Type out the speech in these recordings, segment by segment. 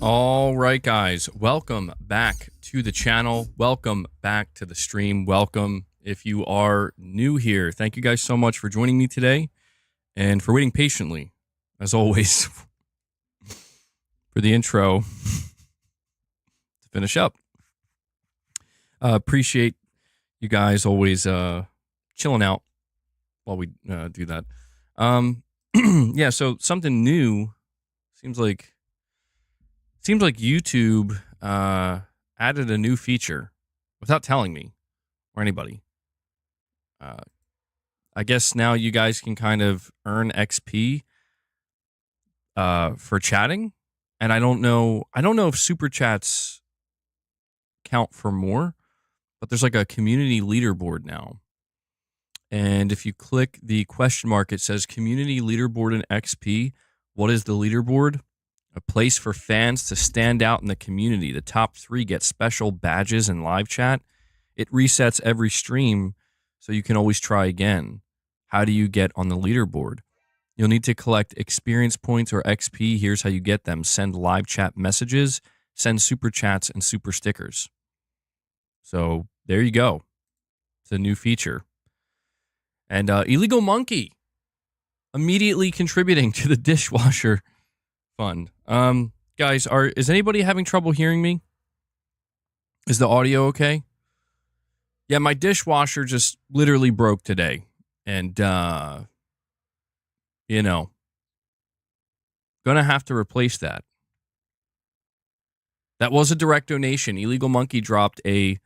All right, guys, welcome back to the channel. Welcome back to the stream. Welcome if you are new here. Thank you guys so much for joining me today and for waiting patiently, as always, for the intro to finish up. Appreciate you guys always chilling out while we do that. Yeah, so something new seems like YouTube added a new feature without telling me or anybody. I guess now you guys can kind of earn XP for chatting, and I don't know if super chats count for more, but there's like a community leaderboard now. And if you click the question mark, it says community leaderboard and XP. What is the leaderboard? A place for fans to stand out in the community. The top 3 get special badges and live chat. It resets every stream, so you can always try again. How do you get on the leaderboard? You'll need to collect experience points or XP. Here's how you get them. Send live chat messages, send super chats, and super stickers. So there you go. It's a new feature. And Illegal Monkey immediately contributing to the dishwasher fund. Guys, is anybody having trouble hearing me? Is the audio okay? Yeah, my dishwasher just literally broke today. And, you know, gonna have to replace that. That was a direct donation. Illegal Monkey dropped a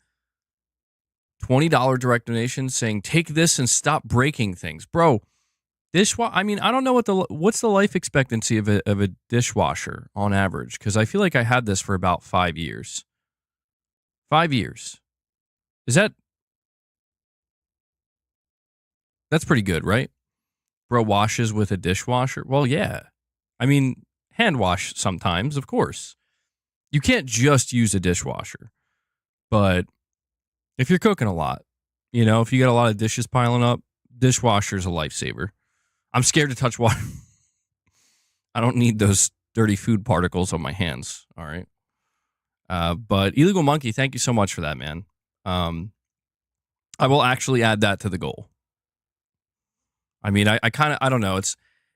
$20 direct donation saying, take this and stop breaking things. Bro, I mean, I don't know what's the life expectancy of a dishwasher on average, because I feel like I had this for about 5 years. 5 years. That's pretty good, right? Bro washes with a dishwasher? Well, yeah. I mean, hand wash sometimes, of course. You can't just use a dishwasher. But if you're cooking a lot, you know, if you got a lot of dishes piling up, dishwasher's a lifesaver. I'm scared to touch water. I don't need those dirty food particles on my hands. All right. But Illegal Monkey, thank you so much for that, man. I will actually add that to the goal. I mean, I don't know.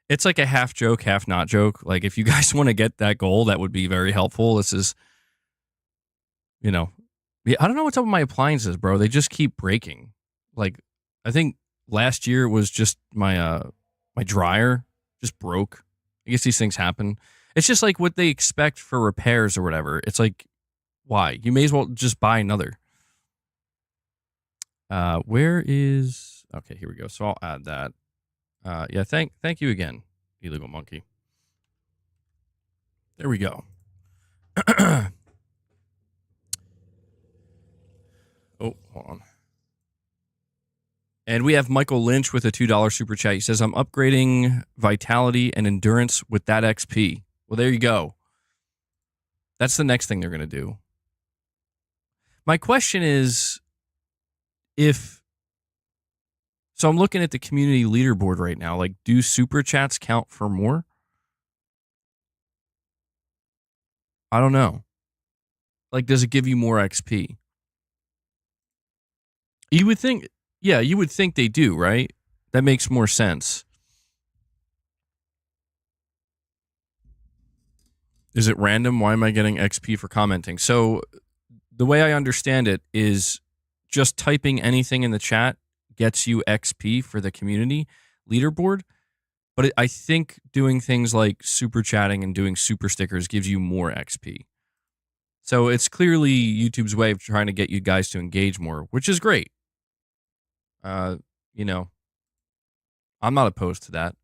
It's like a half joke, half not joke. Like, if you guys want to get that goal, that would be very helpful. This is, you know, I don't know what's up with my appliances, bro. They just keep breaking. Like, I think last year it was just my dryer just broke. I guess these things happen. It's just like what they expect for repairs or whatever. It's like, why? You may as well just buy another. Where is... Okay, here we go. So I'll add that. Yeah, thank you again, Illegal Monkey. There we go. Oh, hold on. And we have Michael Lynch with a $2 super chat. He says, I'm upgrading vitality and endurance with that XP. Well, there you go. That's the next thing they're going to do. My question is, so I'm looking at the community leaderboard right now. Like, do super chats count for more? I don't know. Like, does it give you more XP? You would think... Yeah, you would think they do, right? That makes more sense. Is it random? Why am I getting XP for commenting? So the way I understand it is just typing anything in the chat gets you XP for the community leaderboard. But I think doing things like super chatting and doing super stickers gives you more XP. So it's clearly YouTube's way of trying to get you guys to engage more, which is great. You know, I'm not opposed to that.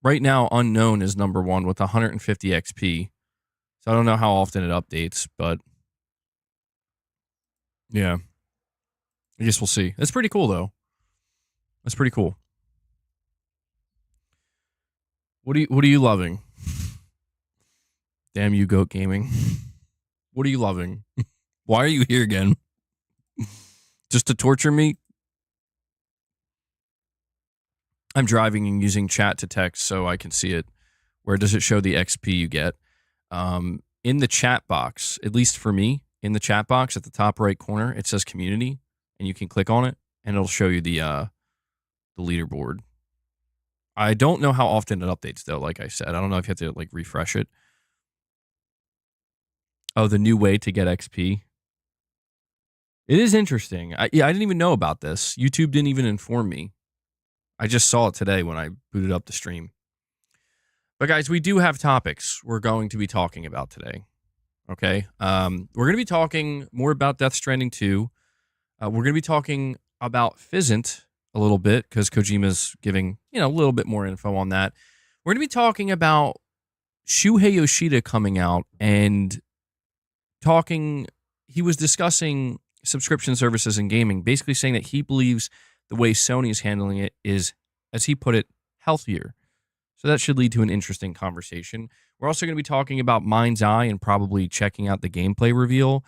Right now, Unknown is number 1 with 150 XP. So I don't know how often it updates, but yeah, I guess we'll see. That's pretty cool, though. That's pretty cool. What are you loving? Damn you, Goat Gaming. What are you loving? Why are you here again? Just to torture me? I'm driving and using chat to text so I can see it Where does it show the XP you get? In the chat box, at least for me, in the chat box at the top right corner, it says community, and you can click on it, and it'll show you the leaderboard. I don't know how often it updates, though, like I said. I don't know if you have to, like, refresh it. Oh, the new way to get XP. It is interesting. I didn't even know about this. YouTube didn't even inform me. I just saw it today when I booted up the stream. But, guys, we do have topics we're going to be talking about today. Okay? We're going to be talking more about Death Stranding 2. We're going to be talking about PHYSINT a little bit because Kojima's giving, a little bit more info on that. We're going to be talking about Shuhei Yoshida coming out and he was discussing subscription services in gaming, basically saying that he believes the way Sony is handling it is, as he put it, healthier. So that should lead to an interesting conversation. We're also going to be talking about MindsEye and probably checking out the gameplay reveal.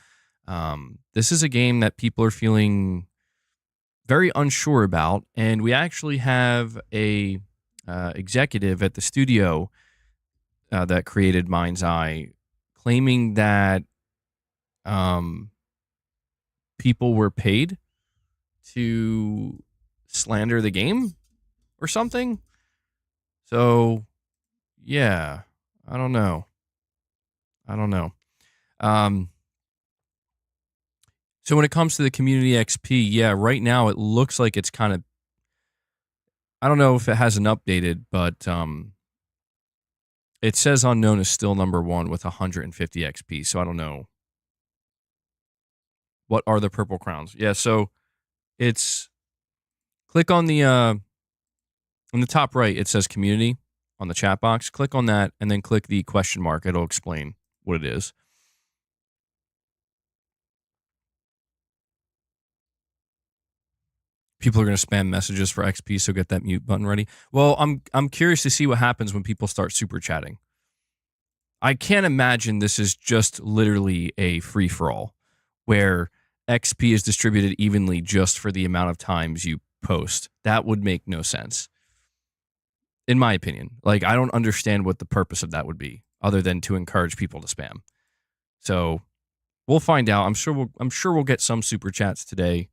This is a game that people are feeling very unsure about, and we actually have a executive at the studio that created MindsEye claiming that people were paid to slander the game or something. So, yeah, I don't know. So when it comes to the community XP, yeah, right now it looks like it's kind of, I don't know if it hasn't updated, but it says unknown is still number 1 with 150 XP. So I don't know. What are the purple crowns? Yeah, so it's, click on the top right, it says community on the chat box. Click on that and then click the question mark. It'll explain what it is. People are going to spam messages for XP, so get that mute button ready. Well, I'm curious to see what happens when people start super chatting. I can't imagine this is just literally a free-for-all where XP is distributed evenly just for the amount of times you post. That would make no sense, in my opinion. Like, I don't understand what the purpose of that would be other than to encourage people to spam. So we'll find out. I'm sure we'll get some super chats today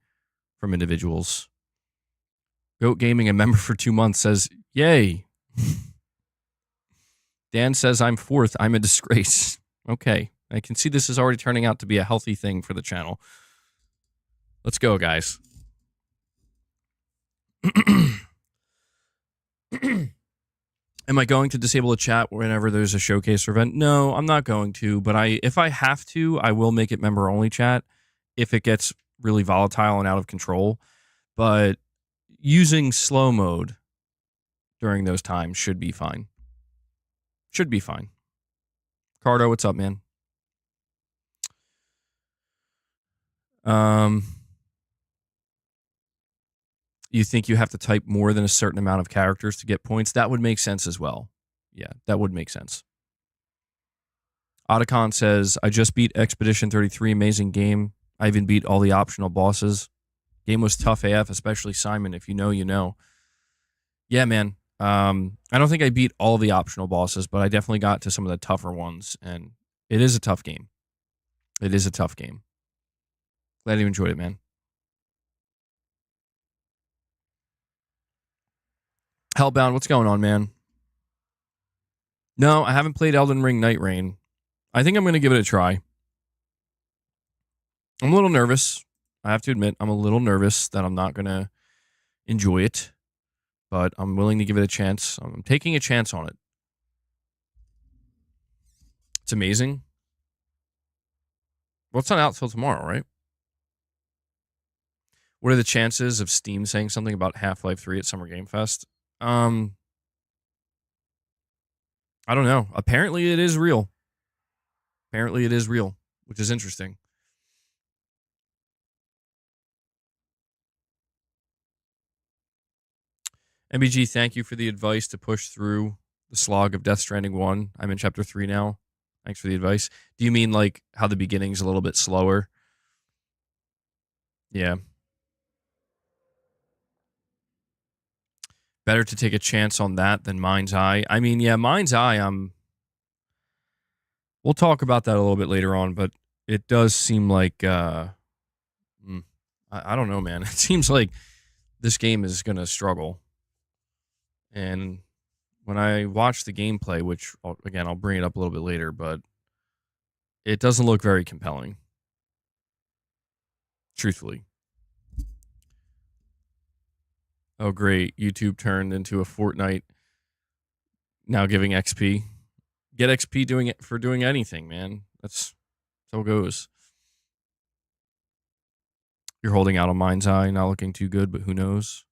from individuals. Goat Gaming, a member for 2 months, says, yay. Dan says, I'm 4th. I'm a disgrace. Okay. I can see this is already turning out to be a healthy thing for the channel. Let's go, guys. Am I going to disable a chat whenever there's a showcase or event? No, I'm not going to, but if I have to, I will make it member-only chat if it gets really volatile and out of control. But using slow mode during those times should be fine. Should be fine. Cardo, what's up, man? You think you have to type more than a certain amount of characters to get points? That would make sense as well. Yeah, that would make sense. Otacon says, I just beat Expedition 33, amazing game. I even beat all the optional bosses. Game was tough AF, especially Simon. If you know, you know. Yeah, man. I don't think I beat all the optional bosses, but I definitely got to some of the tougher ones, and it is a tough game. It is a tough game. Glad you enjoyed it, man. Hellbound, what's going on, man? No, I haven't played Elden Ring Night Rain. I think I'm going to give it a try. I'm a little nervous. I have to admit, I'm a little nervous that I'm not going to enjoy it, but I'm willing to give it a chance. I'm taking a chance on it. It's amazing. Well, it's not out till tomorrow, right? What are the chances of Steam saying something about Half-Life 3 at Summer Game Fest? I don't know. Apparently it is real. Apparently it is real, which is interesting. MBG, thank you for the advice to push through the slog of Death Stranding 1. I'm in Chapter 3 now. Thanks for the advice. Do you mean like how the beginning's a little bit slower? Yeah. Better to take a chance on that than MindsEye. I mean, yeah, MindsEye, we'll talk about that a little bit later on, but it does seem like, I don't know, man. It seems like this game is going to struggle. And when I watch the gameplay, which, again, I'll bring it up a little bit later, but it doesn't look very compelling. Truthfully. Oh, great. YouTube turned into a Fortnite, now giving XP. Get XP doing it for doing anything, man. That's how it goes. You're holding out on MindsEye, not looking too good, but who knows?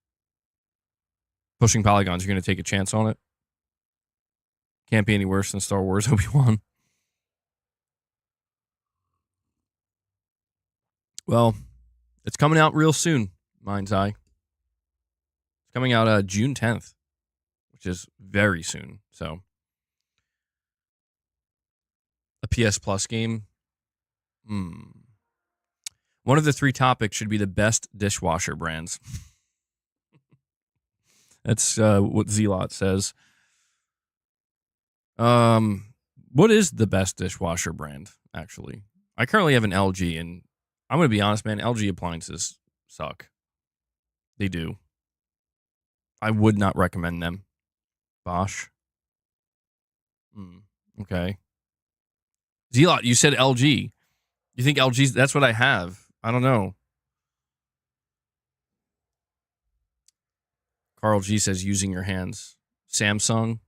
Pushing polygons, you're going to take a chance on it? Can't be any worse than Star Wars Obi-Wan. Well, it's coming out real soon, MindsEye. It's coming out June 10th, which is very soon. So, a PS Plus game. One of the 3 topics should be the best dishwasher brands. That's what Zelot says. What is the best dishwasher brand, actually? I currently have an LG, and I'm going to be honest, man, LG appliances suck. They do. I would not recommend them. Bosch. Okay. Zelot, you said LG. You think LG's... That's what I have. I don't know. Carl G says using your hands. Samsung.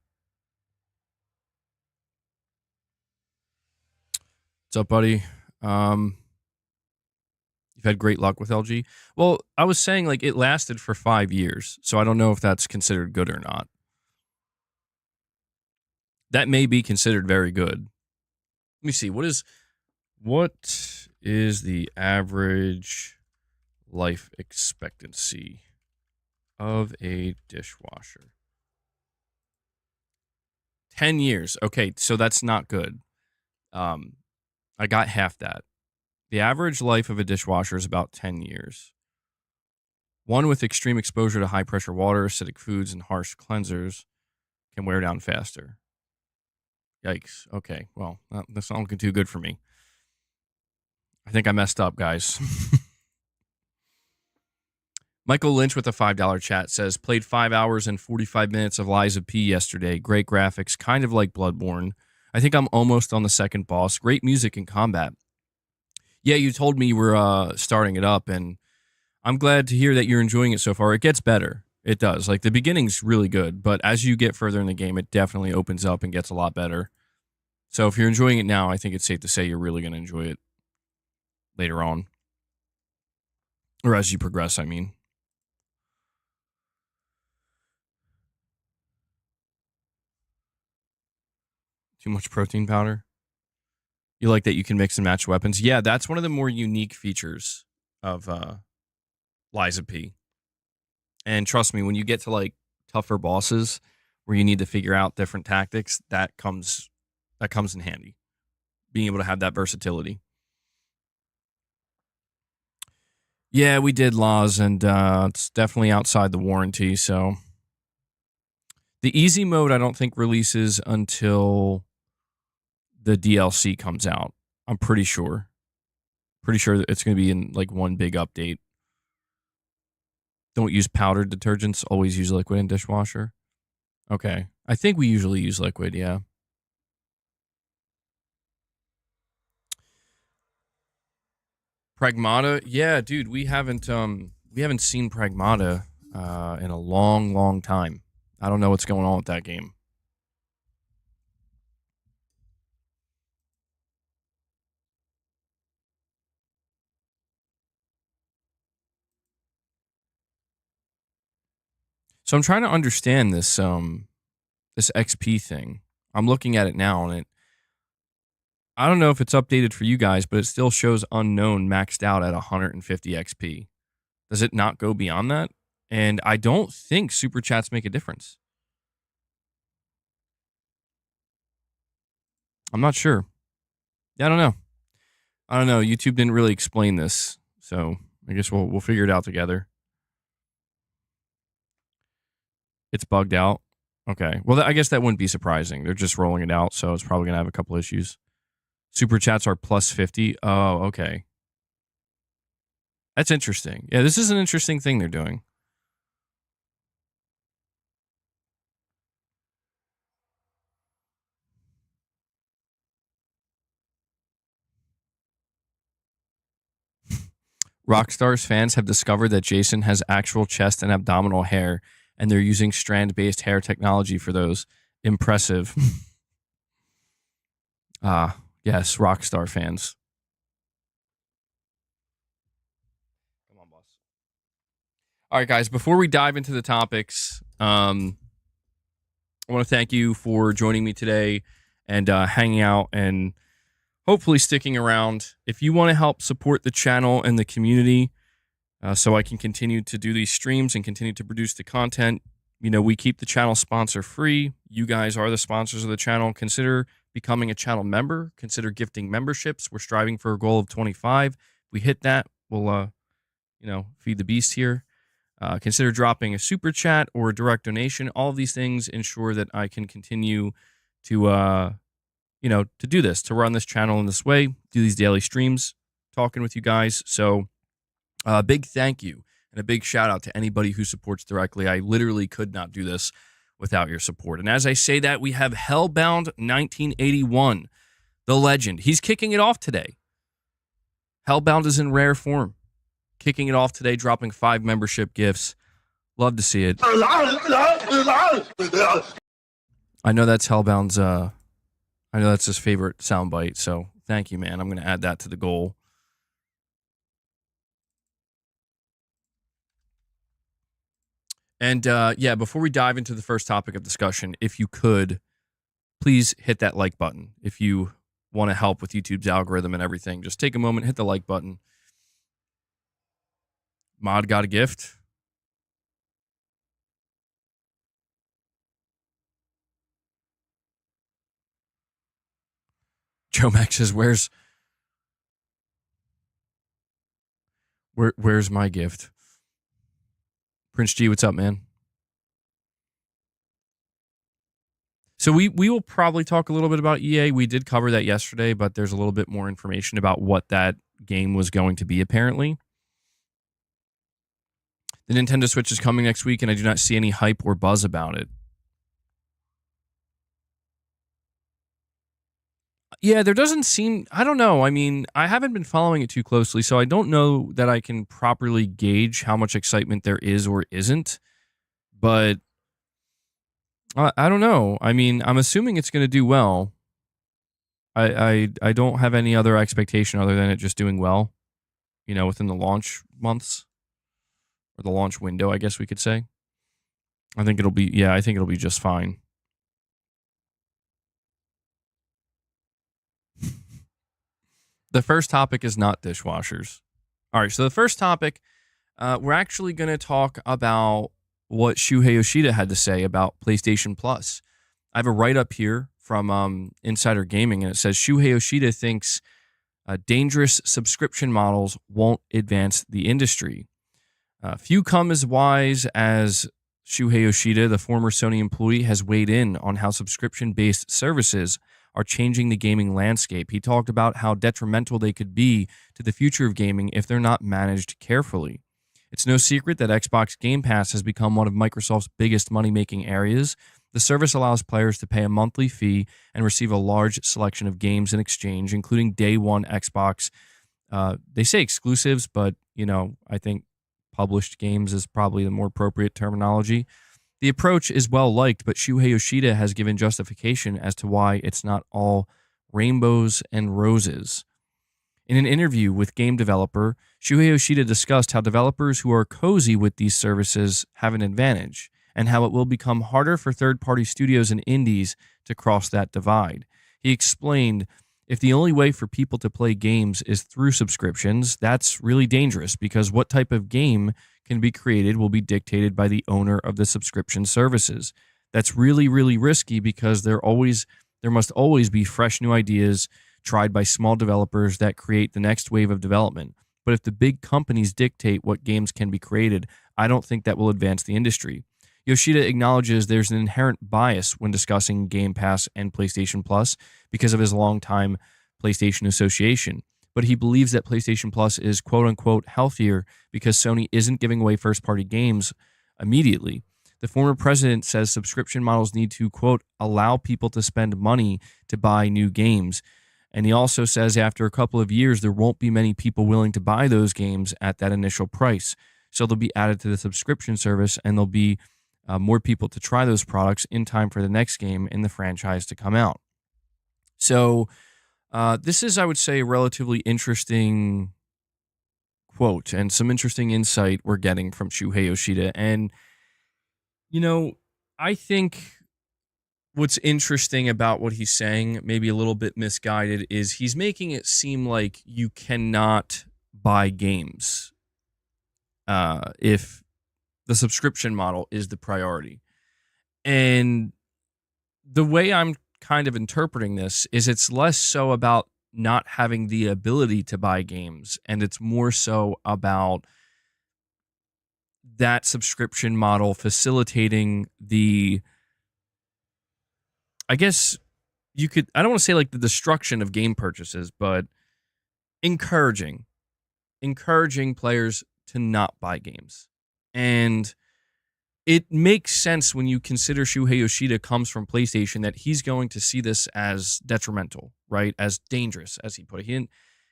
What's up, buddy? You've had great luck with LG. Well, I was saying, like, it lasted for 5 years, so I don't know if that's considered good or not. That may be considered very good. Let me see. What is the average life expectancy of a dishwasher? 10 years. Okay, so that's not good. I got half that. The average life of a dishwasher is about 10 years. One with extreme exposure to high-pressure water, acidic foods, and harsh cleansers can wear down faster. Yikes. Okay, well, that's not looking too good for me. I think I messed up, guys. Michael Lynch with a $5 chat says, played 5 hours and 45 minutes of Lies of P yesterday. Great graphics, kind of like Bloodborne. I think I'm almost on the second boss. Great music and combat. Yeah, you told me you were starting it up, and I'm glad to hear that you're enjoying it so far. It gets better. It does. Like, the beginning's really good, but as you get further in the game, it definitely opens up and gets a lot better. So if you're enjoying it now, I think it's safe to say you're really going to enjoy it later on. Or as you progress, I mean. Too much protein powder? You like that you can mix and match weapons? Yeah, that's one of the more unique features of Lies of P. And trust me, when you get to like tougher bosses where you need to figure out different tactics, that comes in handy. Being able to have that versatility. Yeah, we did laws, and it's definitely outside the warranty. So the easy mode, I don't think releases until the DLC comes out. I'm pretty sure. Pretty sure that it's going to be in like one big update. Don't use powdered detergents. Always use liquid in dishwasher. Okay. I think we usually use liquid, yeah. Pragmata? Yeah, dude, we haven't seen Pragmata in a long, long time. I don't know what's going on with that game. So I'm trying to understand this this XP thing. I'm looking at it now, and I don't know if it's updated for you guys, but it still shows unknown maxed out at 150 XP. Does it not go beyond that? And I don't think super chats make a difference. I'm not sure. Yeah, I don't know. YouTube didn't really explain this, so I guess we'll figure it out together. It's bugged out. Okay. Well, I guess that wouldn't be surprising. They're just rolling it out, so it's probably going to have a couple issues. Super chats are plus 50. Oh, okay. That's interesting. Yeah, this is an interesting thing they're doing. Rockstar's fans have discovered that Jason has actual chest and abdominal hair, and they're using strand-based hair technology for those. Impressive. Yes, Rockstar fans. Come on, boss. All right, guys, before we dive into the topics, I want to thank you for joining me today and hanging out and hopefully sticking around. If you want to help support the channel and the community so I can continue to do these streams and continue to produce the content, we keep the channel sponsor free. You guys are the sponsors of the channel. Consider becoming a channel member. Consider gifting memberships. We're striving for a goal of 25. If we hit that, we'll, feed the beast here. Consider dropping a super chat or a direct donation. All of these things ensure that I can continue to, to do this, to run this channel in this way, do these daily streams, talking with you guys. So a big thank you and a big shout out to anybody who supports directly. I literally could not do this without your support. And as I say that, we have Hellbound 1981, the legend. He's kicking it off today. Hellbound is in rare form. Kicking it off today, dropping 5 membership gifts. Love to see it. I know that's Hellbound's, I know that's his favorite soundbite, so thank you, man. I'm going to add that to the goal. And before we dive into the first topic of discussion, if you could, please hit that like button. If you want to help with YouTube's algorithm and everything, just take a moment, hit the like button. Mod got a gift. Joe Max says, where's my gift? Prince G, what's up, man? So we will probably talk a little bit about EA. We did cover that yesterday, but there's a little bit more information about what that game was going to be, apparently. The Nintendo Switch is coming next week, and I do not see any hype or buzz about it. Yeah, there doesn't seem... I don't know. I mean, I haven't been following it too closely, so I don't know that I can properly gauge how much excitement there is or isn't. But I don't know. I mean, I'm assuming it's going to do well. I don't have any other expectation other than it just doing well, within the launch months. Or the launch window, I guess we could say. I think it'll be just fine. The first topic is not dishwashers. All right, so the first topic, we're actually going to talk about what Shuhei Yoshida had to say about PlayStation Plus. I have a write-up here from Insider Gaming, and it says Shuhei Yoshida thinks dangerous subscription models won't advance the industry. Few come as wise as Shuhei Yoshida, the former Sony employee, has weighed in on how subscription-based services are changing the gaming landscape. He talked about how detrimental they could be to the future of gaming if they're not managed carefully. It's no secret that Xbox Game Pass has become one of Microsoft's biggest money-making areas. The service allows players to pay a monthly fee and receive a large selection of games in exchange, including day one Xbox. They say exclusives, but, I think published games is probably the more appropriate terminology. The approach is well liked, but Shuhei Yoshida has given justification as to why it's not all rainbows and roses. In an interview with game developer, Shuhei Yoshida discussed how developers who are cozy with these services have an advantage, and how it will become harder for third-party studios and indies to cross that divide. He explained, if the only way for people to play games is through subscriptions, that's really dangerous because what type of game can be created will be dictated by the owner of the subscription services. That's really, really risky because there must always be fresh new ideas tried by small developers that create the next wave of development. But if the big companies dictate what games can be created, I don't think that will advance the industry. Yoshida acknowledges there's an inherent bias when discussing Game Pass and PlayStation Plus because of his longtime PlayStation association. But he believes that PlayStation Plus is quote-unquote healthier because Sony isn't giving away first-party games immediately. The former president says subscription models need to, quote, allow people to spend money to buy new games. And he also says after a couple of years, there won't be many people willing to buy those games at that initial price. So they'll be added to the subscription service, and there'll be more people to try those products in time for the next game in the franchise to come out. So this is, I would say, a relatively interesting quote and some interesting insight we're getting from Shuhei Yoshida. And, you know, I think what's interesting about what he's saying, maybe a little bit misguided, is he's making it seem like you cannot buy games if the subscription model is the priority. And the way I'm kind of interpreting this is it's less so about not having the ability to buy games, and it's more so about that subscription model facilitating the, I guess you could, I don't want to say like the destruction of game purchases, but encouraging players to not buy games. And it makes sense when you consider Shuhei Yoshida comes from PlayStation that he's going to see this as detrimental, right? As dangerous, as he put it. He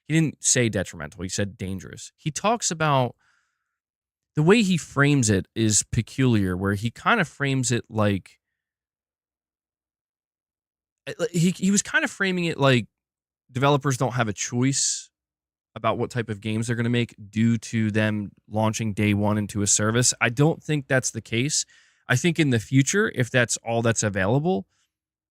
didn't say detrimental. He said dangerous. He talks about the way he frames it is peculiar, where he kind of frames it like he was kind of framing it like developers don't have a choice about what type of games they're going to make due to them launching day one into a service. I don't think that's the case. I think in the future, if that's all that's available,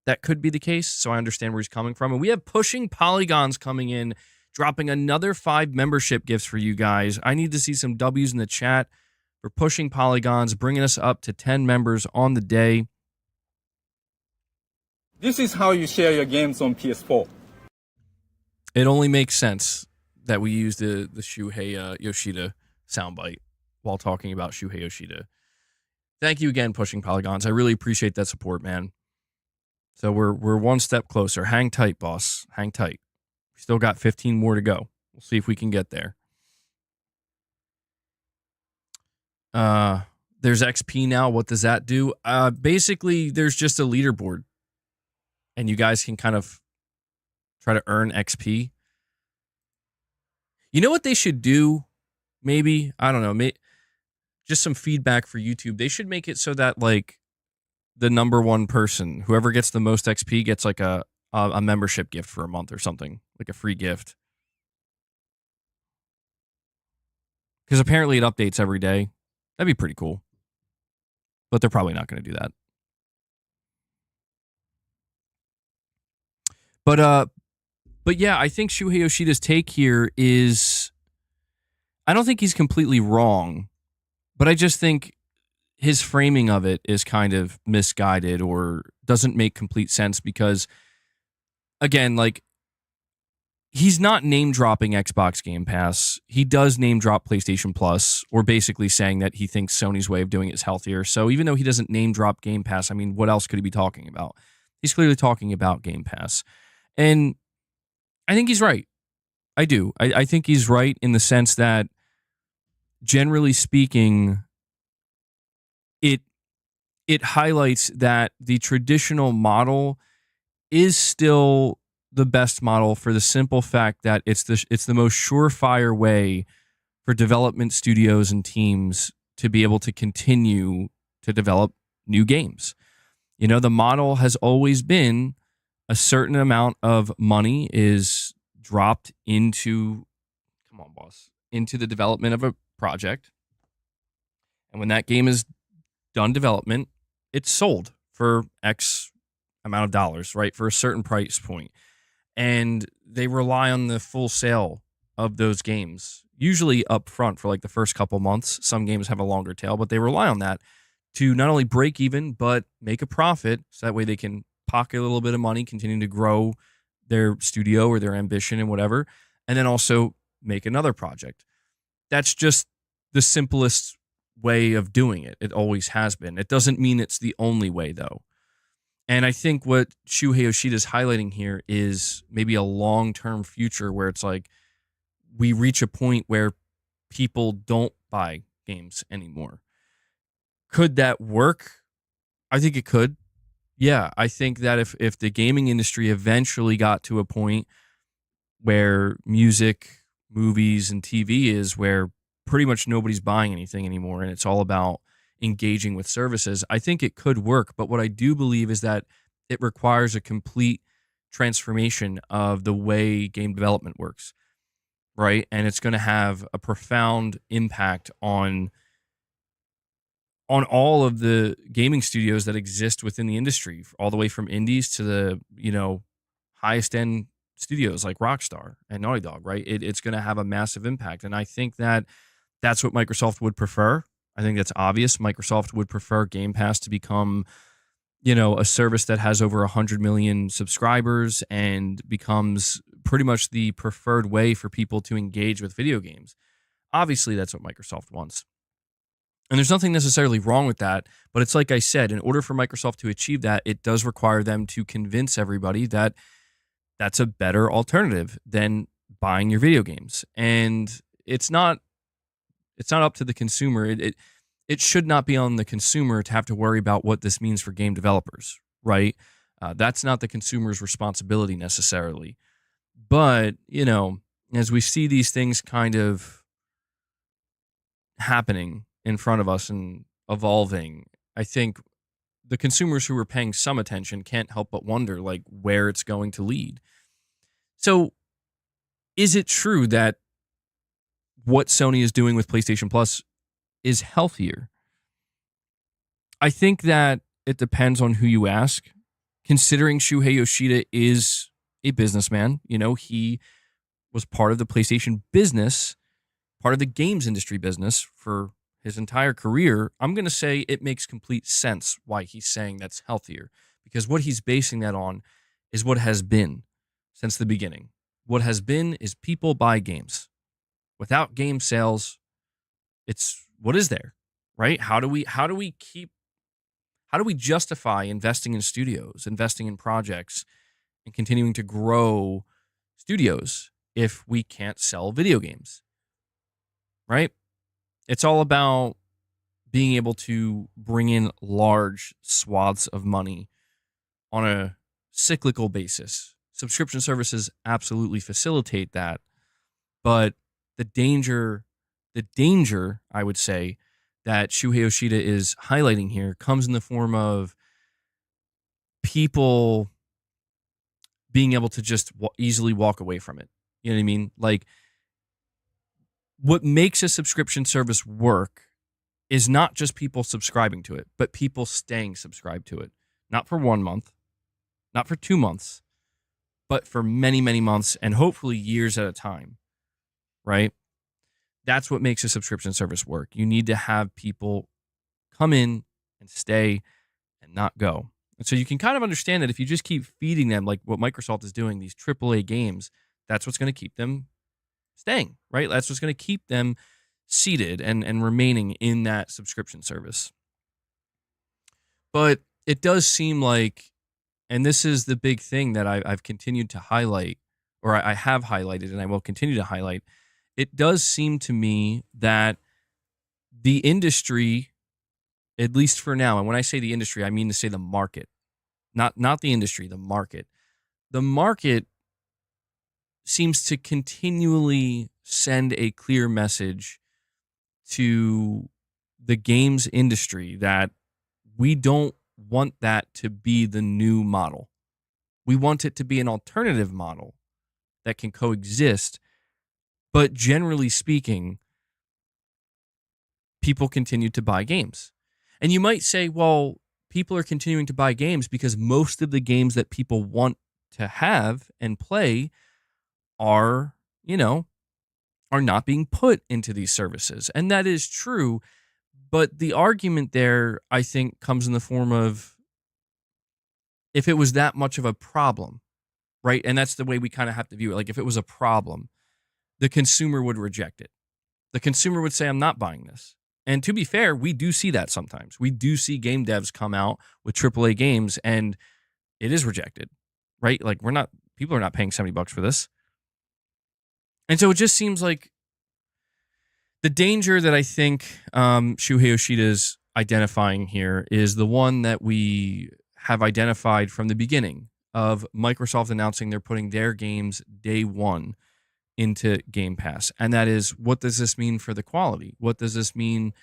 that could be the case. So I understand where he's coming from. And we have Pushing Polygons coming in, dropping another 5 membership gifts for you guys. I need to see some W's in the chat for Pushing Polygons, bringing us up to 10 members on the day. This is how you share your games on PS4. It only makes sense that we use the Shuhei Yoshida soundbite while talking about Shuhei Yoshida. Thank you again, Pushing Polygons. I really appreciate that support, man. So we're one step closer. Hang tight, boss. Hang tight. We still got 15 more to go. We'll see if we can get there. There's XP now. What does that do? Basically, there's just a leaderboard, and you guys can kind of try to earn XP. You know what they should do? Maybe, I don't know, just some feedback for YouTube. They should make it so that like the number one person, whoever gets the most XP, gets like a membership gift for a month or something, like a free gift. Because apparently it updates every day. That'd be pretty cool. But they're probably not going to do that. But yeah, I think Shuhei Yoshida's take here is, I don't think he's completely wrong, but I just think his framing of it is kind of misguided or doesn't make complete sense because, again, like, he's not name-dropping Xbox Game Pass. He does name-drop PlayStation Plus, or basically saying that he thinks Sony's way of doing it is healthier. So even though he doesn't name-drop Game Pass, I mean, what else could he be talking about? He's clearly talking about Game Pass. And I think he's right. I do. I think he's right in the sense that, generally speaking, it highlights that the traditional model is still the best model for the simple fact that it's the most surefire way for development studios and teams to be able to continue to develop new games. You know, the model has always been a certain amount of money is dropped into, come on, boss, into the development of a project. And when that game is done development, it's sold for X amount of dollars, right? For a certain price point. And they rely on the full sale of those games, usually up front for like the first couple months. Some games have a longer tail, but they rely on that to not only break even, but make a profit. So that way they can pocket a little bit of money, continue to grow their studio or their ambition and whatever, and then also make another project. That's just the simplest way of doing it. It always has been. It doesn't mean it's the only way, though. And I think what Shuhei Yoshida is highlighting here is maybe a long-term future where it's like we reach a point where people don't buy games anymore. Could that work? I think it could. Yeah, I think that if the gaming industry eventually got to a point where music, movies, and TV is where pretty much nobody's buying anything anymore and it's all about engaging with services, I think it could work. But what I do believe is that it requires a complete transformation of the way game development works, right? And it's going to have a profound impact on all of the gaming studios that exist within the industry, all the way from indies to the, highest end studios like Rockstar and Naughty Dog, right? It's going to have a massive impact. And I think that that's what Microsoft would prefer. I think that's obvious. Microsoft would prefer Game Pass to become, a service that has over 100 million subscribers and becomes pretty much the preferred way for people to engage with video games. Obviously, that's what Microsoft wants. And there's nothing necessarily wrong with that. But it's like I said, in order for Microsoft to achieve that, it does require them to convince everybody that that's a better alternative than buying your video games. And it's not up to the consumer. It should not be on the consumer to have to worry about what this means for game developers, right? That's not the consumer's responsibility necessarily. But, as we see these things kind of happening in front of us and evolving, I think the consumers who are paying some attention can't help but wonder, like, where it's going to lead. So, is it true that what Sony is doing with PlayStation Plus is healthier? I think that it depends on who you ask. Considering Shuhei Yoshida is a businessman, he was part of the PlayStation business, part of the games industry business for his entire career, I'm going to say it makes complete sense why he's saying that's healthier, because what he's basing that on is what has been since the beginning. What has been is people buy games. Without game sales, it's what is there, right? How do we justify investing in studios, investing in projects, and continuing to grow studios if we can't sell video games, right? It's all about being able to bring in large swaths of money on a cyclical basis. Subscription services absolutely facilitate that, but the danger, I would say, that Shuhei Yoshida is highlighting here comes in the form of people being able to just easily walk away from it. You know what I mean? Like, what makes a subscription service work is not just people subscribing to it, but people staying subscribed to it. Not for 1 month, not for 2 months, but for many, many months and hopefully years at a time, right? That's what makes a subscription service work. You need to have people come in and stay and not go. And so you can kind of understand that if you just keep feeding them like what Microsoft is doing, these AAA games, that's what's going to keep them staying, right? That's what's going to keep them seated and remaining in that subscription service. But it does seem like, and this is the big thing that I've continued to highlight, or I have highlighted and I will continue to highlight, it does seem to me that the industry, at least for now, and when I say the industry, I mean to say the market, not the industry, the market. The market seems to continually send a clear message to the games industry that we don't want that to be the new model. We want it to be an alternative model that can coexist. But generally speaking, people continue to buy games. And you might say, well, people are continuing to buy games because most of the games that people want to have and play are not being put into these services. And that is true. But the argument there, I think, comes in the form of if it was that much of a problem, right? And that's the way we kind of have to view it. Like if it was a problem, the consumer would reject it. The consumer would say, I'm not buying this. And to be fair, we do see that sometimes. We do see game devs come out with AAA games and it is rejected, right? Like people are not paying $70 for this. And so it just seems like the danger that I think Shuhei Yoshida is identifying here is the one that we have identified from the beginning of Microsoft announcing they're putting their games day one into Game Pass. And that is, what does this mean for the quality? What does this mean,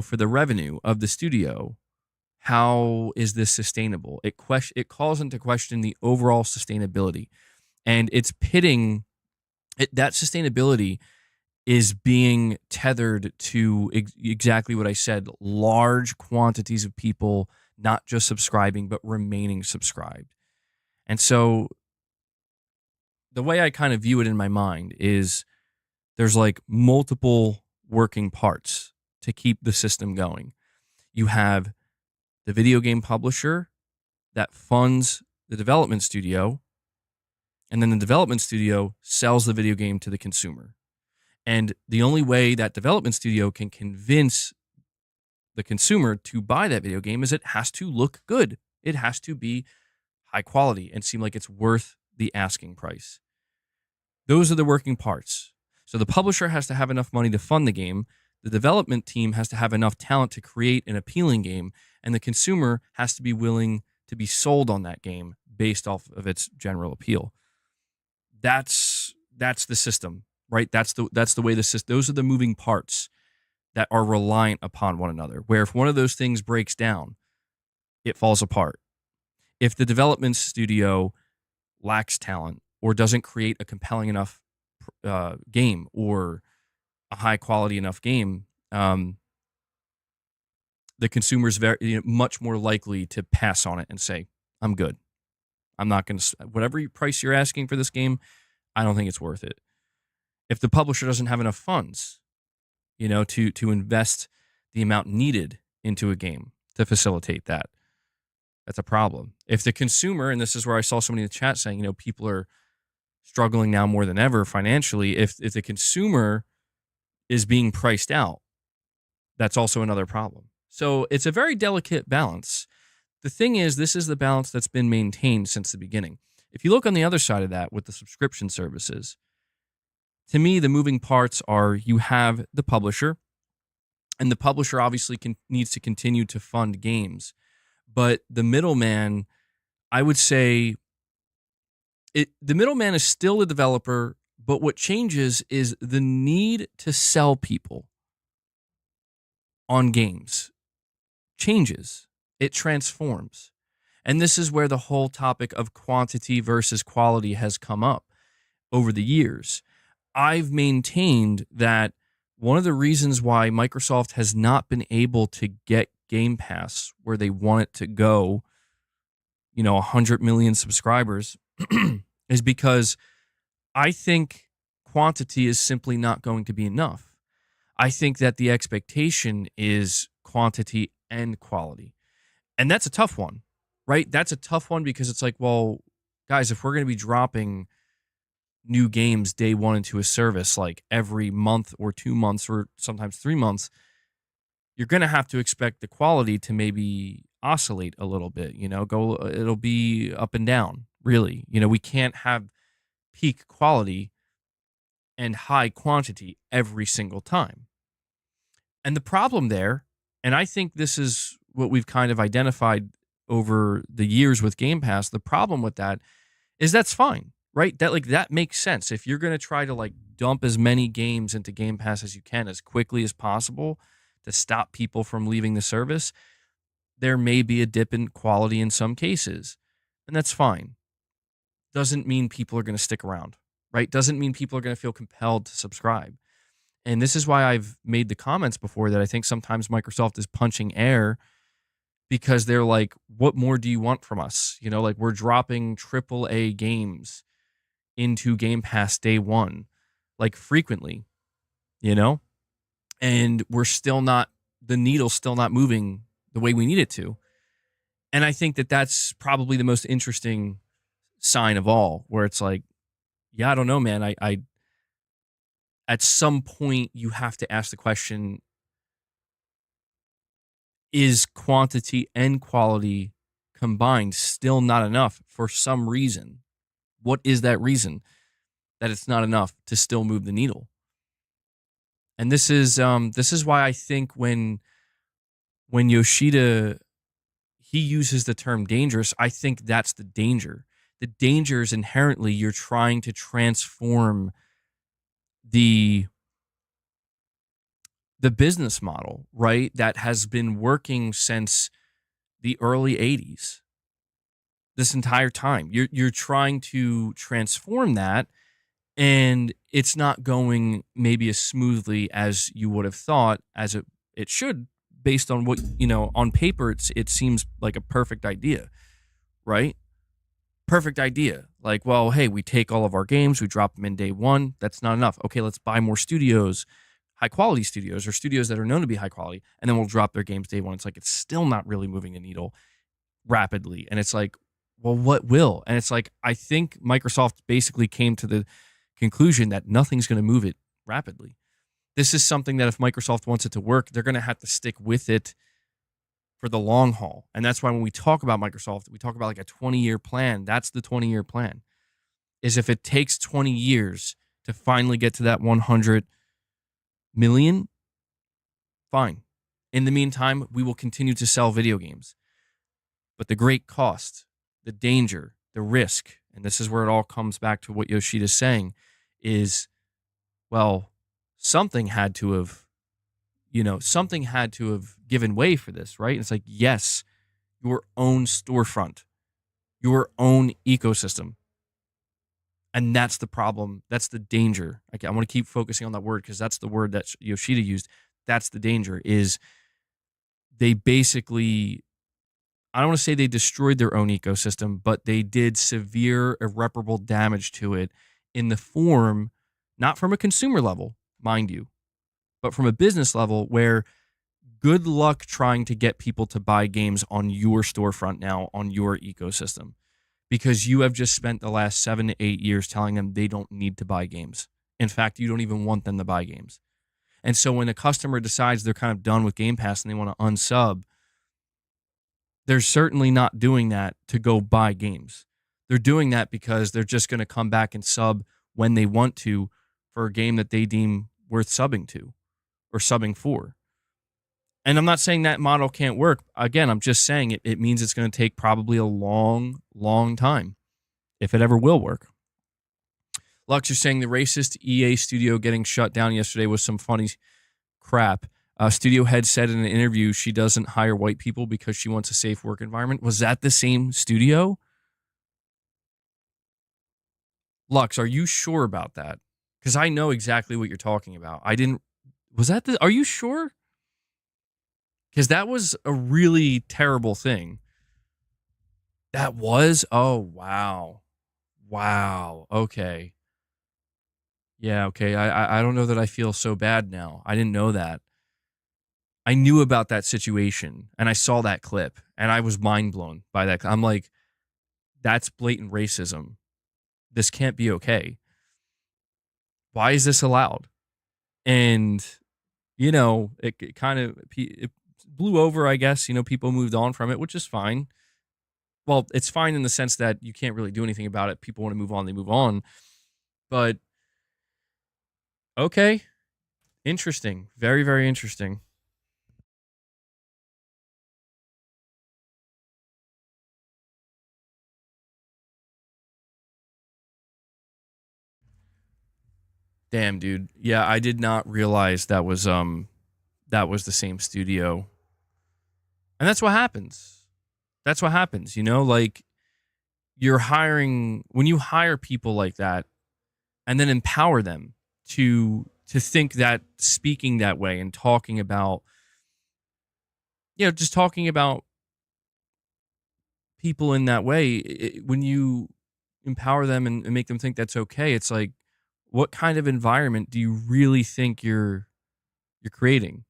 for the revenue of the studio? How is this sustainable? It calls into question the overall sustainability. And it's pitting that sustainability is being tethered to exactly what I said, large quantities of people not just subscribing, but remaining subscribed. And so the way I kind of view it in my mind is there's like multiple working parts to keep the system going. You have the video game publisher that funds the development studio, and then the development studio sells the video game to the consumer. And the only way that development studio can convince the consumer to buy that video game is it has to look good. It has to be high quality and seem like it's worth the asking price. Those are the working parts. So the publisher has to have enough money to fund the game. The development team has to have enough talent to create an appealing game. And the consumer has to be willing to be sold on that game based off of its general appeal. That's the system, right? That's the way the system. Those are the moving parts that are reliant upon one another. Where if one of those things breaks down, it falls apart. If the development studio lacks talent or doesn't create a compelling enough game or a high quality enough game, the consumer is much more likely to pass on it and say, "I'm good. I'm not going to whatever price you're asking for this game. I don't think it's worth it." If the publisher doesn't have enough funds, to invest the amount needed into a game to facilitate that, that's a problem. If the consumer, and this is where I saw somebody in the chat saying, people are struggling now more than ever financially. If the consumer is being priced out, that's also another problem. So it's a very delicate balance. The thing is, this is the balance that's been maintained since the beginning. If you look on the other side of that with the subscription services, to me, the moving parts are you have the publisher, and the publisher obviously needs to continue to fund games. But the middleman, I would say, the middleman is still the developer, but what changes is the need to sell people on games changes. It transforms. And this is where the whole topic of quantity versus quality has come up over the years. I've maintained that one of the reasons why Microsoft has not been able to get Game Pass where they want it to go, 100 million subscribers, is because I think quantity is simply not going to be enough. I think that the expectation is quantity and quality. And that's a tough one, right? That's a tough one because it's like, well, guys, if we're going to be dropping new games day one into a service like every month or 2 months or sometimes 3 months, you're going to have to expect the quality to maybe oscillate a little bit, it'll be up and down, really. We can't have peak quality and high quantity every single time. And the problem there, and I think this is what we've kind of identified over the years with Game Pass, the problem with that is that's fine, right? That makes sense. If you're going to try to dump as many games into Game Pass as you can as quickly as possible to stop people from leaving the service, there may be a dip in quality in some cases, and that's fine. Doesn't mean people are going to stick around, right? Doesn't mean people are going to feel compelled to subscribe. And this is why I've made the comments before that I think sometimes Microsoft is punching air because they're like, what more do you want from us? We're dropping AAA games into Game Pass day one, frequently, and we're still not, the needle's still not moving the way we need it to. And I think that that's probably the most interesting sign of all, where it's like, yeah, I don't know, man. I at some point you have to ask the question, is quantity and quality combined still not enough for some reason? What is that reason that it's not enough to still move the needle? And this is why I think when Yoshida he uses the term dangerous, I think that's the danger. The danger is inherently you're trying to transform the business model, right? That has been working since the early 80s. This entire time. You're trying to transform that, and it's not going maybe as smoothly as you would have thought as it should, based on what, on paper it seems like a perfect idea, right? Perfect idea. Like, well, hey, we take all of our games, we drop them in day one. That's not enough. Okay, let's buy more studios, high quality studios, or studios that are known to be high quality, and then we'll drop their games day one. It's like, it's still not really moving the needle rapidly. And it's like, well, what will? And it's like, I think Microsoft basically came to the conclusion that nothing's going to move it rapidly. This is something that if Microsoft wants it to work, they're going to have to stick with it for the long haul. And that's why when we talk about Microsoft, we talk about like a 20-year plan. That's the 20-year plan. Is if it takes 20 years to finally get to that 100 million, fine. In the meantime, we will continue to sell video games. But the great cost, the danger, the risk, and this is where it all comes back to what Yoshida's saying, is, well, something had to have given way for this, right? It's like, yes, your own storefront, your own ecosystem. And that's the problem. That's the danger. I want to keep focusing on that word because that's the word that Yoshida used. That's the danger, is they basically, I don't want to say they destroyed their own ecosystem, but they did severe, irreparable damage to it in the form, not from a consumer level, mind you, but from a business level where good luck trying to get people to buy games on your storefront now, on your ecosystem, because you have just spent the last 7 to 8 years telling them they don't need to buy games. In fact, you don't even want them to buy games. And so when a customer decides they're kind of done with Game Pass and they want to unsub, they're certainly not doing that to go buy games. They're doing that because they're just going to come back and sub when they want to for a game that they deem worth subbing to or subbing for. And I'm not saying that model can't work. Again, I'm just saying it means it's going to take probably a long, long time, if it ever will work. Lux, you're saying the racist EA studio getting shut down yesterday was some funny crap. Studio head said in an interview she doesn't hire white people because she wants a safe work environment. Was that the same studio? Lux, are you sure about that? Because I know exactly what you're talking about. Are you sure? Because that was a really terrible thing. That was? Oh, wow. Wow. Okay. Yeah, okay. I don't know that I feel so bad now. I didn't know that. I knew about that situation, and I saw that clip, and I was mind blown by that. I'm like, that's blatant racism. This can't be okay. Why is this allowed? And, it kind of blew over, I guess. People moved on from it, which is fine. Well, it's fine in the sense that you can't really do anything about it. People want to move on, they move on. But, okay. Interesting. Very, very interesting. Damn, dude. Yeah, I did not realize that was the same studio. And that's what happens. That's what happens, like when you hire people like that and then empower them to think that speaking that way and talking about just talking about people in that way, when you empower them and make them think that's okay, it's like, what kind of environment do you really think you're creating?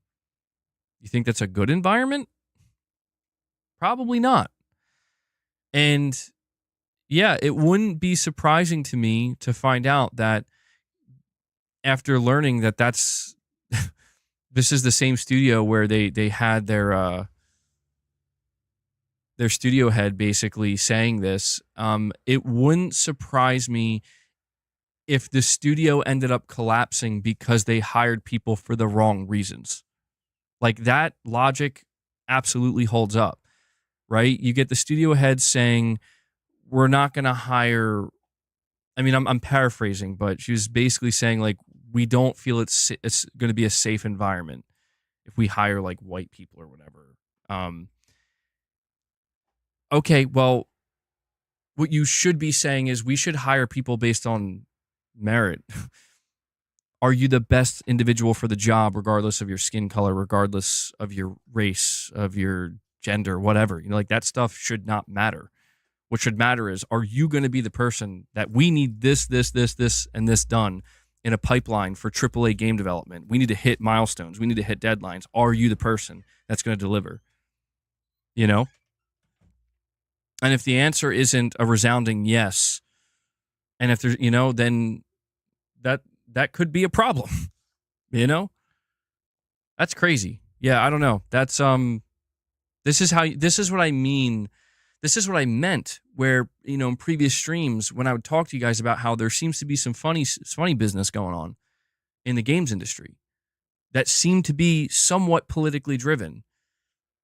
You think that's a good environment? Probably not. And yeah, it wouldn't be surprising to me to find out that after learning that this is the same studio where they had their their studio head basically saying this. It wouldn't surprise me if the studio ended up collapsing because they hired people for the wrong reasons. Like, that logic absolutely holds up, right? You get the studio head saying, we're not going to hire. I mean, I'm paraphrasing, but she was basically saying, like, we don't feel it's going to be a safe environment if we hire like white people or whatever. Okay, well, what you should be saying is we should hire people based on merit. Are you the best individual for the job, regardless of your skin color, regardless of your race, of your gender, whatever? You know, like, that stuff should not matter. What should matter is, are you going to be the person that we need this, and this done in a pipeline for AAA game development? We need to hit milestones. We need to hit deadlines. Are you the person that's going to deliver? You know? And if the answer isn't a resounding yes, and if there's, you know, then that could be a problem. You know? That's crazy. Yeah, I don't know. That's this is what I mean. This is what I meant, where, you know, in previous streams when I would talk to you guys about how there seems to be some funny business going on in the games industry that seem to be somewhat politically driven.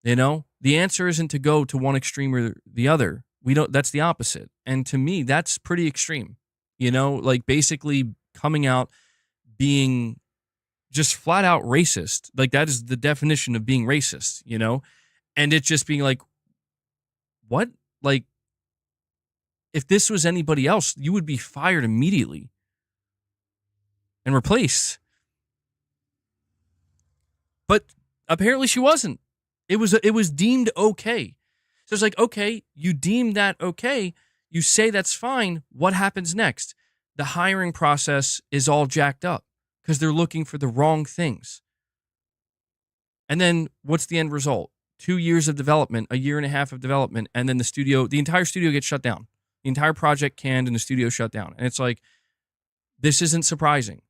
You know, the answer isn't to go to one extreme or the other. That's the opposite. And to me, that's pretty extreme. You know, like, basically coming out being just flat out racist. Like, that is the definition of being racist, you know? And it just being like, what? Like, if this was anybody else, you would be fired immediately and replaced. But apparently she wasn't. It was deemed okay. So it's like, okay, you deem that okay. You say that's fine. What happens next? The hiring process is all jacked up because they're looking for the wrong things. And then what's the end result? 2 years of development, 1.5 years of development, and then the entire studio gets shut down. The entire project canned and the studio shut down. And it's like, this isn't surprising.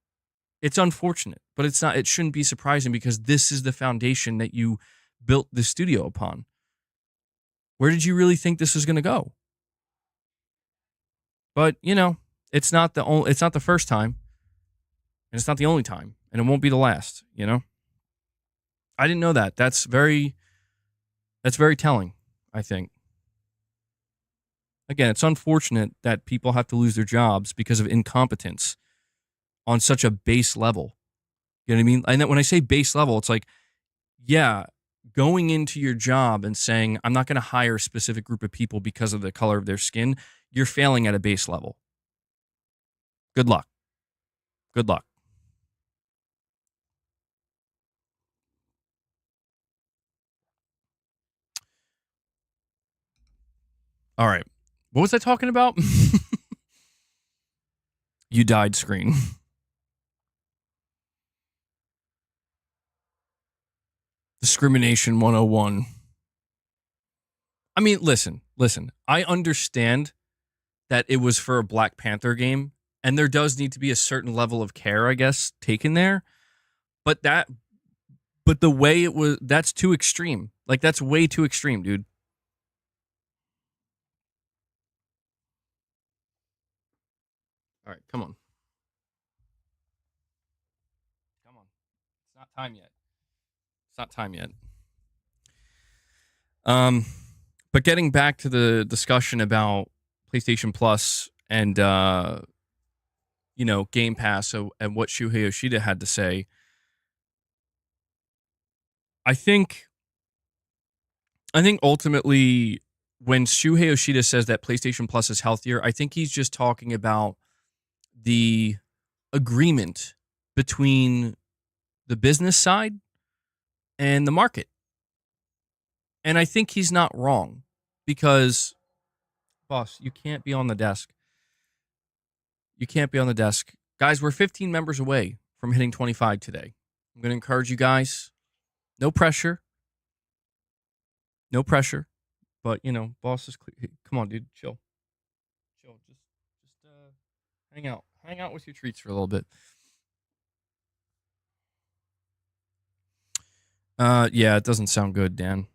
It's unfortunate, but it shouldn't be surprising because this is the foundation that you built the studio upon. Where did you really think this was going to go? But, you know, it's not the first time, and it's not the only time, and it won't be the last, you know? I didn't know that. That's very telling, I think. Again, it's unfortunate that people have to lose their jobs because of incompetence on such a base level. You know what I mean? And when I say base level, it's like, yeah, going into your job and saying, I'm not going to hire a specific group of people because of the color of their skin, you're failing at a base level. Good luck. Good luck. All right. What was I talking about? You died screen. Discrimination 101. I mean, listen. I understand that it was for a Black Panther game, and there does need to be a certain level of care, I guess, taken there. But the way it was, that's too extreme. Like, that's way too extreme, dude. All right, come on. It's not time yet. But getting back to the discussion about PlayStation Plus and Game Pass and what Shuhei Yoshida had to say, I think ultimately when Shuhei Yoshida says that PlayStation Plus is healthier, I think he's just talking about the agreement between the business side and the market. And I think he's not wrong because, boss, you can't be on the desk. Guys, we're 15 members away from hitting 25 today. I'm going to encourage you guys. No pressure. But, boss is clear. Come on, dude. Chill. Just hang out. Hang out with your treats for a little bit. Yeah, it doesn't sound good, Dan.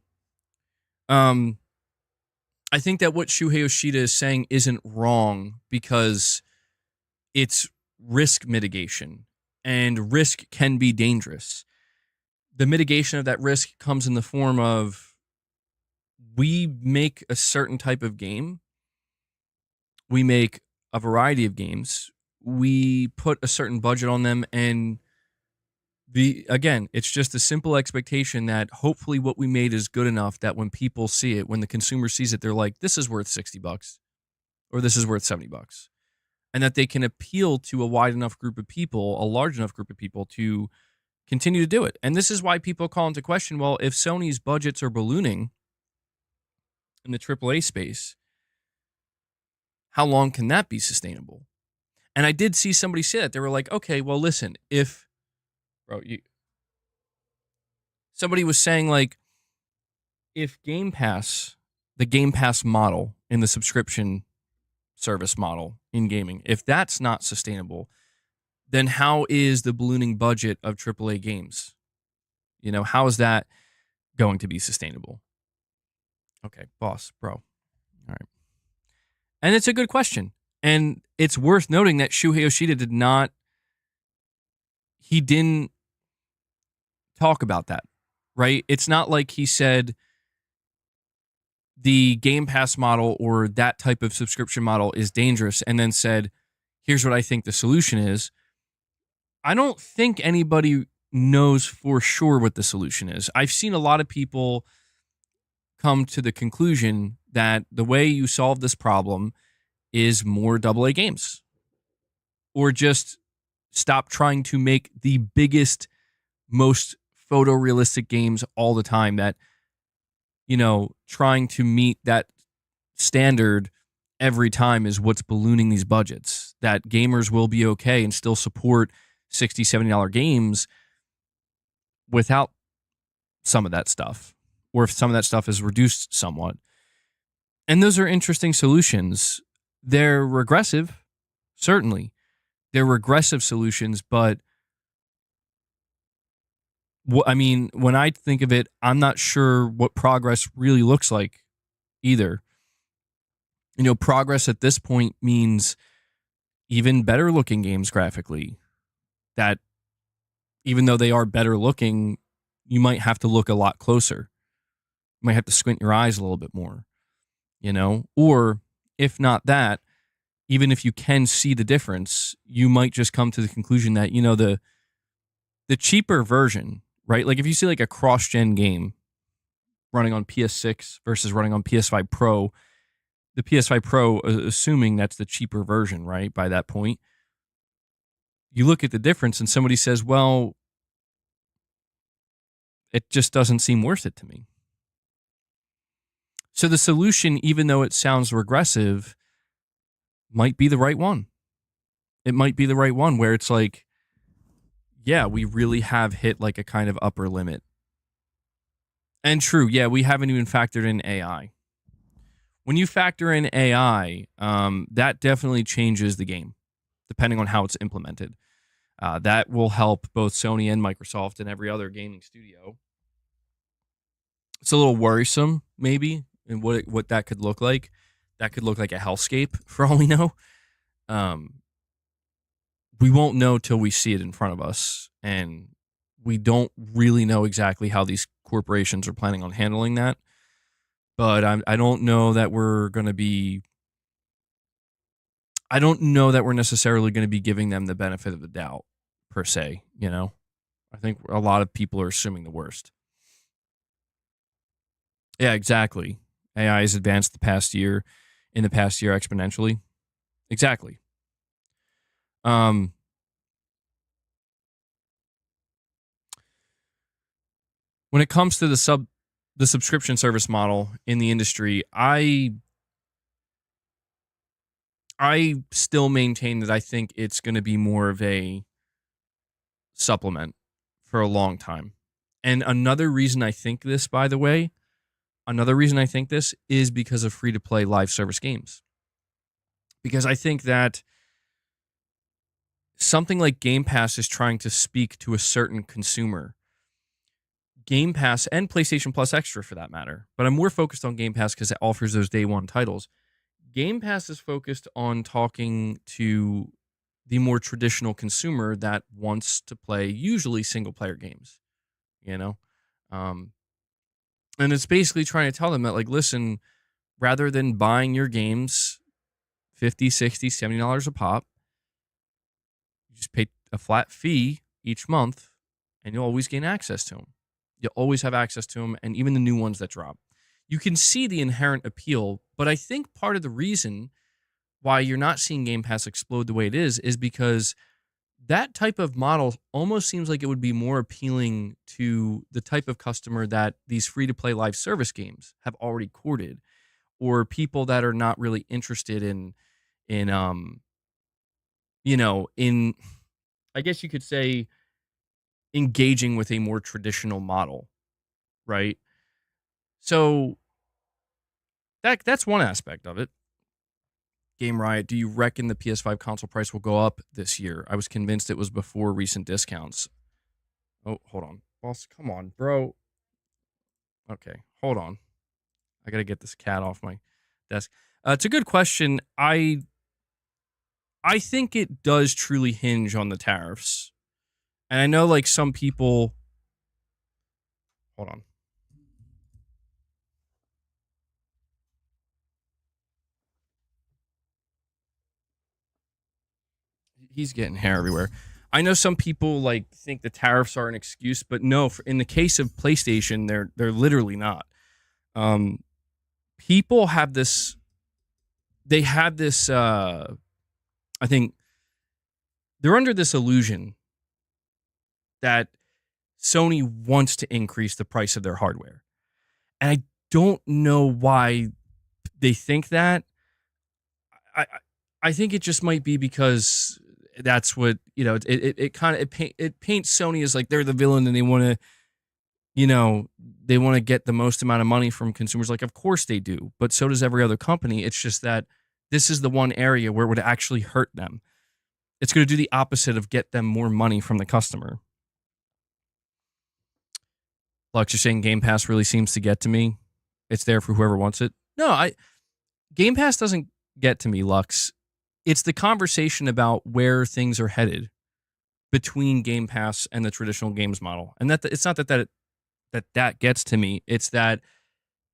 I think that what Shuhei Yoshida is saying isn't wrong because it's risk mitigation, and risk can be dangerous. The mitigation of that risk comes in the form of we make a certain type of game. We make a variety of games. We put a certain budget on them, and again, it's just a simple expectation that hopefully what we made is good enough that when people see it, when the consumer sees it, they're like, this is worth $60 or this is worth $70. And that they can appeal to a wide enough group of people, a large enough group of people to continue to do it. And this is why people call into question, well, if Sony's budgets are ballooning in the AAA space, how long can that be sustainable? And I did see somebody say that. They were like, okay, well, listen, somebody was saying, like, if the Game Pass model in the subscription service model in gaming, if that's not sustainable, then how is the ballooning budget of AAA games? How is that going to be sustainable? Okay, boss, bro. All right. And it's a good question. And it's worth noting that Shuhei Yoshida didn't talk about that, right? It's not like he said the Game Pass model or that type of subscription model is dangerous and then said, here's what I think the solution is. I don't think anybody knows for sure what the solution is. I've seen a lot of people come to the conclusion that the way you solve this problem is more AA games, or just stop trying to make the biggest, most photorealistic games all the time that, trying to meet that standard every time is what's ballooning these budgets. That gamers will be okay and still support $60, $70 games without some of that stuff, or if some of that stuff is reduced somewhat. And those are interesting solutions. They're regressive, certainly. They're regressive solutions, but when I think of it, I'm not sure what progress really looks like either. Progress at this point means even better looking games graphically, that even though they are better looking, you might have to look a lot closer. You might have to squint your eyes a little bit more, or if not that, even if you can see the difference, you might just come to the conclusion that, the cheaper version, right? Like if you see like a cross-gen game running on PS6 versus running on PS5 Pro, the PS5 Pro, assuming that's the cheaper version, right? By that point, you look at the difference and somebody says, well, it just doesn't seem worth it to me. So the solution, even though it sounds regressive, might be the right one. It might be the right one where it's like, yeah, we really have hit like a kind of upper limit. And true, yeah, we haven't even factored in AI. When you factor in AI, that definitely changes the game, depending on how it's implemented. That will help both Sony and Microsoft and every other gaming studio. It's a little worrisome, maybe, in what that could look like. That could look like a hellscape, for all we know. We won't know till we see it in front of us, and we don't really know exactly how these corporations are planning on handling that. But I don't know that we're going to be. I don't know that we're necessarily going to be giving them the benefit of the doubt, per se. I think a lot of people are assuming the worst. Yeah, exactly. AI has advanced in the past year exponentially. Exactly. When it comes to the subscription service model in the industry, I still maintain that I think it's going to be more of a supplement for a long time. And another reason I think this, by the way, is because of free-to-play live service games. Because I think that something like Game Pass is trying to speak to a certain consumer. Game Pass and PlayStation Plus Extra for that matter, but I'm more focused on Game Pass because it offers those day one titles. Game Pass is focused on talking to the more traditional consumer that wants to play usually single player games, you know? Um, and it's basically trying to tell them that, like, listen, rather than buying your games $50, $60, $70 a pop, you just pay a flat fee each month and you'll always gain access to them. You'll always have access to them, and even the new ones that drop. You can see the inherent appeal, but I think part of the reason why you're not seeing Game Pass explode the way it is because that type of model almost seems like it would be more appealing to the type of customer that these free-to-play live service games have already courted, or people that are not really interested in I guess you could say, engaging with a more traditional model, right? So that's one aspect of it. Game Riot, do you reckon the PS5 console price will go up this year? I was convinced it was before recent discounts. Oh, hold on. Boss, come on, bro. Okay, hold on. I got to get this cat off my desk. It's a good question. I think it does truly hinge on the tariffs. And I know, like, some people... Hold on. He's getting hair everywhere. I know some people, like, think the tariffs are an excuse, but no, in the case of PlayStation, they're literally not. People have this... They have this... I think they're under this illusion that Sony wants to increase the price of their hardware. And I don't know why they think that. I think it just might be because that's what, it paints Sony as like they're the villain and they want to, they want to get the most amount of money from consumers. Like, of course they do, but so does every other company. It's just that this is the one area where it would actually hurt them. It's going to do the opposite of get them more money from the customer. Lux, you're saying Game Pass really seems to get to me. It's there for whoever wants it. No, Game Pass doesn't get to me, Lux. It's the conversation about where things are headed between Game Pass and the traditional games model. And that it's not that gets to me. It's that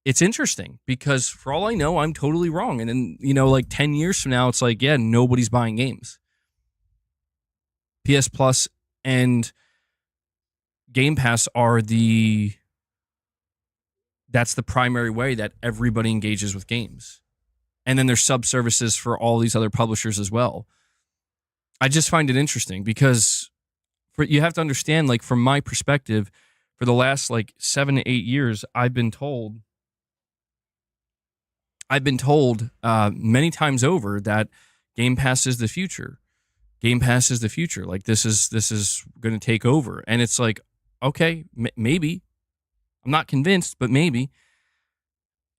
it's interesting because for all I know, I'm totally wrong. And then, like 10 years from now, it's like, yeah, nobody's buying games. PS Plus and Game Pass that's the primary way that everybody engages with games. And then there's sub-services for all these other publishers as well. I just find it interesting because you have to understand, like, from my perspective, for the last like 7 to 8 years, I've been told many times over that Game Pass is the future. Game Pass is the future. Like, this is going to take over. And it's like, okay, maybe. I'm not convinced, but maybe.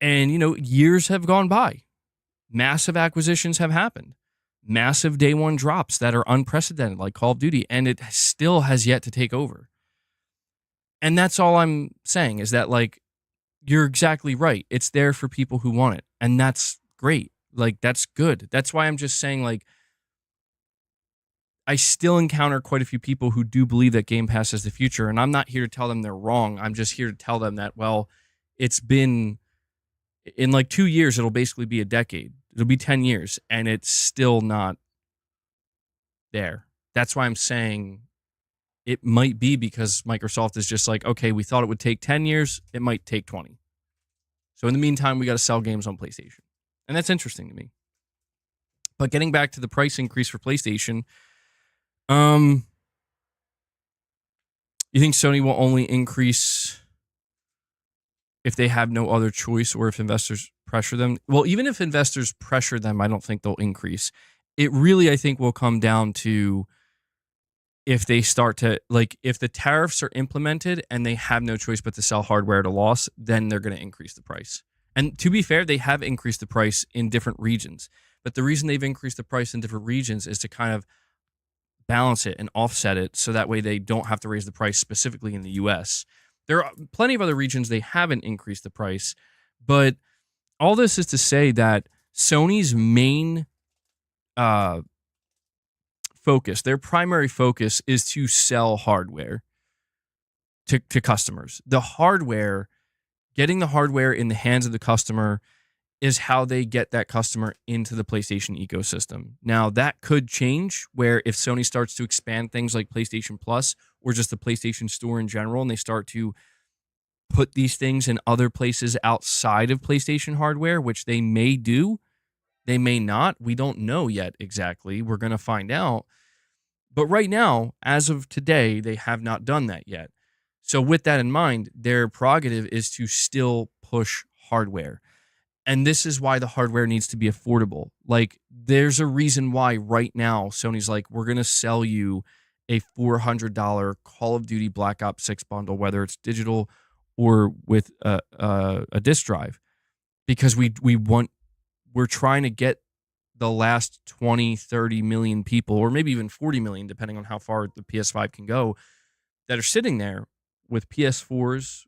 And, years have gone by. Massive acquisitions have happened. Massive day one drops that are unprecedented, like Call of Duty, and it still has yet to take over. And that's all I'm saying is that, like, you're exactly right. It's there for people who want it, and that's great. Like, that's good. That's why I'm just saying, like, I still encounter quite a few people who do believe that Game Pass is the future, and I'm not here to tell them they're wrong. I'm just here to tell them that, well, it's been, in like 2 years, it'll basically be a decade. It'll be 10 years, and it's still not there. That's why I'm saying it might be because Microsoft is just like, okay, we thought it would take 10 years. It might take 20. So in the meantime, we got to sell games on PlayStation. And that's interesting to me. But getting back to the price increase for PlayStation, you think Sony will only increase if they have no other choice or if investors pressure them? Well, even if investors pressure them, I don't think they'll increase. It really, I think, will come down to if they start to, like, if the tariffs are implemented and they have no choice but to sell hardware at a loss, then they're going to increase the price. And to be fair, they have increased the price in different regions. But the reason they've increased the price in different regions is to kind of balance it and offset it so that way they don't have to raise the price specifically in the US. There are plenty of other regions they haven't increased the price, but all this is to say that Sony's main focus, their primary focus, is to sell hardware to customers. The hardware, getting the hardware in the hands of the customer is how they get that customer into the PlayStation ecosystem. Now, that could change where if Sony starts to expand things like PlayStation Plus or just the PlayStation Store in general, and they start to put these things in other places outside of PlayStation hardware, which they may do, they may not. We don't know yet exactly. We're going to find out. But right now, as of today, they have not done that yet. So with that in mind, their prerogative is to still push hardware. And this is why the hardware needs to be affordable. Like, there's a reason why right now Sony's like, we're going to sell you a $400 Call of Duty Black Ops 6 bundle, whether it's digital or with a disc drive, because we're trying to get the last 20, 30 million people, or maybe even 40 million, depending on how far the PS5 can go, that are sitting there with PS4s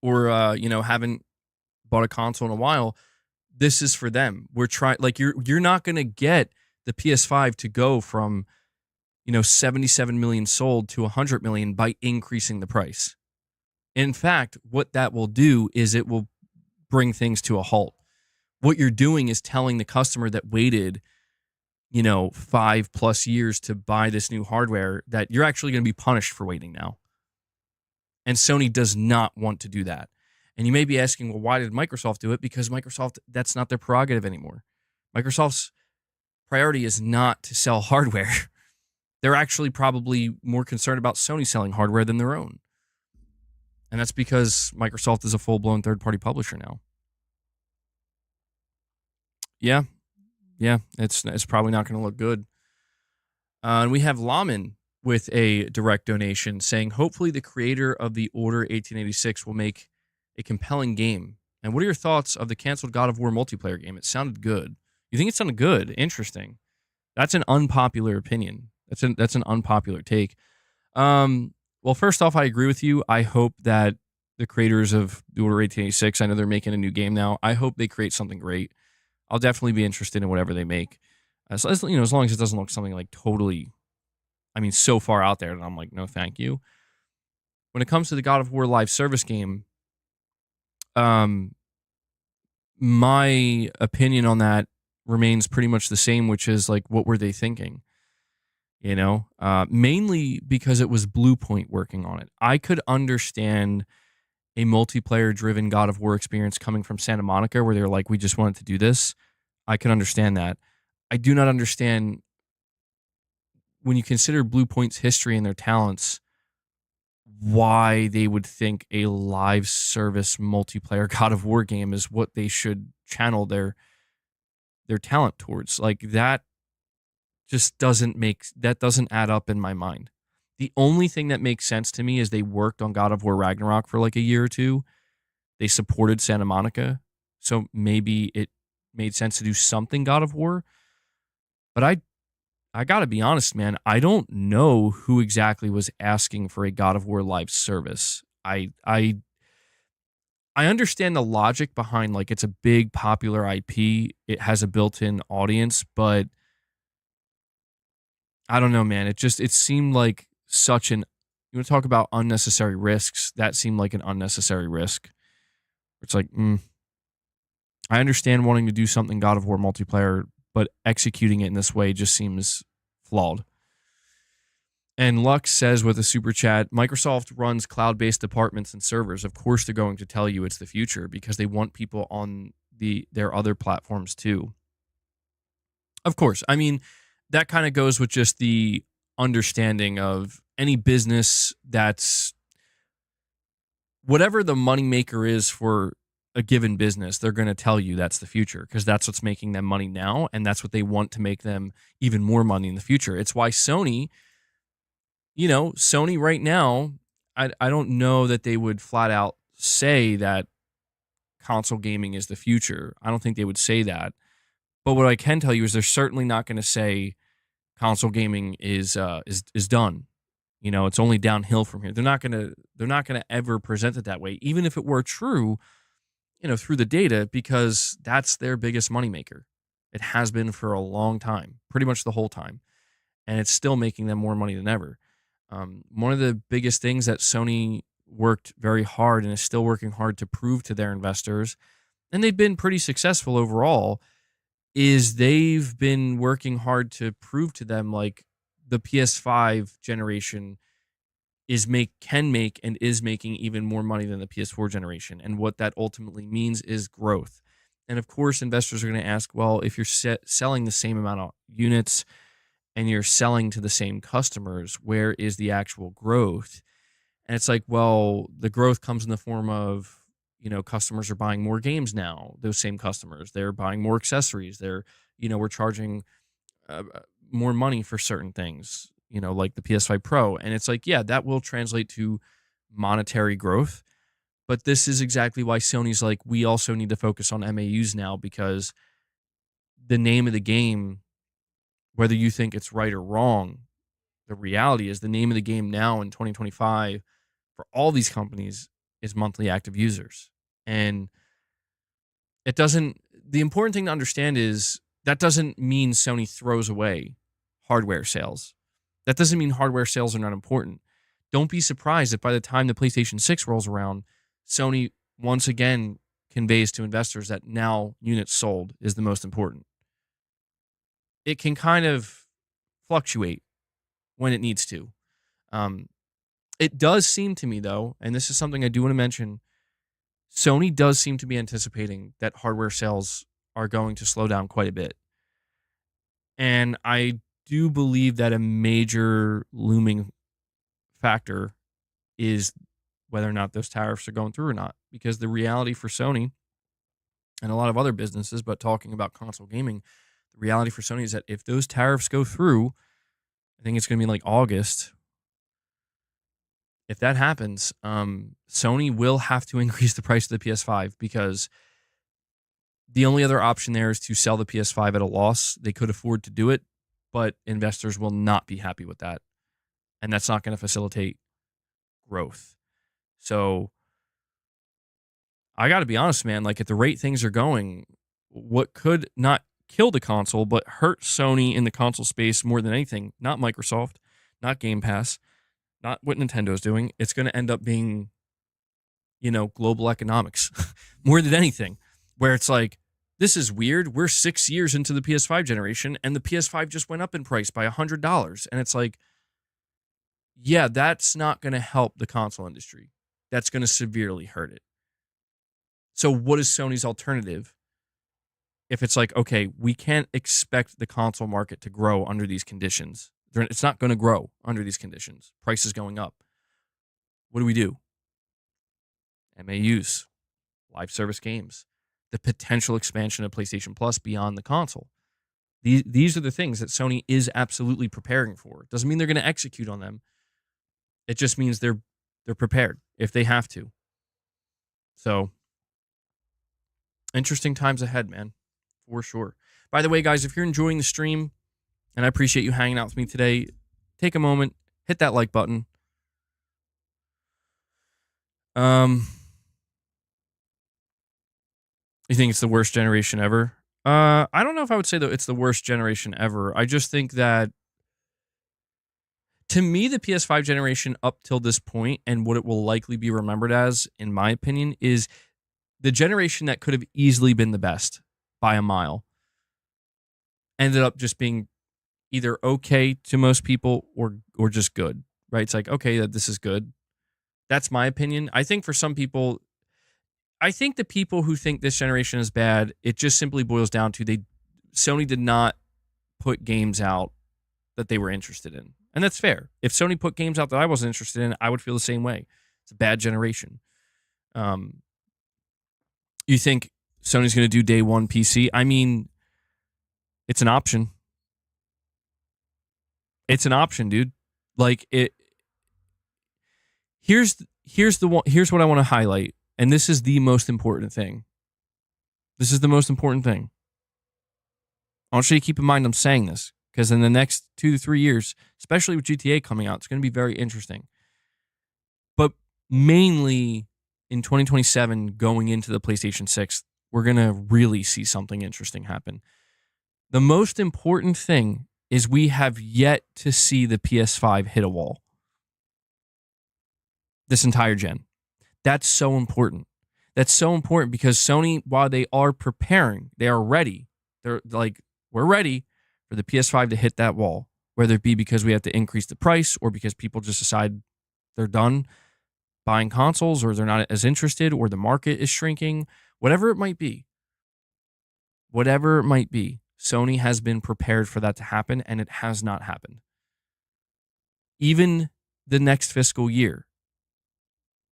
or, haven't bought a console in a while. This is for them. We're trying, like, you're not going to get the PS5 to go from, 77 million sold to 100 million by increasing the price. In fact, what that will do is it will bring things to a halt. What you're doing is telling the customer that waited, 5+ years to buy this new hardware that you're actually going to be punished for waiting now. And Sony does not want to do that. And you may be asking, well, why did Microsoft do it? Because Microsoft, that's not their prerogative anymore. Microsoft's priority is not to sell hardware. They're actually probably more concerned about Sony selling hardware than their own. And that's because Microsoft is a full-blown third-party publisher now. Yeah, it's probably not going to look good. And we have Laman with a direct donation saying, hopefully the creator of the Order 1886 will make a compelling game. And what are your thoughts of the canceled God of War multiplayer game? It sounded good. You think it sounded good? Interesting. That's an unpopular opinion. That's an unpopular take. Well, first off, I agree with you. I hope that the creators of the Order 1886, I know they're making a new game now. I hope they create something great. I'll definitely be interested in whatever they make. As long as it doesn't look something like totally, so far out there that I'm like, no, thank you. When it comes to the God of War live service game, my opinion on that remains pretty much the same, which is like, what were they thinking? Mainly because it was Blue Point working on it. I could understand a multiplayer-driven God of War experience coming from Santa Monica, where they're like, we just wanted to do this. I can understand that. I do not understand, when you consider Blue Point's history and their talents, why they would think a live service multiplayer God of War game is what they should channel their talent towards. Like, that just doesn't add up in my mind. The only thing that makes sense to me is they worked on God of War Ragnarok for like a year or two. They supported Santa Monica, so maybe it made sense to do something God of War. But I gotta be honest, man, I don't know who exactly was asking for a God of War live service. I understand the logic behind, like, it's a big popular IP, it has a built-in audience, but I don't know, man. It seemed like such an, you want to talk about unnecessary risks, that seemed like an unnecessary risk. It's like, I understand wanting to do something God of War multiplayer, but executing it in this way just seems flawed. And Lux says with a super chat, Microsoft runs cloud-based departments and servers. Of course they're going to tell you it's the future because they want people on their other platforms too. Of course. That kind of goes with just the understanding of any business that's whatever the moneymaker is for a given business, they're going to tell you that's the future because that's what's making them money now, and that's what they want to make them even more money in the future. It's why Sony right now, I don't know that they would flat out say that console gaming is the future. I don't think they would say that. But what I can tell you is they're certainly not going to say console gaming is done. It's only downhill from here. They're not gonna ever present it that way, even if it were true, through the data, because that's their biggest moneymaker. It has been for a long time, pretty much the whole time, and it's still making them more money than ever. One of the biggest things that Sony worked very hard and is still working hard to prove to their investors, and they've been pretty successful overall, is they've been working hard to prove to them, like, the PS5 generation can make and is making even more money than the PS4 generation. And what that ultimately means is growth. And of course, investors are going to ask, well, if you're selling the same amount of units and you're selling to the same customers, where is the actual growth? And it's like, well, the growth comes in the form of, customers are buying more games now. Those same customers, they're buying more accessories. We're charging more money for certain things, like the PS5 Pro. And it's like, yeah, that will translate to monetary growth. But this is exactly why Sony's like, we also need to focus on MAUs now, because the name of the game, whether you think it's right or wrong, the reality is the name of the game now in 2025 for all these companies is monthly active users. And the important thing to understand is that doesn't mean Sony throws away hardware sales. That doesn't mean hardware sales are not important. Don't be surprised if by the time the PlayStation 6 rolls around, Sony once again conveys to investors that now units sold is the most important. It can kind of fluctuate when it needs to. It does seem to me, though, and this is something I do want to mention, Sony does seem to be anticipating that hardware sales are going to slow down quite a bit. And I do believe that a major looming factor is whether or not those tariffs are going through or not. Because the reality for Sony and a lot of other businesses, but talking about console gaming, the reality for Sony is that if those tariffs go through, I think it's going to be like August. If that happens, Sony will have to increase the price of the PS5, because the only other option there is to sell the PS5 at a loss. They could afford to do it, but investors will not be happy with that. And that's not going to facilitate growth. So I got to be honest, man, like, at the rate things are going, what could not kill the console but hurt Sony in the console space more than anything, not Microsoft, not Game Pass, not what Nintendo's doing, it's going to end up being, global economics more than anything, where it's like, this is weird. We're 6 years into the PS5 generation and the PS5 just went up in price by $100. And it's like, yeah, that's not going to help the console industry. That's going to severely hurt it. So what is Sony's alternative? If it's like, okay, we can't expect the console market to grow under these conditions. It's not going to grow under these conditions. Prices going up. What do? MAUs, live service games, the potential expansion of PlayStation Plus beyond the console. These are the things that Sony is absolutely preparing for. Doesn't mean they're going to execute on them. It just means they're prepared if they have to. So, interesting times ahead, man, for sure. By the way, guys, if you're enjoying the stream, and I appreciate you hanging out with me today, take a moment, hit that like button. You think it's the worst generation ever? I don't know if I would say that it's the worst generation ever. I just think that, to me, the PS5 generation up till this point, and what it will likely be remembered as, in my opinion, is the generation that could have easily been the best by a mile. Ended up just being either okay to most people or just good, right? It's like, okay, this is good. That's my opinion. I think for some people, I think the people who think this generation is bad, it just simply boils down to Sony did not put games out that they were interested in. And that's fair. If Sony put games out that I wasn't interested in, I would feel the same way. It's a bad generation. You think Sony's going to do day one PC? I mean, it's an option. It's an option, dude. Like, it. Here's what I want to highlight, and this is the most important thing. This is the most important thing. I want you to keep in mind I'm saying this, because in the next 2 to 3 years, especially with GTA coming out, it's going to be very interesting. But mainly in 2027, going into the PlayStation 6, we're going to really see something interesting happen. The most important thing is we have yet to see the PS5 hit a wall this entire gen. That's so important. That's so important because Sony, while they are preparing, they are ready. They're like, we're ready for the PS5 to hit that wall, whether it be because we have to increase the price or because people just decide they're done buying consoles or they're not as interested or the market is shrinking, whatever it might be. Whatever it might be, Sony has been prepared for that to happen, and it has not happened. Even the next fiscal year,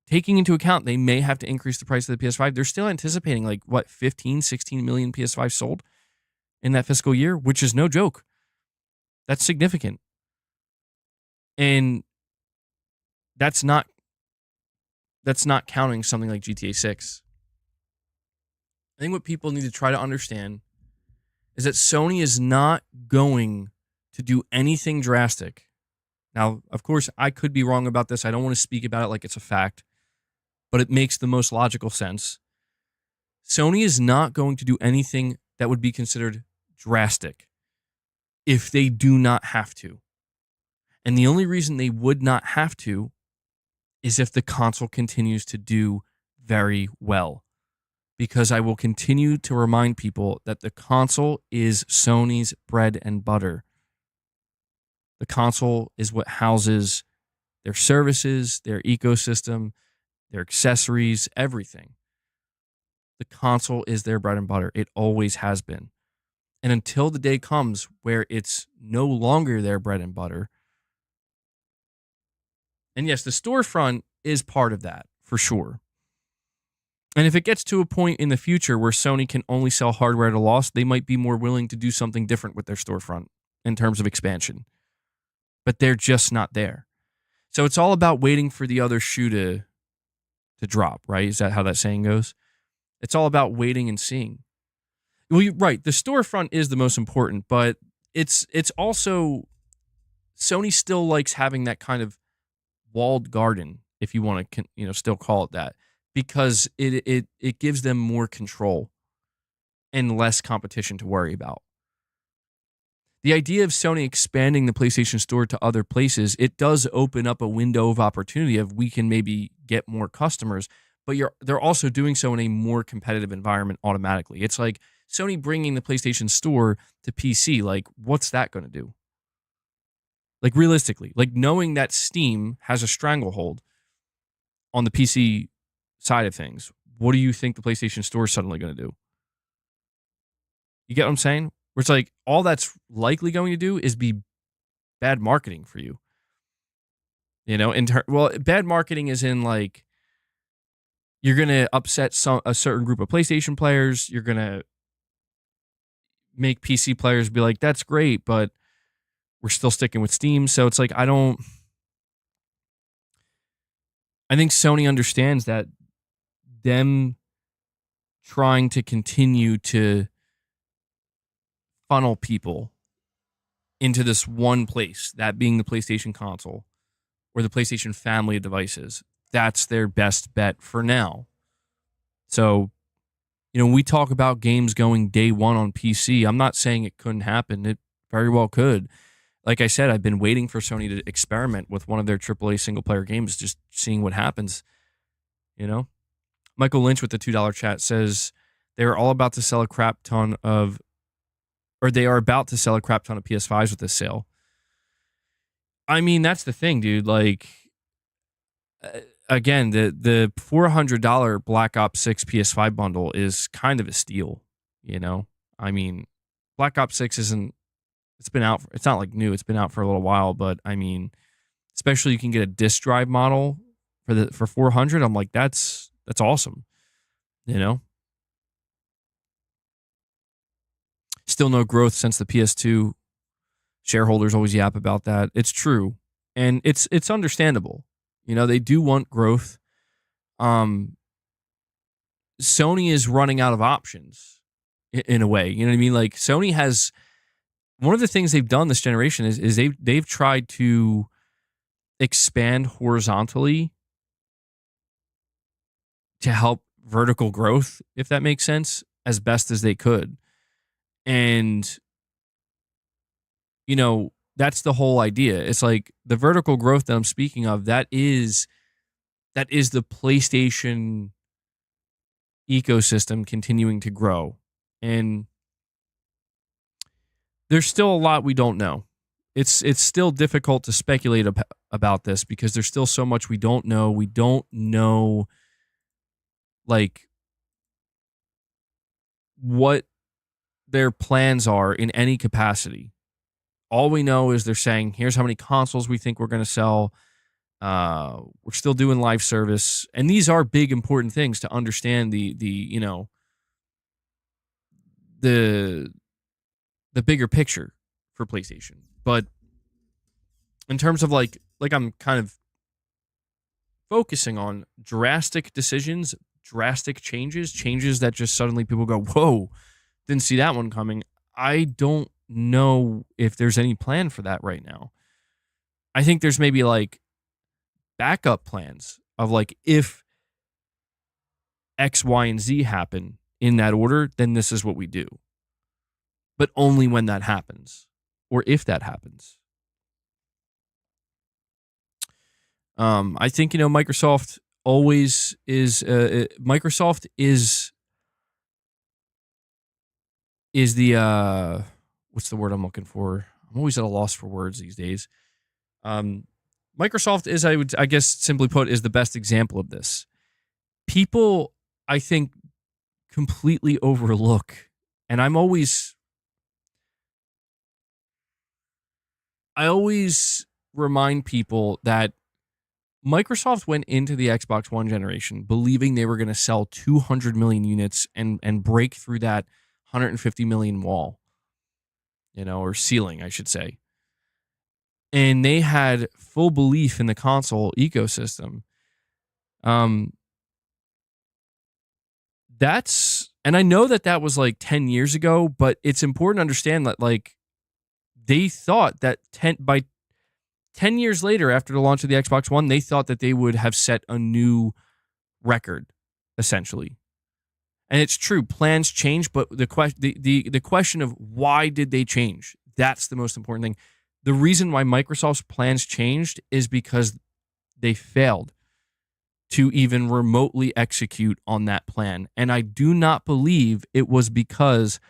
taking into account they may have to increase the price of the PS5, they're still anticipating 15, 16 million PS5 sold in that fiscal year, which is no joke. That's significant. And that's not counting something like GTA 6. I think what people need to try to understand is that Sony is not going to do anything drastic. Now, of course, I could be wrong about this. I don't want to speak about it like it's a fact, but it makes the most logical sense. Sony is not going to do anything that would be considered drastic if they do not have to. And the only reason they would not have to is if the console continues to do very well. Because I will continue to remind people that the console is Sony's bread and butter. The console is what houses their services, their ecosystem, their accessories, everything. The console is their bread and butter. It always has been. And until the day comes where it's no longer their bread and butter. And yes, the storefront is part of that, for sure. And if it gets to a point in the future where Sony can only sell hardware at a loss, they might be more willing to do something different with their storefront in terms of expansion. But they're just not there. So it's all about waiting for the other shoe to drop, right? Is that how that saying goes? It's all about waiting and seeing. Well, right. The storefront is the most important, but it's also Sony still likes having that kind of walled garden, if you want to still call it that, because it gives them more control and less competition to worry about. The idea of Sony expanding the PlayStation Store to other places, it does open up a window of opportunity of we can maybe get more customers, but they're also doing so in a more competitive environment automatically. It's like Sony bringing the PlayStation Store to PC. Like, what's that going to do? Like, realistically, like knowing that Steam has a stranglehold on the PC side of things, what do you think the PlayStation Store is suddenly going to do? You get what I'm saying? Where it's like all that's likely going to do is be bad marketing for you. Bad marketing is in like you're going to upset a certain group of PlayStation players. You're going to make PC players be like, that's great, but we're still sticking with Steam. So it's like, I think Sony understands that them trying to continue to funnel people into this one place, that being the PlayStation console or the PlayStation family of devices, that's their best bet for now. So, we talk about games going day one on PC. I'm not saying it couldn't happen. It very well could. Like I said, I've been waiting for Sony to experiment with one of their AAA single-player games, just seeing what happens. Michael Lynch with the $2 chat says they are about to sell a crap ton of PS5s with this sale. I mean, that's the thing, dude. Like, again, the $400 Black Ops 6 PS5 bundle is kind of a steal, I mean, Black Ops 6 it's been out, it's not like new, it's been out for a little while, but I mean, especially you can get a disk drive model for 400. I'm like, that's awesome, Still no growth since the PS2. Shareholders always yap about that. It's true. And it's understandable. They do want growth. Sony is running out of options in a way. You know what I mean? Like Sony has one of the things they've done this generation is they've tried to expand horizontally to help vertical growth, if that makes sense, as best as they could. And, you know, that's the whole idea. It's like the vertical growth that I'm speaking of, that is the PlayStation ecosystem continuing to grow. And there's still a lot we don't know. It's still difficult to speculate about this because there's still so much we don't know. We don't know, like, what their plans are in any capacity. All we know is they're saying, here's how many consoles we think we're going to sell. We're still doing live service. And these are big, important things to understand the bigger picture for PlayStation. But in terms of like I'm kind of focusing on drastic decisions, drastic changes that just suddenly people go, whoa, didn't see that one coming. I don't know if there's any plan for that right now. I think there's maybe like backup plans of like, if X, Y, and Z happen in that order, then this is what we do. But only when that happens, or if that happens. I think, Microsoft always is. Microsoft is the what's the word I'm looking for? I'm always at a loss for words these days. Microsoft is, I guess, simply put, is the best example of this. People, I think, completely overlook, and I always remind people that Microsoft went into the Xbox One generation believing they were going to sell 200 million units and break through that 150 million wall, or ceiling, I should say. And they had full belief in the console ecosystem. And I know that was like 10 years ago, but it's important to understand that, like, they thought that 10 years later, after the launch of the Xbox One, they thought that they would have set a new record, essentially. And it's true, plans change, but the question of why did they change? That's the most important thing. The reason why Microsoft's plans changed is because they failed to even remotely execute on that plan. And I do not believe it was because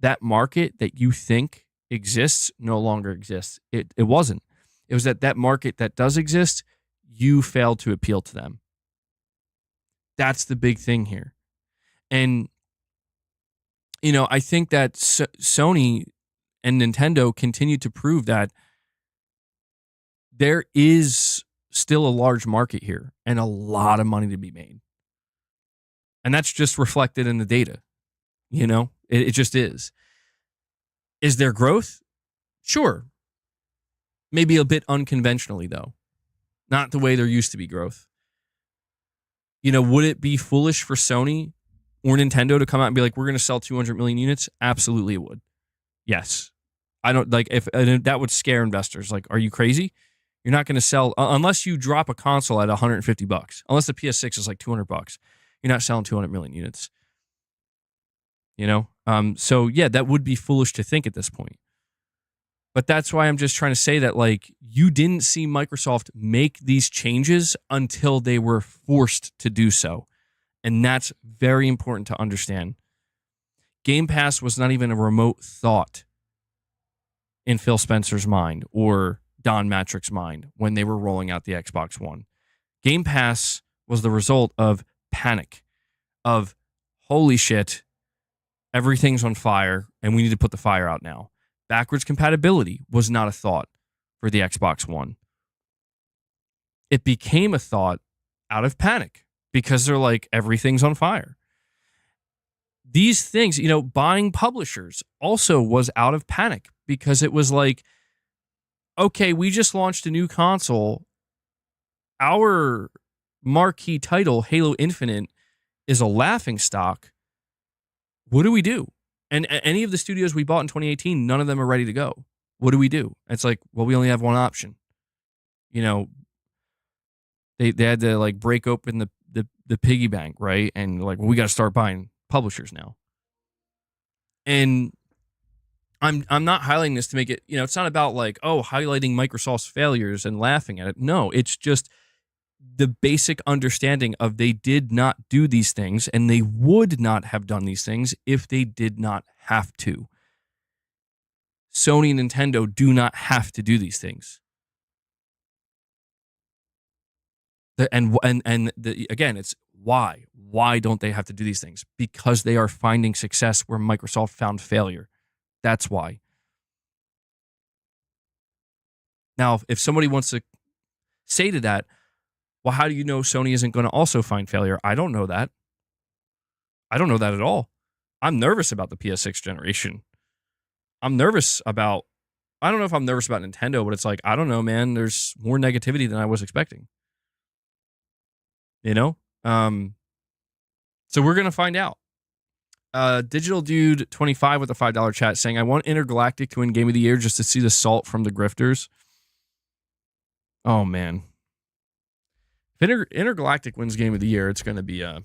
that market that you think exists no longer exists. It wasn't. It was that market that does exist, you failed to appeal to them. That's the big thing here. And, I think that Sony and Nintendo continue to prove that there is still a large market here and a lot of money to be made. And that's just reflected in the data. It just is. Is there growth? Sure. Maybe a bit unconventionally, though. Not the way there used to be growth. Would it be foolish for Sony or Nintendo to come out and be like, we're going to sell 200 million units? Absolutely it would. Yes. I don't like if that would scare investors. Like, are you crazy? You're not going to sell unless you drop a console at $150. Unless the PS6 is like $200. You're not selling 200 million units. So yeah, that would be foolish to think at this point. But that's why I'm just trying to say that, like, you didn't see Microsoft make these changes until they were forced to do so. And that's very important to understand. Game Pass was not even a remote thought in Phil Spencer's mind or Don Matrick's mind when they were rolling out the Xbox One. Game Pass was the result of panic, of holy shit, everything's on fire and we need to put the fire out now. Backwards compatibility was not a thought for the Xbox One. It became a thought out of panic because they're like, everything's on fire. These things, buying publishers also was out of panic because it was like, okay, we just launched a new console. Our marquee title, Halo Infinite, is a laughingstock. What do we do? And any of the studios we bought in 2018, none of them are ready to go. What do? It's like, well, we only have one option. You know, they had to like break open the piggy bank, right? And like, well, we got to start buying publishers now. And I'm not highlighting this to make it, it's not about like, oh, highlighting Microsoft's failures and laughing at it. No, it's just the basic understanding of they did not do these things and they would not have done these things if they did not have to. Sony and Nintendo do not have to do these things. Again, it's why? Why don't they have to do these things? Because they are finding success where Microsoft found failure. That's why. Now, if somebody wants to say to that, well, how do you know Sony isn't going to also find failure? I don't know that. I don't know that at all. I'm nervous about the PS6 generation. I don't know if I'm nervous about Nintendo, but it's like, I don't know, man. There's more negativity than I was expecting. So we're going to find out. Digital Dude 25 with a $5 chat saying, I want Intergalactic to win Game of the Year just to see the salt from the grifters. Oh, man. If Intergalactic wins Game of the Year, it's going to be I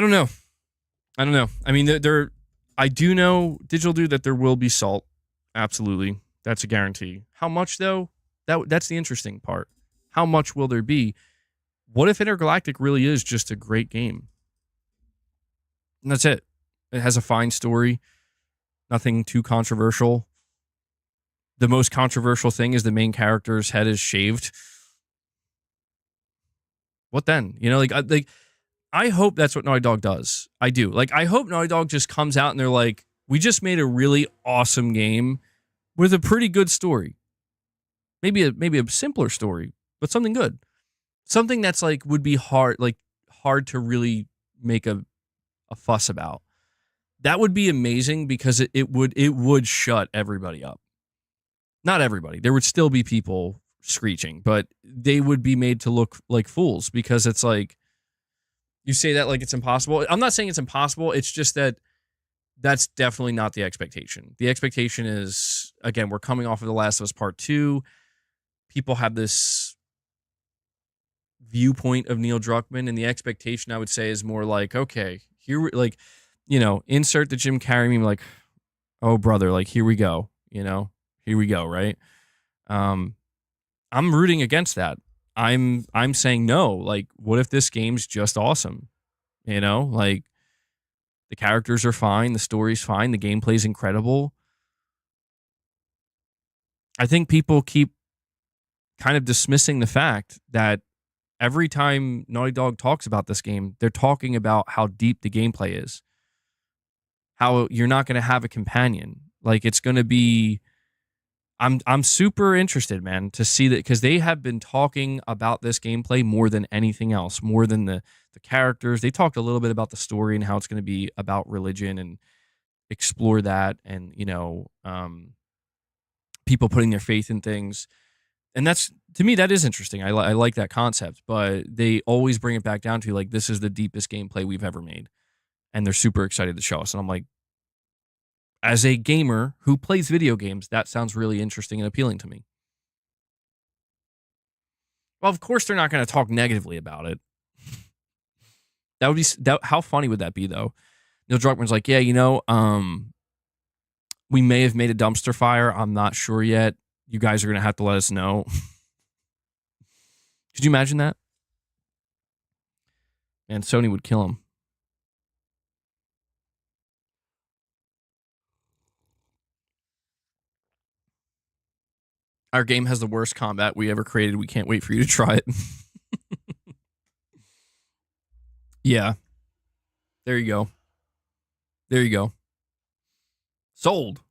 don't know. I mean, I do know, Digital Dude, that there will be salt. Absolutely. That's a guarantee. How much, though? That's the interesting part. How much will there be? What if Intergalactic really is just a great game? And that's it. It has a fine story. Nothing too controversial. The most controversial thing is the main character's head is shaved. What then? I hope that's what Naughty Dog does. I do. I hope Naughty Dog just comes out and they're like, we just made a really awesome game with a pretty good story. Maybe a simpler story, but something good. Something that's would be hard to really make a fuss about. That would be amazing because it would shut everybody up. Not everybody. There would still be people screeching, but they would be made to look like fools because it's like, you say that like it's impossible. I'm not saying it's impossible. It's just that's definitely not the expectation. The expectation is, again, we're coming off of The Last of Us Part 2. People have this viewpoint of Neil Druckmann, and the expectation, I would say, is more like, okay, here, insert the Jim Carrey meme, like, oh, brother, here we go, here we go, right? I'm rooting against that. I'm saying no. What if this game's just awesome? The characters are fine, the story's fine, the gameplay's incredible. I think people keep kind of dismissing the fact that every time Naughty Dog talks about this game, they're talking about how deep the gameplay is. How you're not going to have a companion. It's going to be... I'm super interested, man, to see that, because they have been talking about this gameplay more than anything else, more than the characters. They talked a little bit about the story and how it's going to be about religion and explore that, and people putting their faith in things. And that's, to me, that is interesting. I like that concept, but they always bring it back down to this is the deepest gameplay we've ever made, and they're super excited to show us. And I'm like, as a gamer who plays video games, that sounds really interesting and appealing to me. Well, of course, they're not going to talk negatively about it. That would be how funny would that be, though? Neil Druckmann's like, yeah, we may have made a dumpster fire. I'm not sure yet. You guys are going to have to let us know. Could you imagine that? Man, Sony would kill him. Our game has the worst combat we ever created. We can't wait for you to try it. Yeah. There you go. There you go. Sold.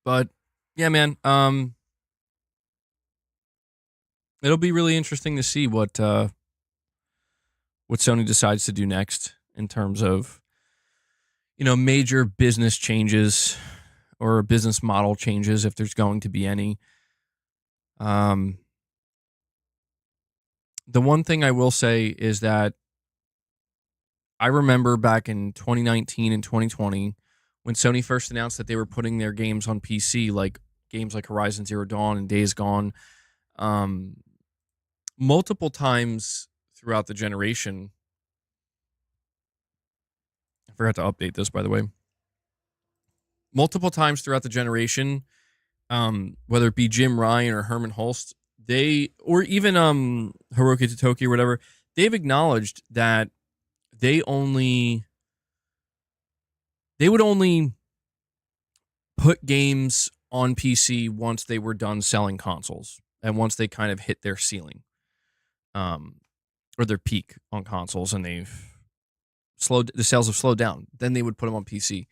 But yeah, man. It'll be really interesting to see what Sony decides to do next in terms of, major business changes or business model changes, if there's going to be any. The one thing I will say is that I remember back in 2019 and 2020 when Sony first announced that they were putting their games on PC, like games like Horizon Zero Dawn and Days Gone, multiple times throughout the generation. I forgot to update this, by the way. Multiple times throughout the generation, whether it be Jim Ryan or Herman Hulst, or even Hiroki Totoki or whatever, they've acknowledged that they would only put games on PC once they were done selling consoles and once they kind of hit their ceiling, or their peak on consoles, and the sales have slowed down. Then they would put them on PC,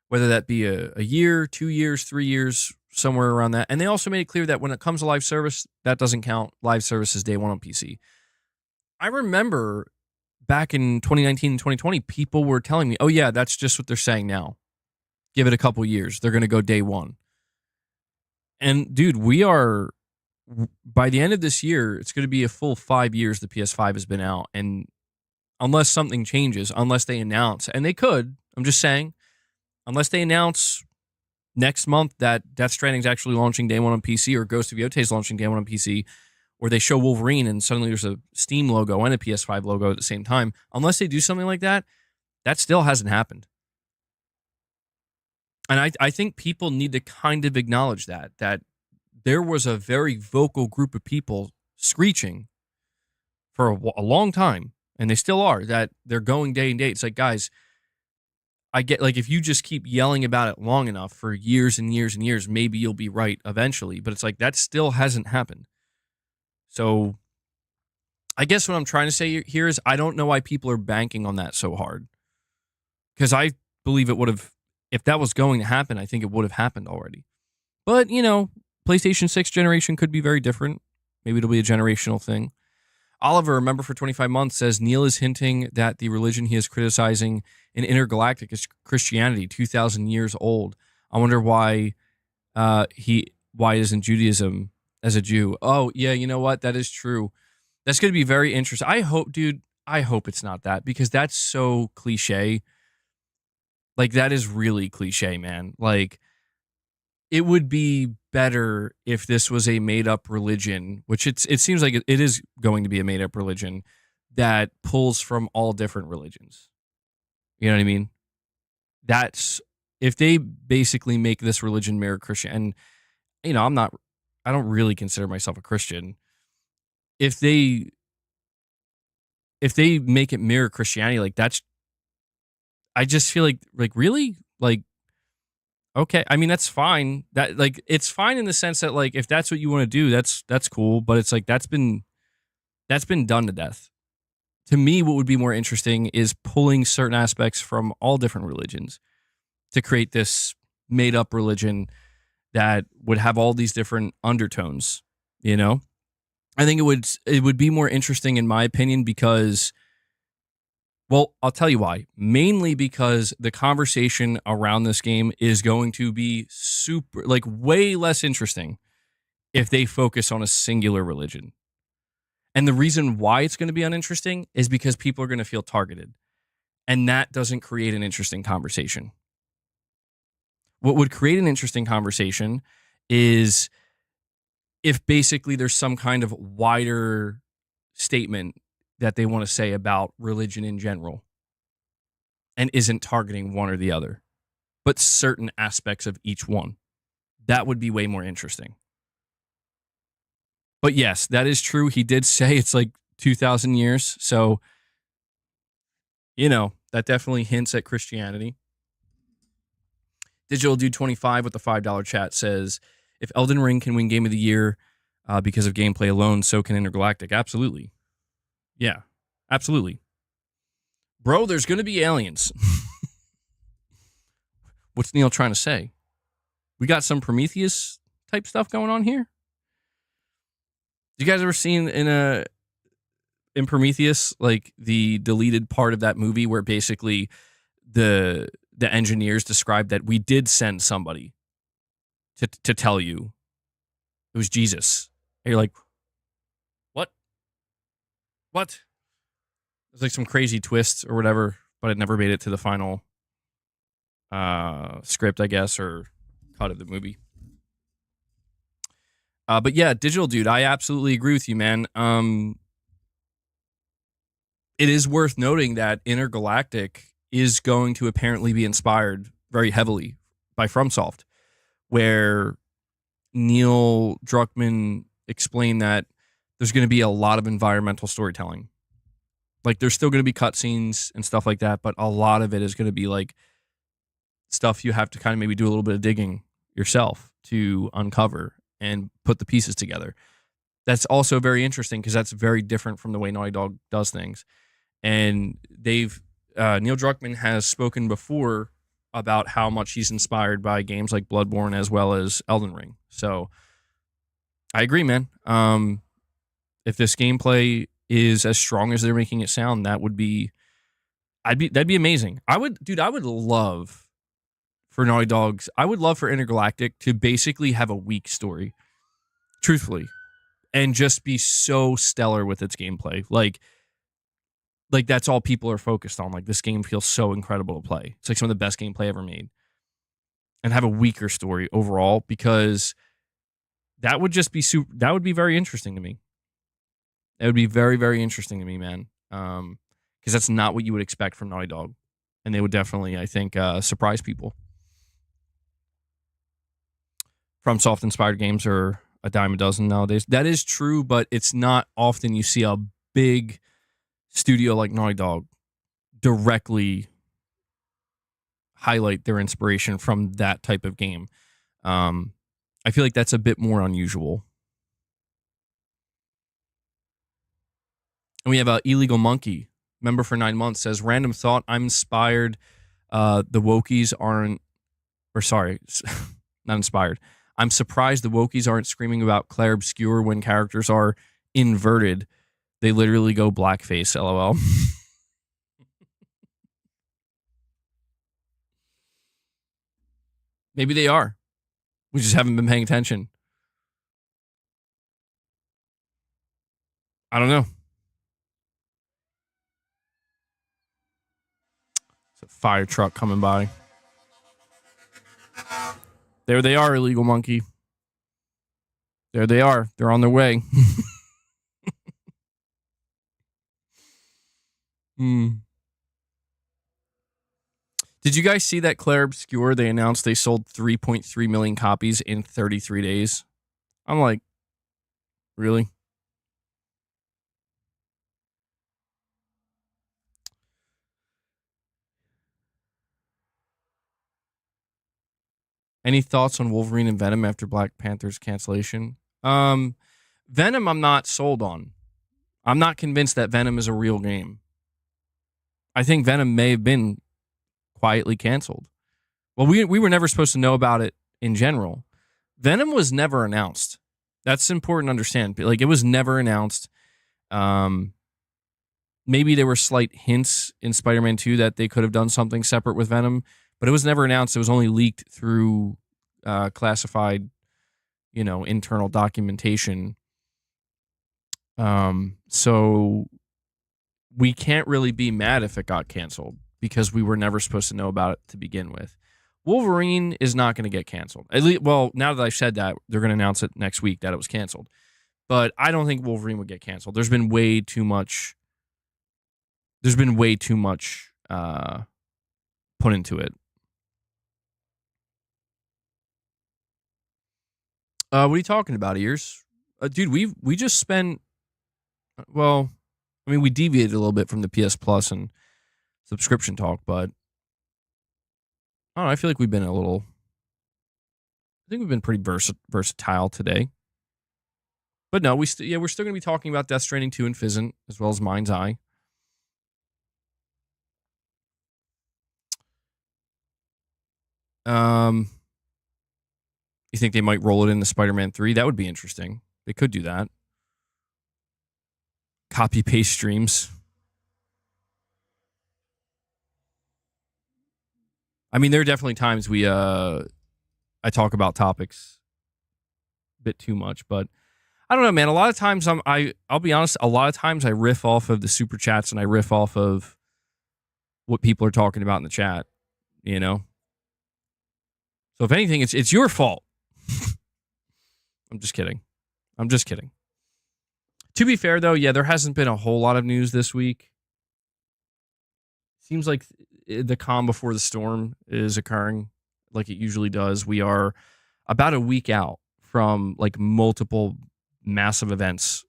whether that be a year, 2 years, 3 years, somewhere around that. And they also made it clear that when it comes to live service, that doesn't count. Live service is day one on PC. I remember back in 2019 and 2020, people were telling me, oh yeah, that's just what they're saying now. Give it a couple years. They're going to go day one. And dude, by the end of this year, it's going to be a full 5 years the PS5 has been out. And unless something changes, unless they announce, and they could, I'm just saying, unless they announce next month that Death Stranding is actually launching day one on PC, or Ghost of Yotei is launching day one on PC, or they show Wolverine and suddenly there's a Steam logo and a PS5 logo at the same time, unless they do something like that, that still hasn't happened. And I think people need to kind of acknowledge that there was a very vocal group of people screeching for a long time, and they still are, that they're going day and day. It's like, guys, I get, like, if you just keep yelling about it long enough for years and years and years, maybe you'll be right eventually. But it's like, that still hasn't happened. So I guess what I'm trying to say here is I don't know why people are banking on that so hard. Because I believe it would have, if that was going to happen, I think it would have happened already. But, PlayStation 6 generation could be very different. Maybe it'll be a generational thing. Oliver, a member for 25 months, says Neil is hinting that the religion he is criticizing in Intergalactic is Christianity, 2,000 years old. I wonder why why isn't Judaism as a Jew? Oh, yeah, you know what? That is true. That's going to be very interesting. I hope it's not that, because that's so cliche. Like, that is really cliche, man. Like, it would be better if this was a made-up religion, which it seems like it is going to be a made-up religion that pulls from all different religions. You know what I mean? That's, if they basically make this religion mirror Christian, and I don't really consider myself a Christian. If they make it mirror Christianity, like, that's, I just feel like really, like, okay, I mean, that's fine. That, like, it's fine in the sense that, like, if that's what you want to do, that's cool. But it's like, that's been done to death. To me, what would be more interesting is pulling certain aspects from all different religions to create this made up religion that would have all these different undertones. I think it would be more interesting, in my opinion, because, well, I'll tell you why. Mainly because the conversation around this game is going to be way less interesting if they focus on a singular religion. And the reason why it's going to be uninteresting is because people are going to feel targeted. And that doesn't create an interesting conversation. What would create an interesting conversation is if basically there's some kind of wider statement that they want to say about religion in general and isn't targeting one or the other, but certain aspects of each one. That would be way more interesting. But yes, that is true. He did say it's like 2,000 years. So, that definitely hints at Christianity. Digital Dude 25 with the $5 chat says, if Elden Ring can win Game of the Year because of gameplay alone, so can Intergalactic. Absolutely. Yeah, absolutely. Bro, there's going to be aliens. What's Neil trying to say? We got some Prometheus type stuff going on here? You guys ever seen in Prometheus, like, the deleted part of that movie where basically the engineers described that we did send somebody to tell you it was Jesus? And you're like, what? It's like some crazy twist or whatever but it never made it to the final script, I guess, or cut of the movie. But yeah, Digital Dude, I absolutely agree with you, man. It is worth noting that Intergalactic is going to apparently be inspired very heavily by FromSoft, where Neil Druckmann explained that there's going to be a lot of environmental storytelling. Like, there's still going to be cutscenes and stuff like that, but a lot of it is going to be like stuff you have to kind of maybe do a little bit of digging yourself to uncover and put the pieces together. That's also very interesting because that's very different from the way Naughty Dog does things. And Neil Druckmann has spoken before about how much he's inspired by games like Bloodborne as well as Elden Ring. So I agree, man. If this gameplay is as strong as they're making it sound, that'd be amazing. I would love for Naughty Dogs. I would love for Intergalactic to basically have a weak story, truthfully, and just be so stellar with its gameplay. Like that's all people are focused on. Like, this game feels so incredible to play. It's like some of the best gameplay ever made. And have a weaker story overall, because that would just be that would be very interesting to me. It would be very, very interesting to me, man. Because that's not what you would expect from Naughty Dog. And they would definitely, I think, surprise people. FromSoft inspired games are a dime a dozen nowadays. That is true, but it's not often you see a big studio like Naughty Dog directly highlight their inspiration from that type of game. I feel like that's a bit more unusual. And we have Illegal Monkey, member for 9 months, says, random thought, I'm inspired. The Wokies aren't, or sorry, not inspired. I'm surprised the Wokies aren't screaming about Claire Obscure when characters are inverted. They literally go blackface, LOL. Maybe they are. We just haven't been paying attention. I don't know. It's a fire truck coming by. There they are, Illegal Monkey. There they are. They're on their way. Did you guys see that Claire Obscure? They announced they sold 3.3 million copies in 33 days. I'm like, really? Any thoughts on Wolverine and Venom after Black Panther's cancellation? Venom, I'm not sold on. I'm not convinced that Venom is a real game. I think Venom may have been quietly canceled. Well, we were never supposed to know about it in general. Venom was never announced. That's important to understand. Like, it was never announced. Maybe there were slight hints in Spider-Man 2 that they could have done something separate with Venom, but it was never announced. It was only leaked through classified, internal documentation. So we can't really be mad if it got canceled because we were never supposed to know about it to begin with. Wolverine is not going to get canceled. At least, well, now that I've said that, they're going to announce it next week that it was canceled. But I don't think Wolverine would get canceled. There's been way too much put into it. What are you talking about, Ears? Dude, we just spent, well, I mean, we deviated a little bit from the PS Plus and subscription talk, but I don't know, I feel like we've been I think we've been pretty versatile today. But no, we're still going to be talking about Death Stranding 2 and PHYSINT, as well as MindsEye. You think they might roll it into Spider-Man 3? That would be interesting. They could do that. Copy-paste streams. I mean, there are definitely times I talk about topics a bit too much, but I don't know, man. A lot of times I'll be honest, a lot of times I riff off of the super chats and I riff off of what people are talking about in the chat, you know? So if anything, it's your fault. I'm just kidding. To be fair, though, yeah, there hasn't been a whole lot of news this week. Seems like the calm before the storm is occurring like it usually does. We are about a week out from like multiple massive events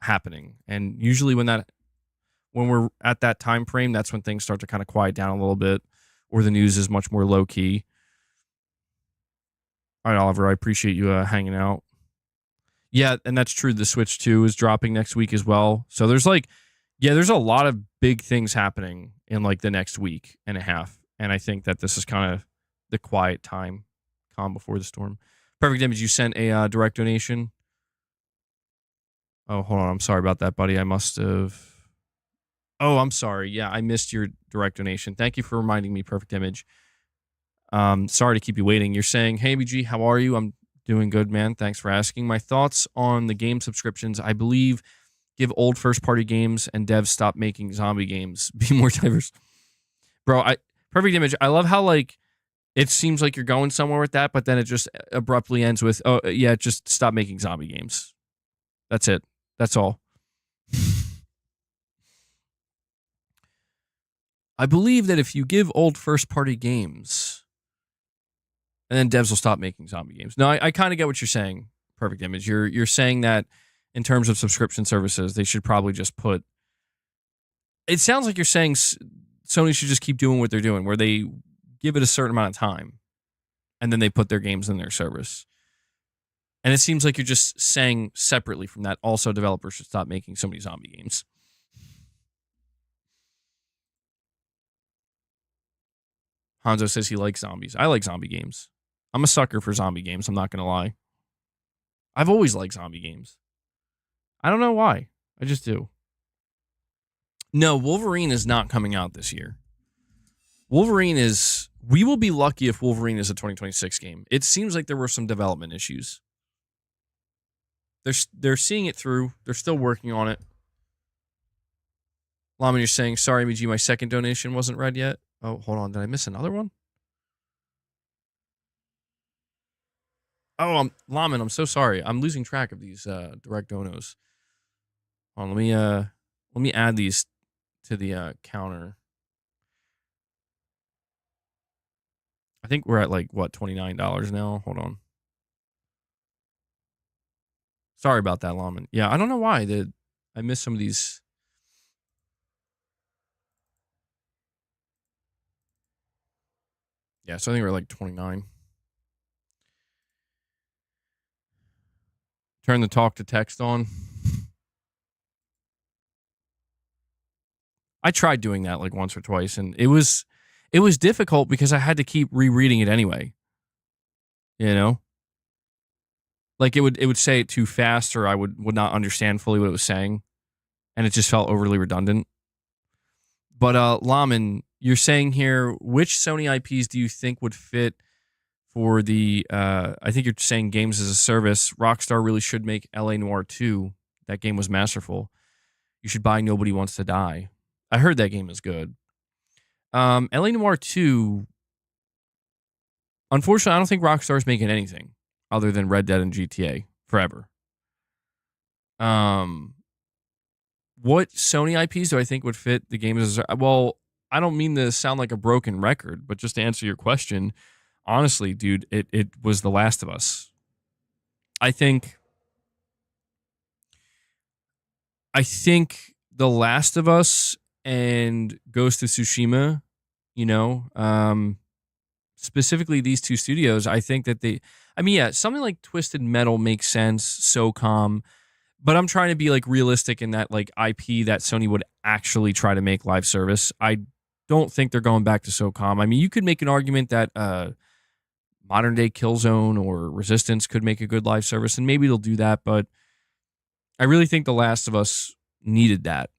happening. And usually when we're at that time frame, that's when things start to kind of quiet down a little bit, or the news is much more low key. All right, Oliver, I appreciate you hanging out. Yeah, and that's true. The Switch 2 is dropping next week as well. So there's there's a lot of big things happening in like the next week and a half. And I think that this is kind of the quiet time, calm before the storm. Perfect Image, you sent a direct donation. Oh, hold on. I'm sorry about that, buddy. I must have. Oh, I'm sorry. Yeah, I missed your direct donation. Thank you for reminding me, Perfect Image. Sorry to keep you waiting. You're saying, hey, BG, how are you? I'm doing good, man. Thanks for asking. My thoughts on the game subscriptions. I believe give old first-party games and devs stop making zombie games. Be more diverse. Bro, Perfect Image, I love how, like, it seems like you're going somewhere with that, but then it just abruptly ends with, oh, yeah, just stop making zombie games. That's it. That's all. I believe that if you give old first-party games, and then devs will stop making zombie games. No, I kind of get what you're saying, Perfect Image. You're saying that in terms of subscription services, they should probably just put... It sounds like you're saying Sony should just keep doing what they're doing, where they give it a certain amount of time, and then they put their games in their service. And it seems like you're just saying separately from that, also developers should stop making so many zombie games. Hanzo says he likes zombies. I like zombie games. I'm a sucker for zombie games, I'm not going to lie. I've always liked zombie games. I don't know why. I just do. No, Wolverine is not coming out this year. Wolverine is... We will be lucky if Wolverine is a 2026 game. It seems like there were some development issues. They're seeing it through. They're still working on it. Laman, you're saying, sorry, MG, my second donation wasn't read yet. Oh, hold on. Did I miss another one? Oh, Laman, I'm so sorry. I'm losing track of these direct donos. Hold on, let me add these to the counter. I think we're at like what, $29 now. Hold on. Sorry about that, Laman. Yeah, I don't know why I missed some of these. Yeah, so I think we're like 29. Turn the talk to text on. I tried doing that like once or twice, and it was difficult because I had to keep rereading it anyway. You know? Like it would say it too fast, or I would not understand fully what it was saying, and it just felt overly redundant. But Laman, you're saying here, which Sony IPs do you think would fit for the I think you're saying games as a service? Rockstar really should make LA Noire 2. That game was masterful. You should buy Nobody Wants to Die. I heard that game is good. LA Noire 2, unfortunately, I don't think Rockstar's making anything other than Red Dead and GTA forever. What Sony IPs do I think would fit the game as a... Well, I don't mean to sound like a broken record, but just to answer your question, honestly, dude, it was The Last of Us. I think The Last of Us and Ghost of Tsushima, specifically these two studios, I think that something like Twisted Metal makes sense, SOCOM, but I'm trying to be like realistic in that like IP that Sony would actually try to make live service. I don't think they're going back to SOCOM. I mean, you could make an argument that modern day Killzone or Resistance could make a good live service, and maybe they'll do that, but I really think The Last of Us needed that.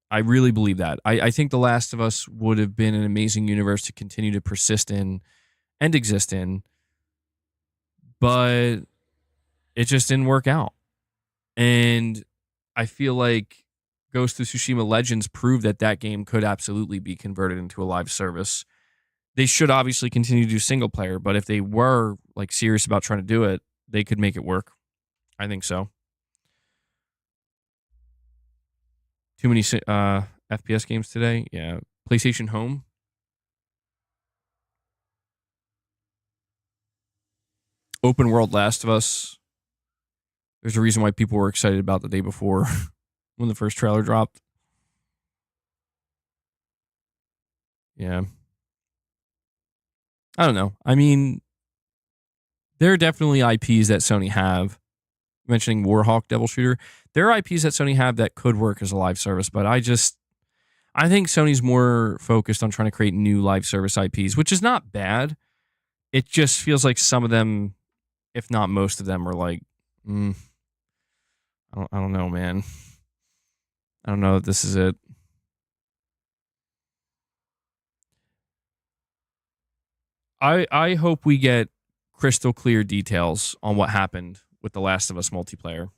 I really believe that. I think The Last of Us would have been an amazing universe to continue to persist in and exist in, but it just didn't work out. And I feel like Ghost of Tsushima Legends proved that game could absolutely be converted into a live service. They should obviously continue to do single player, but if they were like serious about trying to do it, they could make it work. I think so. Too many FPS games today. Yeah. PlayStation Home. Open World Last of Us. There's a reason why people were excited about the day before when the first trailer dropped. Yeah. I don't know. I mean, there are definitely IPs that Sony have. Mentioning Warhawk Devil Shooter. There are IPs that Sony have that could work as a live service, but I think Sony's more focused on trying to create new live service IPs, which is not bad. It just feels like some of them, if not most of them, are like, I don't know, man. I don't know if this is it. I hope we get crystal clear details on what happened with The Last of Us multiplayer.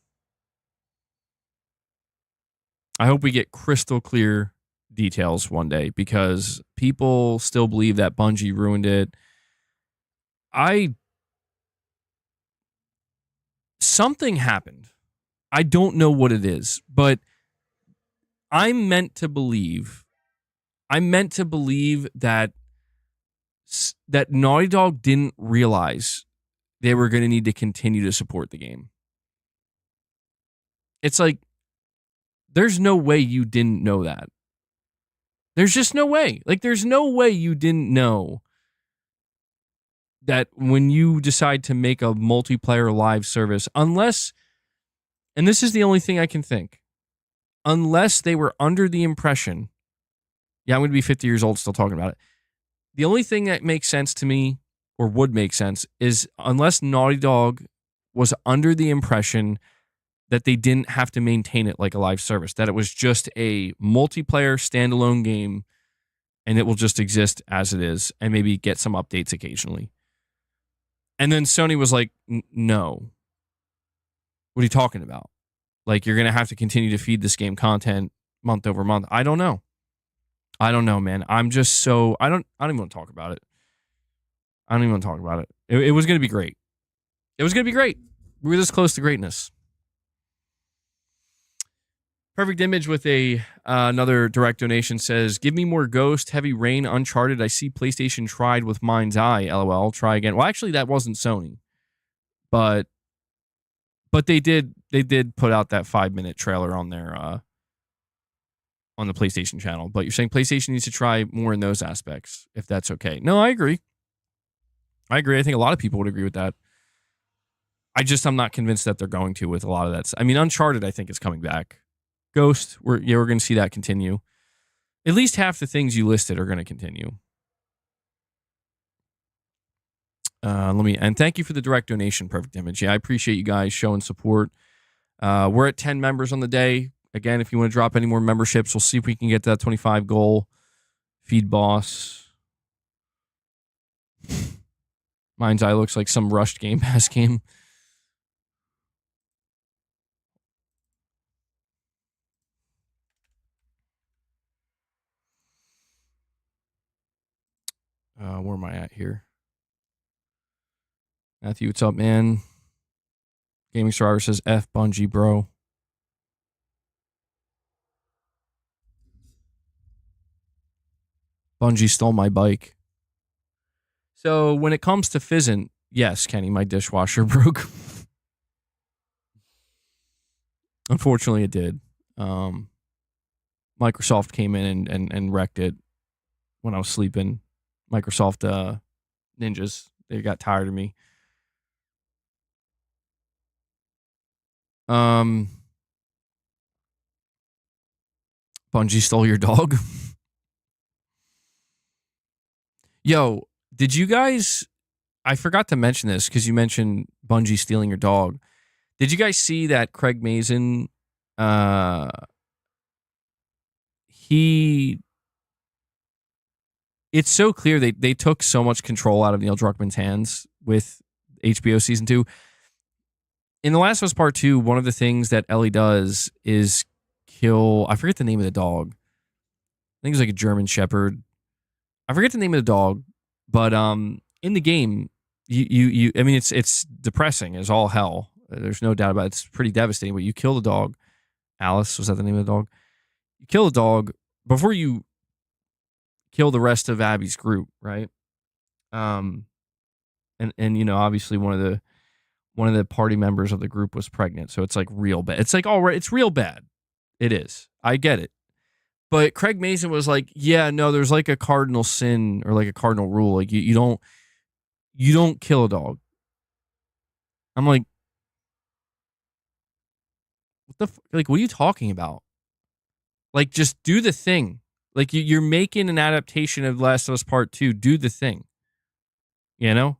I hope we get crystal clear details one day because people still believe that Bungie ruined it. Something happened. I don't know what it is, but I'm meant to believe that Naughty Dog didn't realize they were going to need to continue to support the game. It's like, there's no way you didn't know that. There's just no way. Like, there's no way you didn't know that when you decide to make a multiplayer live service, unless, and this is the only thing I can think, unless they were under the impression, yeah, I'm going to be 50 years old still talking about it. The only thing that makes sense to me, or would make sense, is unless Naughty Dog was under the impression that they didn't have to maintain it like a live service, that it was just a multiplayer standalone game and it will just exist as it is and maybe get some updates occasionally. And then Sony was like, no. What are you talking about? Like, you're going to have to continue to feed this game content month over month. I don't know. I don't know, man. I'm just so... I don't even want to talk about it. I don't even want to talk about it. It was going to be great. It was going to be great. We were this close to greatness. Perfect Image with another direct donation says, give me more Ghost, Heavy Rain, Uncharted. I see PlayStation tried with MindsEye. LOL. Try again. Well, actually, that wasn't Sony. But they did put out that 5-minute trailer on their on the PlayStation channel. But you're saying PlayStation needs to try more in those aspects, if that's okay. No, I agree. I think a lot of people would agree with that. I'm not convinced that they're going to with a lot of that. I mean, Uncharted, I think, is coming back. Ghost, we're going to see that continue. At least half the things you listed are going to continue. And thank you for the direct donation, Perfect Image. Yeah, I appreciate you guys showing support. We're at 10 members on the day. Again, if you want to drop any more memberships, we'll see if we can get to that 25 goal. Feed Boss. MindsEye looks like some rushed Game Pass game. Where am I at here? Matthew, what's up, man? Gaming Survivor says, F Bungie, bro. Bungie stole my bike. So when it comes to PHYSINT, yes, Kenny, my dishwasher broke. Unfortunately, it did. Microsoft came in and wrecked it when I was sleeping. Microsoft ninjas, they got tired of me. Bungie stole your dog. Yo, did you guys... I forgot to mention this because you mentioned Bungie stealing your dog. Did you guys see that Craig Mazin... It's so clear they took so much control out of Neil Druckmann's hands with HBO Season 2. In The Last of Us Part 2, one of the things that Ellie does is kill. I forget the name of the dog. I think it's like a German Shepherd. I forget the name of the dog, but in the game, you I mean, it's depressing as all hell. There's no doubt about it. It's pretty devastating. But you kill the dog. Alice, was that the name of the dog? You kill the dog before you kill the rest of Abby's group, right? And you know, obviously one of the party members of the group was pregnant, so it's like real bad. It's like all right, it's real bad. It is. I get it. But Craig Mason was like, yeah, no, there's like a cardinal sin or like a cardinal rule. Like you don't kill a dog. I'm like, what are you talking about? Like, just do the thing. Like you're making an adaptation of Last of Us Part 2. Do the thing. You know?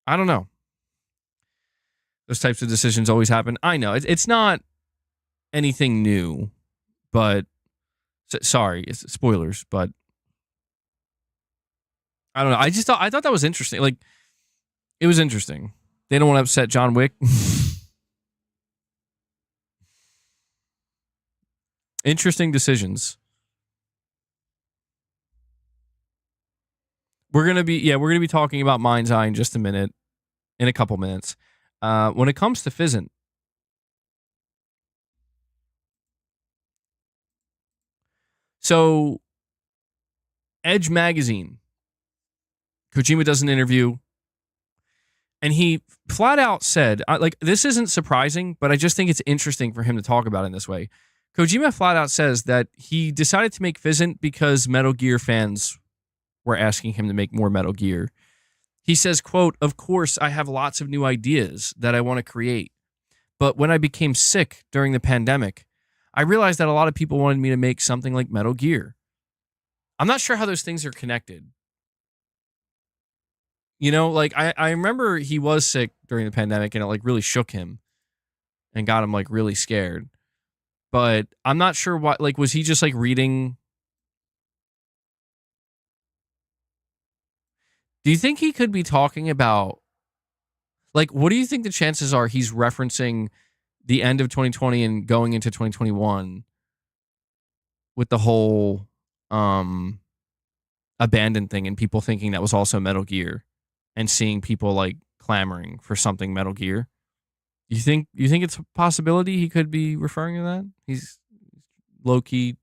I don't know. Those types of decisions always happen. I know. It's not anything new, but sorry, it's spoilers, but I don't know. I thought that was interesting. Like, it was interesting. They don't want to upset John Wick. Interesting decisions. We're gonna be talking about MindsEye in just a minute, in a couple minutes. When it comes to PHYSINT, so Edge Magazine, Kojima does an interview, and he flat out said, like, this isn't surprising, but I just think it's interesting for him to talk about it in this way. Kojima flat out says that he decided to make PHYSINT because Metal Gear fans were asking him to make more Metal Gear. He says, quote, "Of course, I have lots of new ideas that I want to create. But when I became sick during the pandemic, I realized that a lot of people wanted me to make something like Metal Gear." I'm not sure how those things are connected. You know, like I remember he was sick during the pandemic and it like really shook him and got him like really scared. But I'm not sure what, like, was he just like reading? Do you think he could be talking about, like, what do you think the chances are he's referencing the end of 2020 and going into 2021 with the whole abandoned thing and people thinking that was also Metal Gear and seeing people like clamoring for something Metal Gear? You think it's a possibility he could be referring to that? He's low key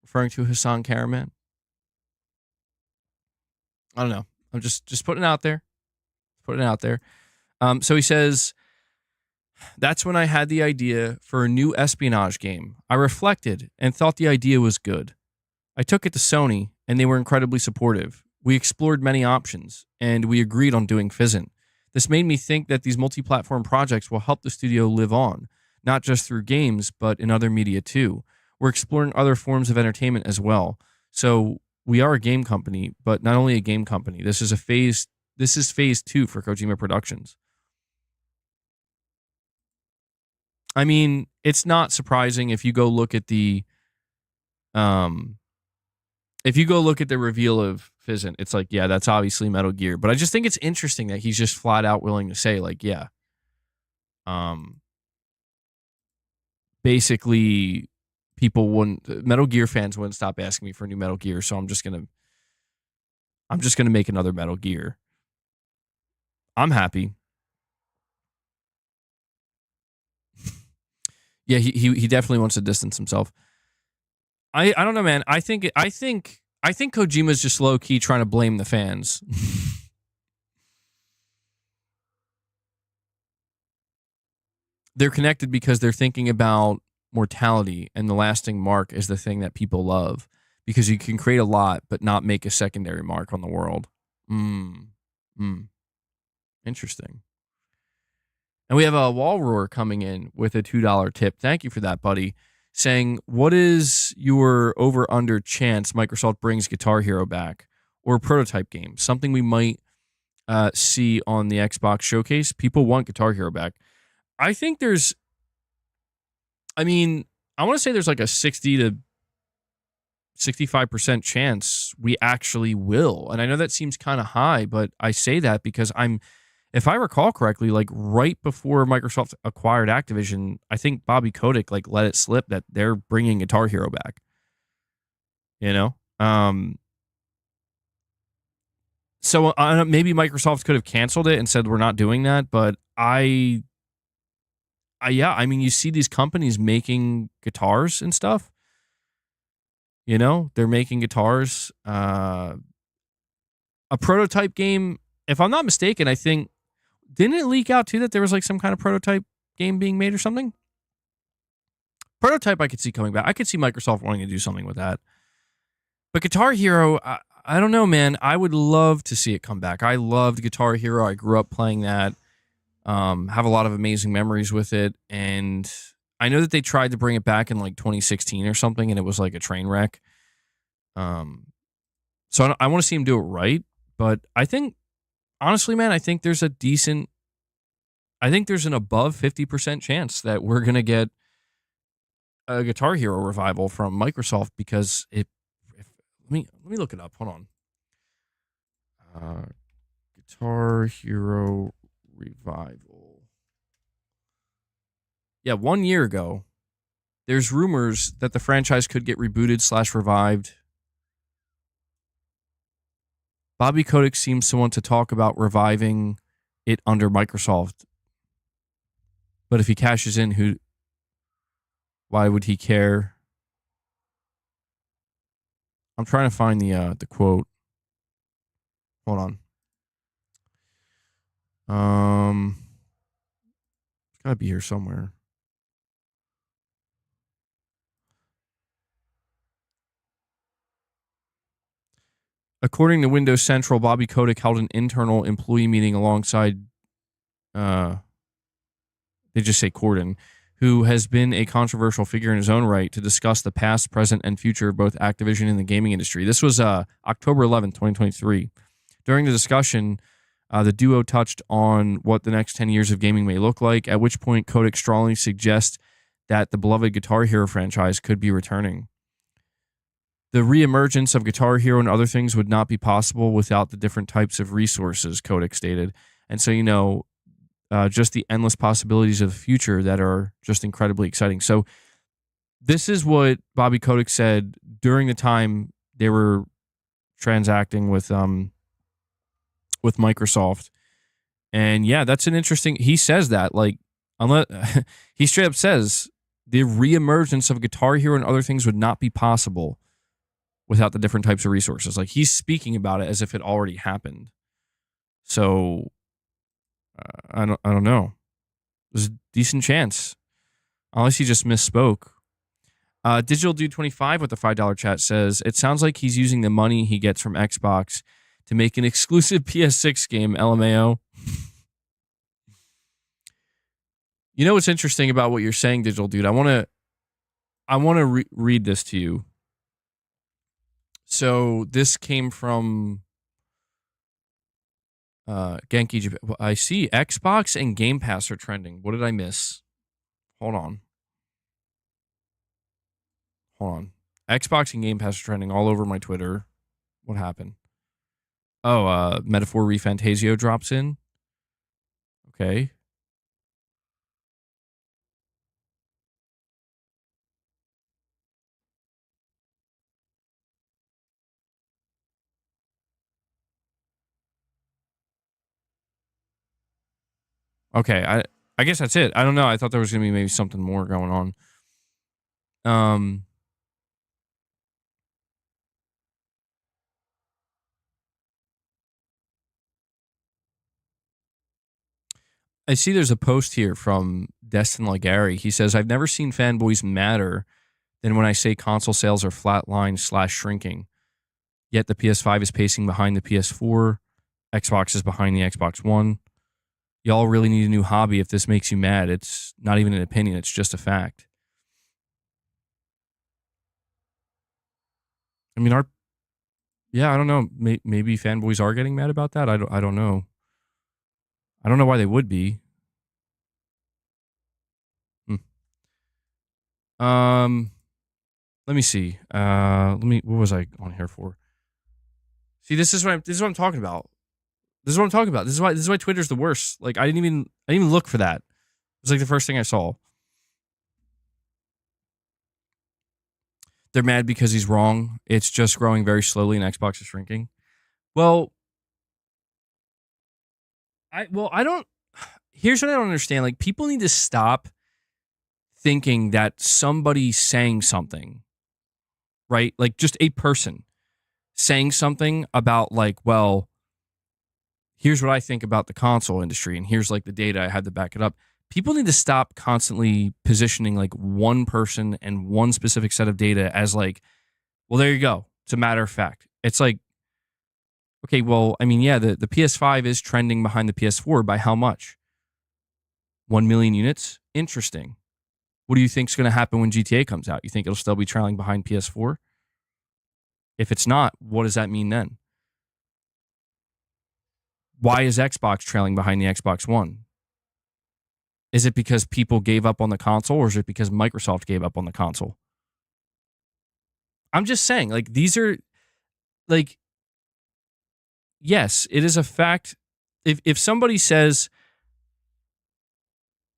referring to Hassan Karaman. I don't know. I'm just putting it out there. Putting it out there. So he says, "That's when I had the idea for a new espionage game. I reflected and thought the idea was good. I took it to Sony and they were incredibly supportive. We explored many options and we agreed on doing PHYSINT. This made me think that these multi-platform projects will help the studio live on, not just through games, but in other media too. We're exploring other forms of entertainment as well. So we are a game company, but not only a game company. This is phase 2 for Kojima Productions." I mean, it's not surprising if you go look at the reveal of PHYSINT, it's like, yeah, that's obviously Metal Gear. But I just think it's interesting that he's just flat out willing to say, like, yeah. Basically, Metal Gear fans wouldn't stop asking me for a new Metal Gear, so I'm just gonna make another Metal Gear. I'm happy. Yeah, he definitely wants to distance himself. I don't know, man. I think Kojima's just low key trying to blame the fans. They're connected because they're thinking about mortality, and the lasting mark is the thing that people love, because you can create a lot but not make a secondary mark on the world. Interesting. And we have a Wall Roar coming in with a $2 tip. Thank you for that, buddy. Saying, what is your over-under chance Microsoft brings Guitar Hero back, or a prototype game? Something we might see on the Xbox showcase. People want Guitar Hero back. I think I want to say there's like a 60 to 65% chance we actually will. And I know that seems kind of high, but I say that because I'm if I recall correctly, like right before Microsoft acquired Activision, I think Bobby Kotick like let it slip that they're bringing Guitar Hero back. You know, so maybe Microsoft could have canceled it and said we're not doing that. But yeah, I mean, you see these companies making guitars and stuff. You know, they're making guitars. A prototype game, if I'm not mistaken, I think didn't it leak out too that there was like some kind of prototype game being made or something? Prototype I could see coming back. I could see Microsoft wanting to do something with that. But Guitar Hero, I don't know, man. I would love to see it come back. I loved Guitar Hero. I grew up playing that. Have a lot of amazing memories with it. And I know that they tried to bring it back in like 2016 or something, and it was like a train wreck. So I want to see him do it right. But I think, honestly, man, I think there's an above 50% chance that we're going to get a Guitar Hero revival from Microsoft because let me look it up. Hold on. Guitar Hero revival. Yeah, 1 year ago, there's rumors that the franchise could get rebooted / revived. Bobby Kotick seems to want to talk about reviving it under Microsoft. But if he cashes in, why would he care? I'm trying to find the quote. Hold on. It's gotta be here somewhere. According to Windows Central, Bobby Kotick held an internal employee meeting alongside, they just say Corden, who has been a controversial figure in his own right, to discuss the past, present, and future of both Activision and the gaming industry. This was October 11th, 2023. During the discussion, the duo touched on what the next 10 years of gaming may look like, at which point Kotick strongly suggests that the beloved Guitar Hero franchise could be returning. The reemergence of Guitar Hero and other things would not be possible without the different types of resources, Kotick stated. And so, just the endless possibilities of the future that are just incredibly exciting. So this is what Bobby Kotick said during the time they were transacting with Microsoft. And yeah, that's an interesting, he says that, like, unless he straight up says the reemergence of Guitar Hero and other things would not be possible without the different types of resources. Like, he's speaking about it as if it already happened. So I don't know. There's a decent chance, unless he just misspoke. Digital Dude 25 with the $5 chat says, it sounds like he's using the money he gets from Xbox to make an exclusive PS6 game, LMAO. You know what's interesting about what you're saying, Digital Dude? I want to read this to you. So this came from Genki Japan. I see Xbox and Game Pass are trending. What did I miss? Hold on. Xbox and Game Pass are trending all over my Twitter. What happened? Oh, Metaphor ReFantasio drops in. Okay. Okay, I guess that's it. I don't know. I thought there was gonna be maybe something more going on. I see there's a post here from Destin Legary. He says, I've never seen fanboys madder than when I say console sales are flatline / shrinking. Yet the PS5 is pacing behind the PS4. Xbox is behind the Xbox One. Y'all really need a new hobby if this makes you mad. It's not even an opinion. It's just a fact. I mean, I don't know. Maybe fanboys are getting mad about that. I don't know. I don't know why they would be. Let me see. What was I on here for? See, this is what I'm talking about. This is what I'm talking about. This is why Twitter's the worst. Like I didn't even look for that. It was like the first thing I saw. They're mad because he's wrong. It's just growing very slowly and Xbox is shrinking. Well, I don't. Here's what I don't understand. Like people need to stop thinking that somebody saying something, right? Like just a person saying something about like, well, here's what I think about the console industry and here's like the data I had to back it up. People need to stop constantly positioning like one person and one specific set of data as like, well, there you go. It's a matter of fact. It's like, okay, well, I mean, yeah, the PS5 is trending behind the PS4 by how much? 1 million units? Interesting. What do you think is going to happen when GTA comes out? You think it'll still be trailing behind PS4? If it's not, what does that mean then? Why is Xbox trailing behind the Xbox One? Is it because people gave up on the console or is it because Microsoft gave up on the console? I'm just saying, like, these are, like, yes, it is a fact. If somebody says,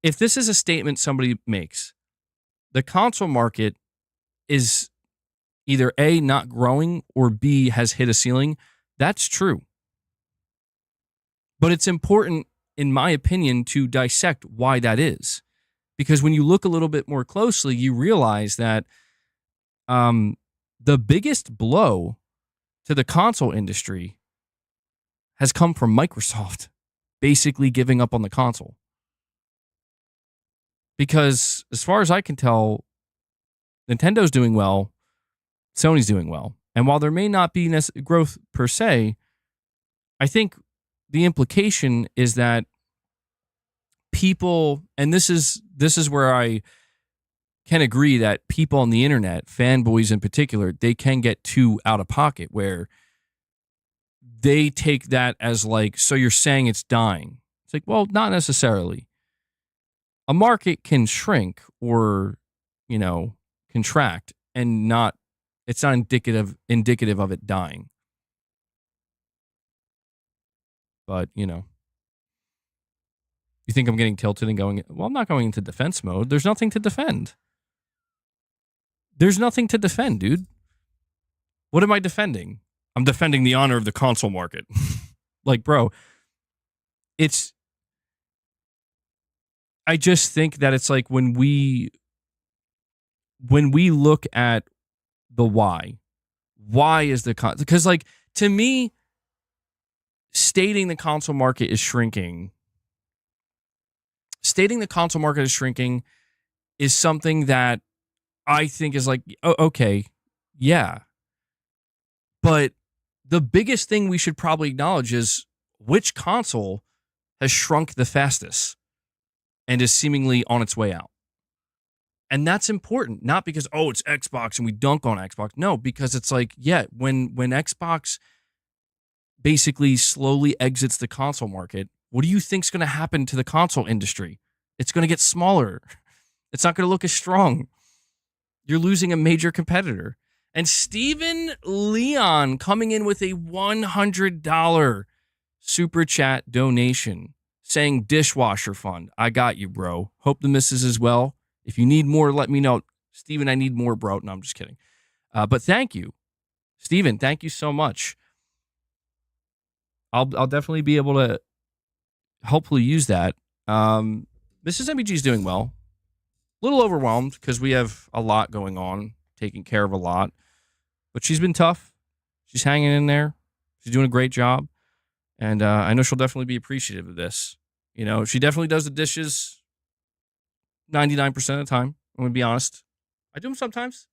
if this is a statement somebody makes, the console market is either A, not growing, or B, has hit a ceiling, that's true. But it's important, in my opinion, to dissect why that is. Because when you look a little bit more closely, you realize that the biggest blow to the console industry has come from Microsoft basically giving up on the console. Because as far as I can tell, Nintendo's doing well, Sony's doing well. And while there may not be growth per se, I think the implication is that people, and this is where I can agree that people on the internet, fanboys in particular, they can get too out of pocket where they take that as like, so you're saying it's dying. It's like, well, not necessarily. A market can shrink or, contract and it's not indicative of it dying. But, you think I'm getting tilted and going, well, I'm not going into defense mode. There's nothing to defend. There's nothing to defend, dude. What am I defending? I'm defending the honor of the console market. Like, bro, I just think that it's like when we look at the why is the because like to me, stating the console market is shrinking is something that I think is like, oh, okay, yeah. But the biggest thing we should probably acknowledge is which console has shrunk the fastest and is seemingly on its way out. And that's important, not because, oh, it's Xbox and we dunk on Xbox. No, because it's like, yeah, when Xbox basically slowly exits the console market, what do you think's going to happen to the console industry? It's going to get smaller. It's not going to look as strong. You're losing a major competitor. And Steven Leon coming in with a $100 super chat donation saying dishwasher fund. I got you, bro. Hope the missus as well. If you need more, let me know. Steven, I need more, bro. No, I'm just kidding. But thank you. Steven, thank you so much. I'll definitely be able to hopefully use that. Mrs. MBG is doing well. A little overwhelmed because we have a lot going on, taking care of a lot. But she's been tough. She's hanging in there. She's doing a great job. And I know she'll definitely be appreciative of this. She definitely does the dishes 99% of the time. I'm going to be honest. I do them sometimes.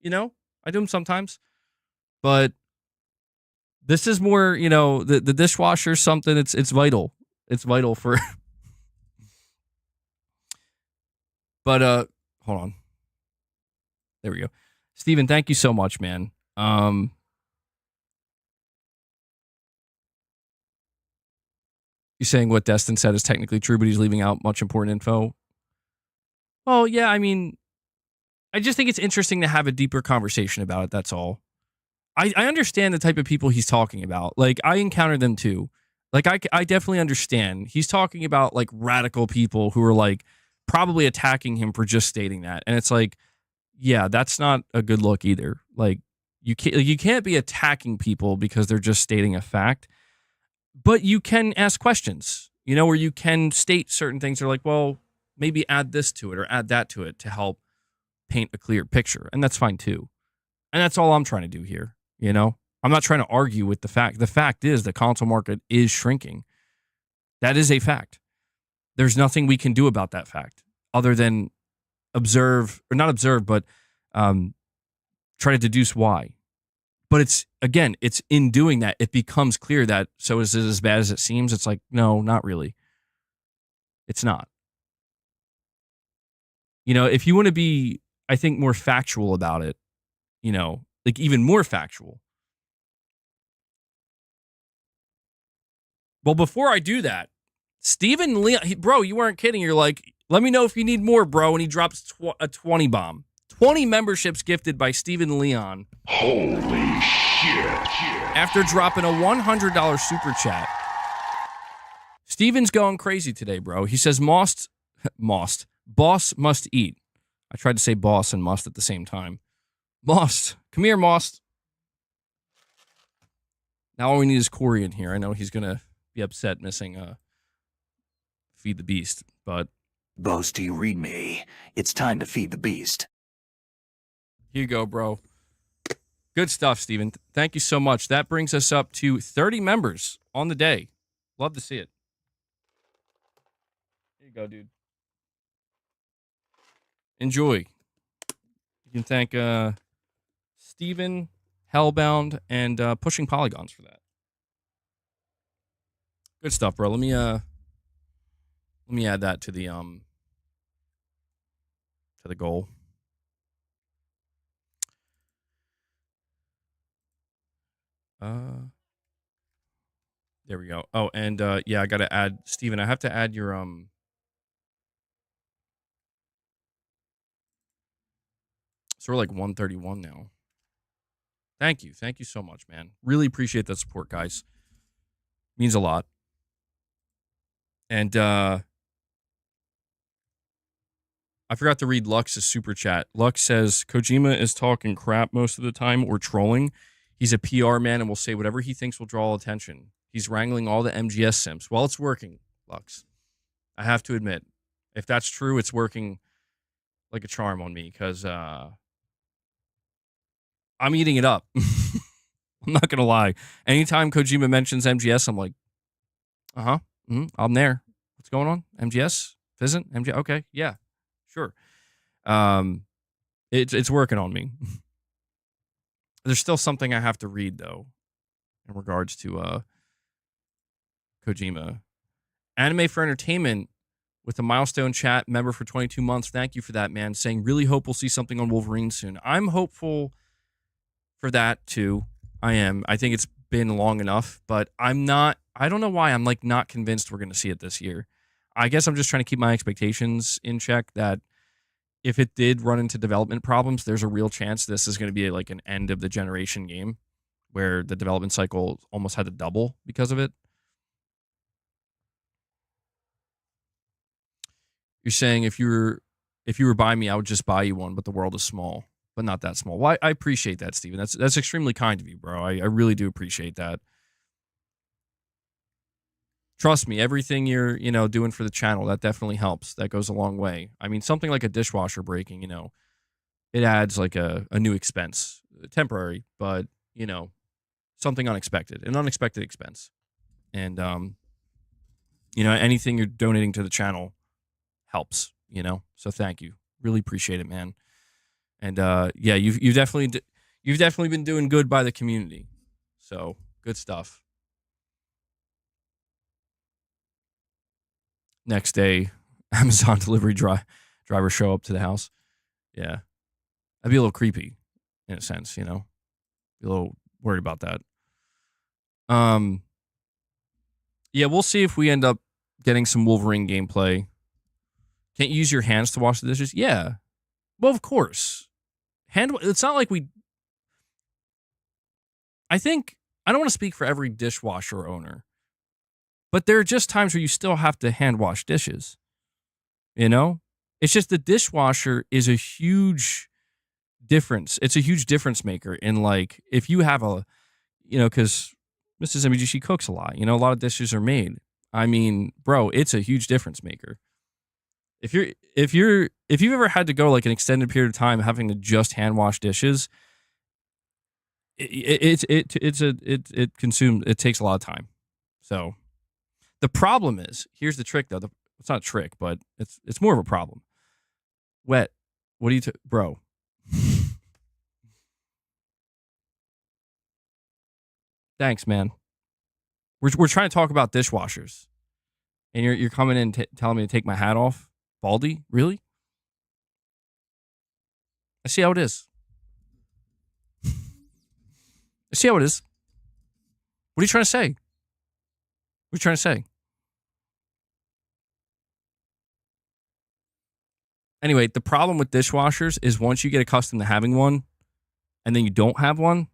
I do them sometimes. But this is more, the dishwasher is something, it's vital. It's vital for... But, hold on. There we go. Steven, thank you so much, man. You're saying what Destin said is technically true, but he's leaving out much important info. Well, yeah, I mean, I just think it's interesting to have a deeper conversation about it, that's all. I understand the type of people he's talking about. Like, I encounter them too. Like, I definitely understand. He's talking about, like, radical people who are, like, probably attacking him for just stating that. And it's like, yeah, that's not a good look either. Like, you can't be attacking people because they're just stating a fact. But you can ask questions, where you can state certain things. They're like, well, maybe add this to it or add that to it to help paint a clear picture. And that's fine too. And that's all I'm trying to do here. I'm not trying to argue with the fact. The fact is the console market is shrinking. That is a fact. There's nothing we can do about that fact other than observe, or not observe, but try to deduce why. But it's in doing that, it becomes clear that, so is it as bad as it seems? It's like, no, not really. It's not. If you want to be, I think, more factual about it, like even more factual. Well, before I do that, Steven Leon, bro, you weren't kidding. You're like, let me know if you need more, bro. And he drops a 20 bomb. 20 memberships gifted by Steven Leon. Holy shit. After dropping a $100 super chat. Steven's going crazy today, bro. He says, boss must eat. I tried to say boss and must at the same time. Most, come here, Most. Now all we need is Corey in here. I know he's going to be upset missing Feed the Beast, but... Boss, do you read me? It's time to feed the beast. Here you go, bro. Good stuff, Steven. Thank you so much. That brings us up to 30 members on the day. Love to see it. Here you go, dude. Enjoy. You can thank Steven, Hellbound, and Pushing Polygons for that. Good stuff, bro. Let me add that to the goal. There we go. Oh, and yeah, I gotta add Steven. I have to add your So we're like 131 now. Thank you so much, man. Really appreciate that support, guys. Means a lot. And I forgot to read Lux's super chat. Lux says Kojima is talking crap most of the time or trolling. He's a PR man and will say whatever he thinks will draw attention. He's wrangling all the MGS simps. Well, it's working, Lux. I have to admit, if that's true, it's working like a charm on me because I'm eating it up. I'm not going to lie. Anytime Kojima mentions MGS, I'm like, I'm there. What's going on? MGS? PHYSINT? MGS? Okay, yeah, sure. It's working on me. There's still something I have to read, though, in regards to Kojima. Anime for Entertainment with a milestone chat member for 22 months. Thank you for that, man. Saying, really hope we'll see something on Wolverine soon. I'm hopeful for that, too. I am. I think it's been long enough, but I'm not. I don't know why I'm like not convinced we're going to see it this year. I guess I'm just trying to keep my expectations in check that if it did run into development problems, there's a real chance this is going to be like an end of the generation game where the development cycle almost had to double because of it. You're saying if you were buying me, I would just buy you one, but the world is small, but not that small. Well, I appreciate that, Steven. That's extremely kind of you, bro. I really do appreciate that. Trust me, everything you're, doing for the channel, that definitely helps. That goes a long way. I mean, something like a dishwasher breaking, it adds like a new expense. Temporary, but, something unexpected. An unexpected expense. And, anything you're donating to the channel helps, So thank you. Really appreciate it, man. And, yeah, you've definitely been doing good by the community. So, good stuff. Next day, Amazon delivery driver show up to the house. Yeah. That'd be a little creepy in a sense, Be a little worried about that. Yeah, we'll see if we end up getting some Wolverine gameplay. Can't you use your hands to wash the dishes? Yeah. Well, of course. It's not like I think, I don't want to speak for every dishwasher owner, But there are just times where you still have to hand wash dishes. You know? It's just the dishwasher is a huge difference. It's a huge difference maker in like, if you have a, you know, because Mrs. MBG, she cooks a lot. You know, a lot of dishes are made. I mean, bro, it's a huge difference maker. If you've ever had to go like an extended period of time having to just hand wash dishes, it takes a lot of time. So the problem is, here's the trick though. It's not a trick, but it's more of a problem. Wet. What do you bro? Thanks, man. We're trying to talk about dishwashers, and you're coming in telling me to take my hat off. Baldy, really? I see how it is. I see how it is. What are you trying to say? What are you trying to say? Anyway, the problem with dishwashers is once you get accustomed to having one, and then you don't have one,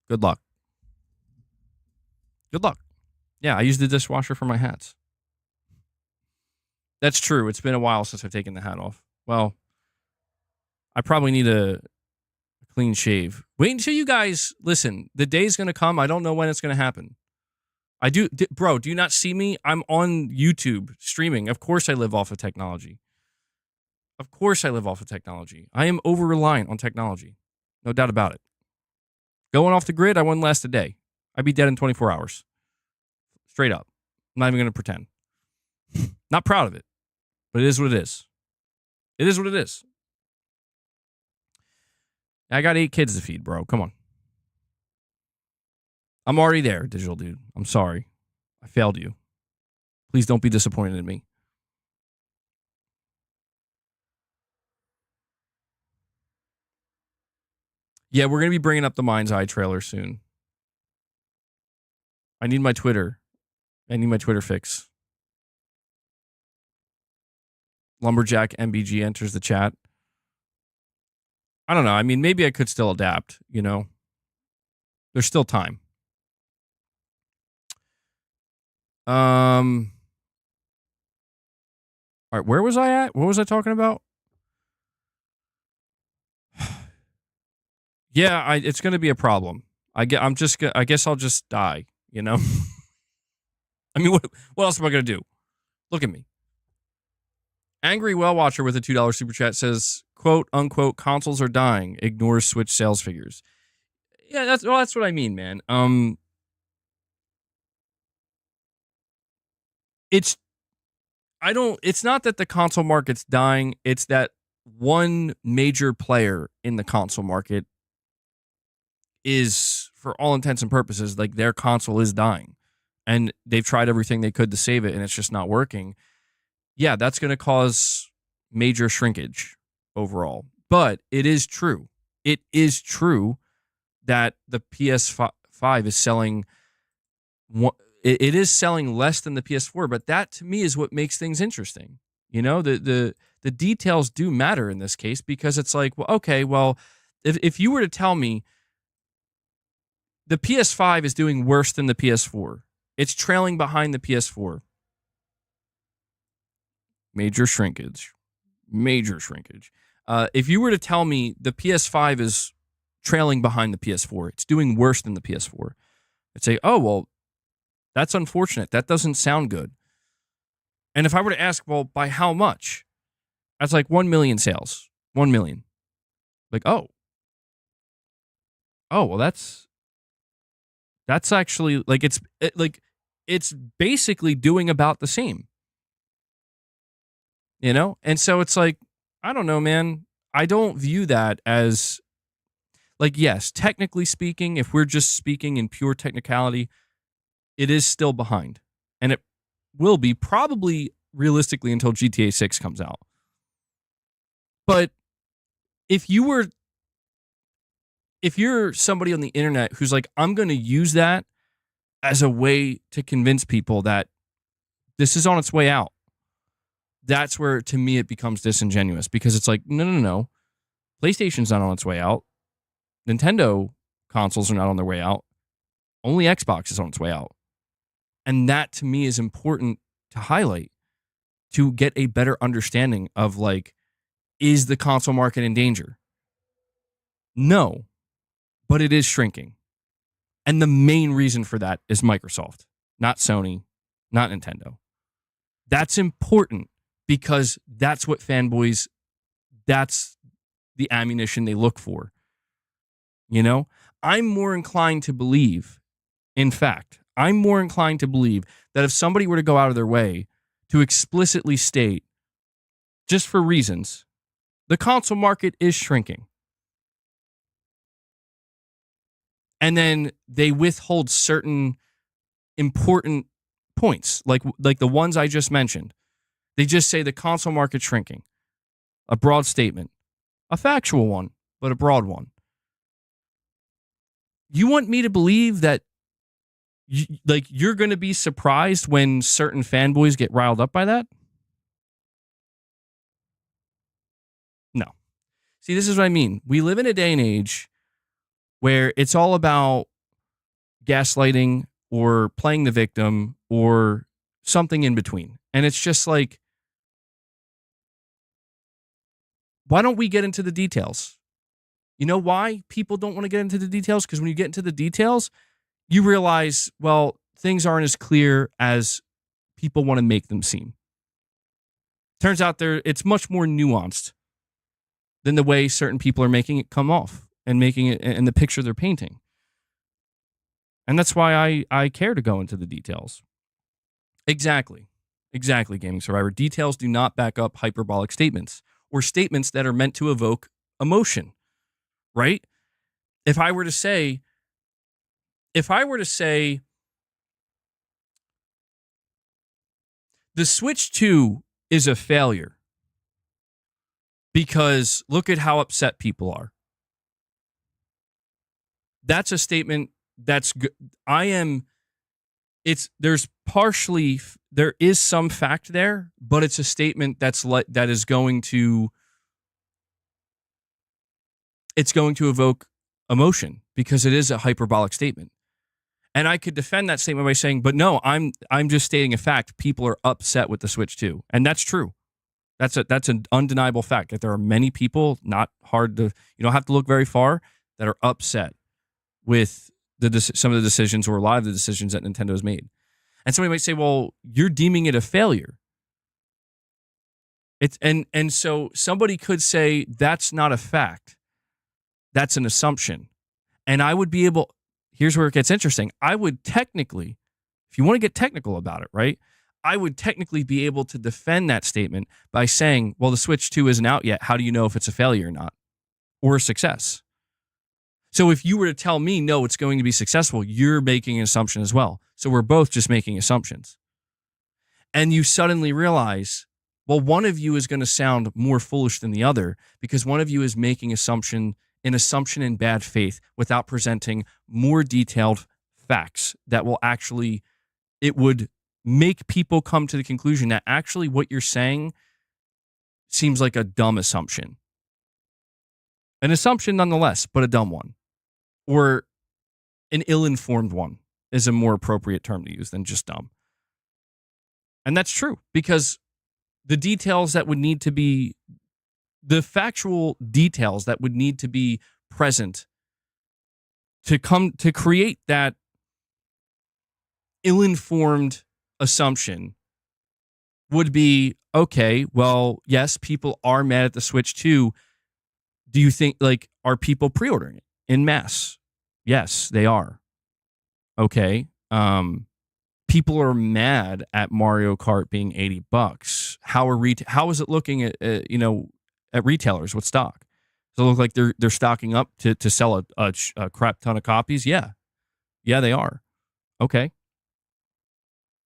good luck. Good luck. Yeah, I use the dishwasher for my hats. That's true. It's been a while since I've taken the hat off. Well, I probably need a clean shave. Wait until you guys listen. The day's going to come. I don't know when it's going to happen. Bro, do you not see me? I'm on YouTube streaming. Of course I live off of technology. Of course I live off of technology. I am over-reliant on technology. No doubt about it. Going off the grid, I wouldn't last a day. I'd be dead in 24 hours. Straight up. I'm not even going to pretend. Not proud of it. But it is what it is. It is what it is. I got 8 kids to feed, bro. Come on. I'm already there, digital dude. I'm sorry. I failed you. Please don't be disappointed in me. Yeah, we're going to be bringing up the MindsEye trailer soon. I need my Twitter. I need my Twitter fix. Lumberjack MBG enters the chat. I don't know. I mean, maybe I could still adapt, you know. There's still time. All right, where was I at? What was I talking about? Yeah, it's going to be a problem. I guess I'll just die, you know? I mean, what else am I going to do? Look at me. Angry Well Watcher with a $2 super chat says, quote, unquote, consoles are dying. Ignores Switch sales figures. Yeah, that's what I mean, man. It's not that the console market's dying. It's that one major player in the console market is, for all intents and purposes, like their console is dying. And they've tried everything they could to save it, and it's just not working. Yeah, that's going to cause major shrinkage overall. But it is true. It is true that the PS5 is selling. It is selling less than the PS4, but that to me is what makes things interesting. You know, the details do matter in this case, because it's like, well, okay, well, if you were to tell me the PS5 is doing worse than the PS4, it's trailing behind the PS4. Major shrinkage. If you were to tell me the PS5 is trailing behind the PS4, it's doing worse than the PS4, I'd say, oh, well, that's unfortunate. That doesn't sound good. And if I were to ask, well, by how much? That's like 1 million sales. 1 million. Like, oh, well, that's actually like it's basically doing about the same. You know? And so it's like, I don't know, man. I don't view that as, like, yes, technically speaking, if we're just speaking in pure technicality, it is still behind. And it will be probably realistically until GTA 6 comes out. But if you're somebody on the internet who's like, I'm going to use that as a way to convince people that this is on its way out, that's where, to me, it becomes disingenuous, because it's like, no. PlayStation's not on its way out. Nintendo consoles are not on their way out. Only Xbox is on its way out. And that to me is important to highlight to get a better understanding of like, is the console market in danger? No, but it is shrinking. And the main reason for that is Microsoft, not Sony, not Nintendo. That's important because that's what fanboys, that's the ammunition they look for. You know, I'm more inclined to believe, in fact, I'm more inclined to believe that if somebody were to go out of their way to explicitly state, just for reasons, the console market is shrinking, and then they withhold certain important points, like the ones I just mentioned. They just say the console market's shrinking. A broad statement. A factual one, but a broad one. You want me to believe that you're going to be surprised when certain fanboys get riled up by that? No. See, this is what I mean. We live in a day and age where it's all about gaslighting or playing the victim or something in between. And it's just like, why don't we get into the details? You know why people don't want to get into the details? Because when you get into the details, you realize, well, things aren't as clear as people want to make them seem. Turns out it's much more nuanced than the way certain people are making it come off and making it in the picture they're painting. And that's why I care to go into the details. Exactly, Gaming Survivor. Details do not back up hyperbolic statements or statements that are meant to evoke emotion, right? If I were to say, the Switch 2 is a failure because look at how upset people are. That's a statement that's good. There is some fact there, but it's a statement that is going to evoke emotion because it is a hyperbolic statement. And I could defend that statement by saying, but no, I'm just stating a fact. People are upset with the Switch 2. And that's true. That's an undeniable fact that there are many people, not hard to, you don't have to look very far, that are upset with some of the decisions or a lot of the decisions that Nintendo has made. And somebody might say, well, you're deeming it a failure. And so somebody could say that's not a fact. That's an assumption. And I would be able, here's where it gets interesting. I would technically, if you want to get technical about it, right? I would technically be able to defend that statement by saying, well, the Switch 2 isn't out yet. How do you know if it's a failure or not? Or a success? So if you were to tell me, no, it's going to be successful, you're making an assumption as well. So we're both just making assumptions. And you suddenly realize, well, one of you is going to sound more foolish than the other because one of you is making an assumption in bad faith without presenting more detailed facts that will actually, it would make people come to the conclusion that actually what you're saying seems like a dumb assumption. An assumption nonetheless, but a dumb one. Or an ill-informed one is a more appropriate term to use than just dumb. And that's true because the details that would need to be, the factual details that would need to be present to create that ill-informed assumption would be, okay, well, yes, people are mad at the Switch 2. Do you think, are people pre-ordering it in mass? Yes, they are. Okay. People are mad at Mario Kart being $80. How is it looking at retailers with stock? Does it look like they're stocking up to sell a crap ton of copies? Yeah, they are. Okay.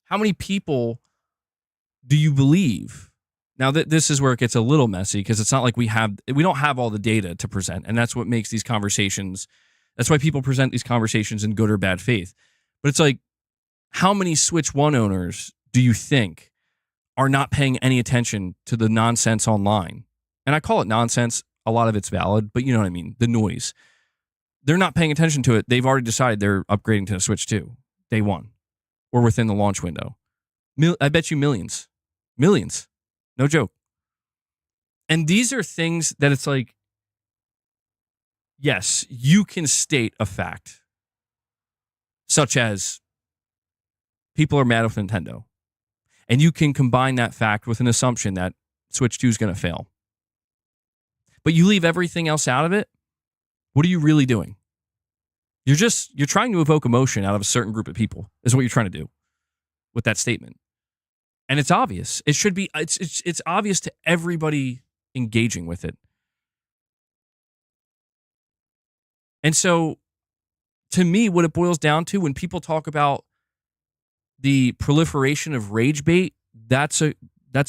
How many people do you believe? Now, this is where it gets a little messy because it's not like we don't have all the data to present, and that's what makes these conversations. That's why people present these conversations in good or bad faith. But it's like, how many Switch 1 owners do you think are not paying any attention to the nonsense online? And I call it nonsense. A lot of it's valid, but you know what I mean, the noise. They're not paying attention to it. They've already decided they're upgrading to the Switch 2 day one. or within the launch window. I bet you millions. Millions. No joke. And these are things that it's like, yes, you can state a fact, such as people are mad with Nintendo. And you can combine that fact with an assumption that Switch 2 is going to fail. But you leave everything else out of it. What are you really doing? You're trying to evoke emotion out of a certain group of people, is what you're trying to do with that statement. And it's obvious. It should be, it's obvious to everybody engaging with it. And so, to me, what it boils down to when people talk about the proliferation of rage bait, that's a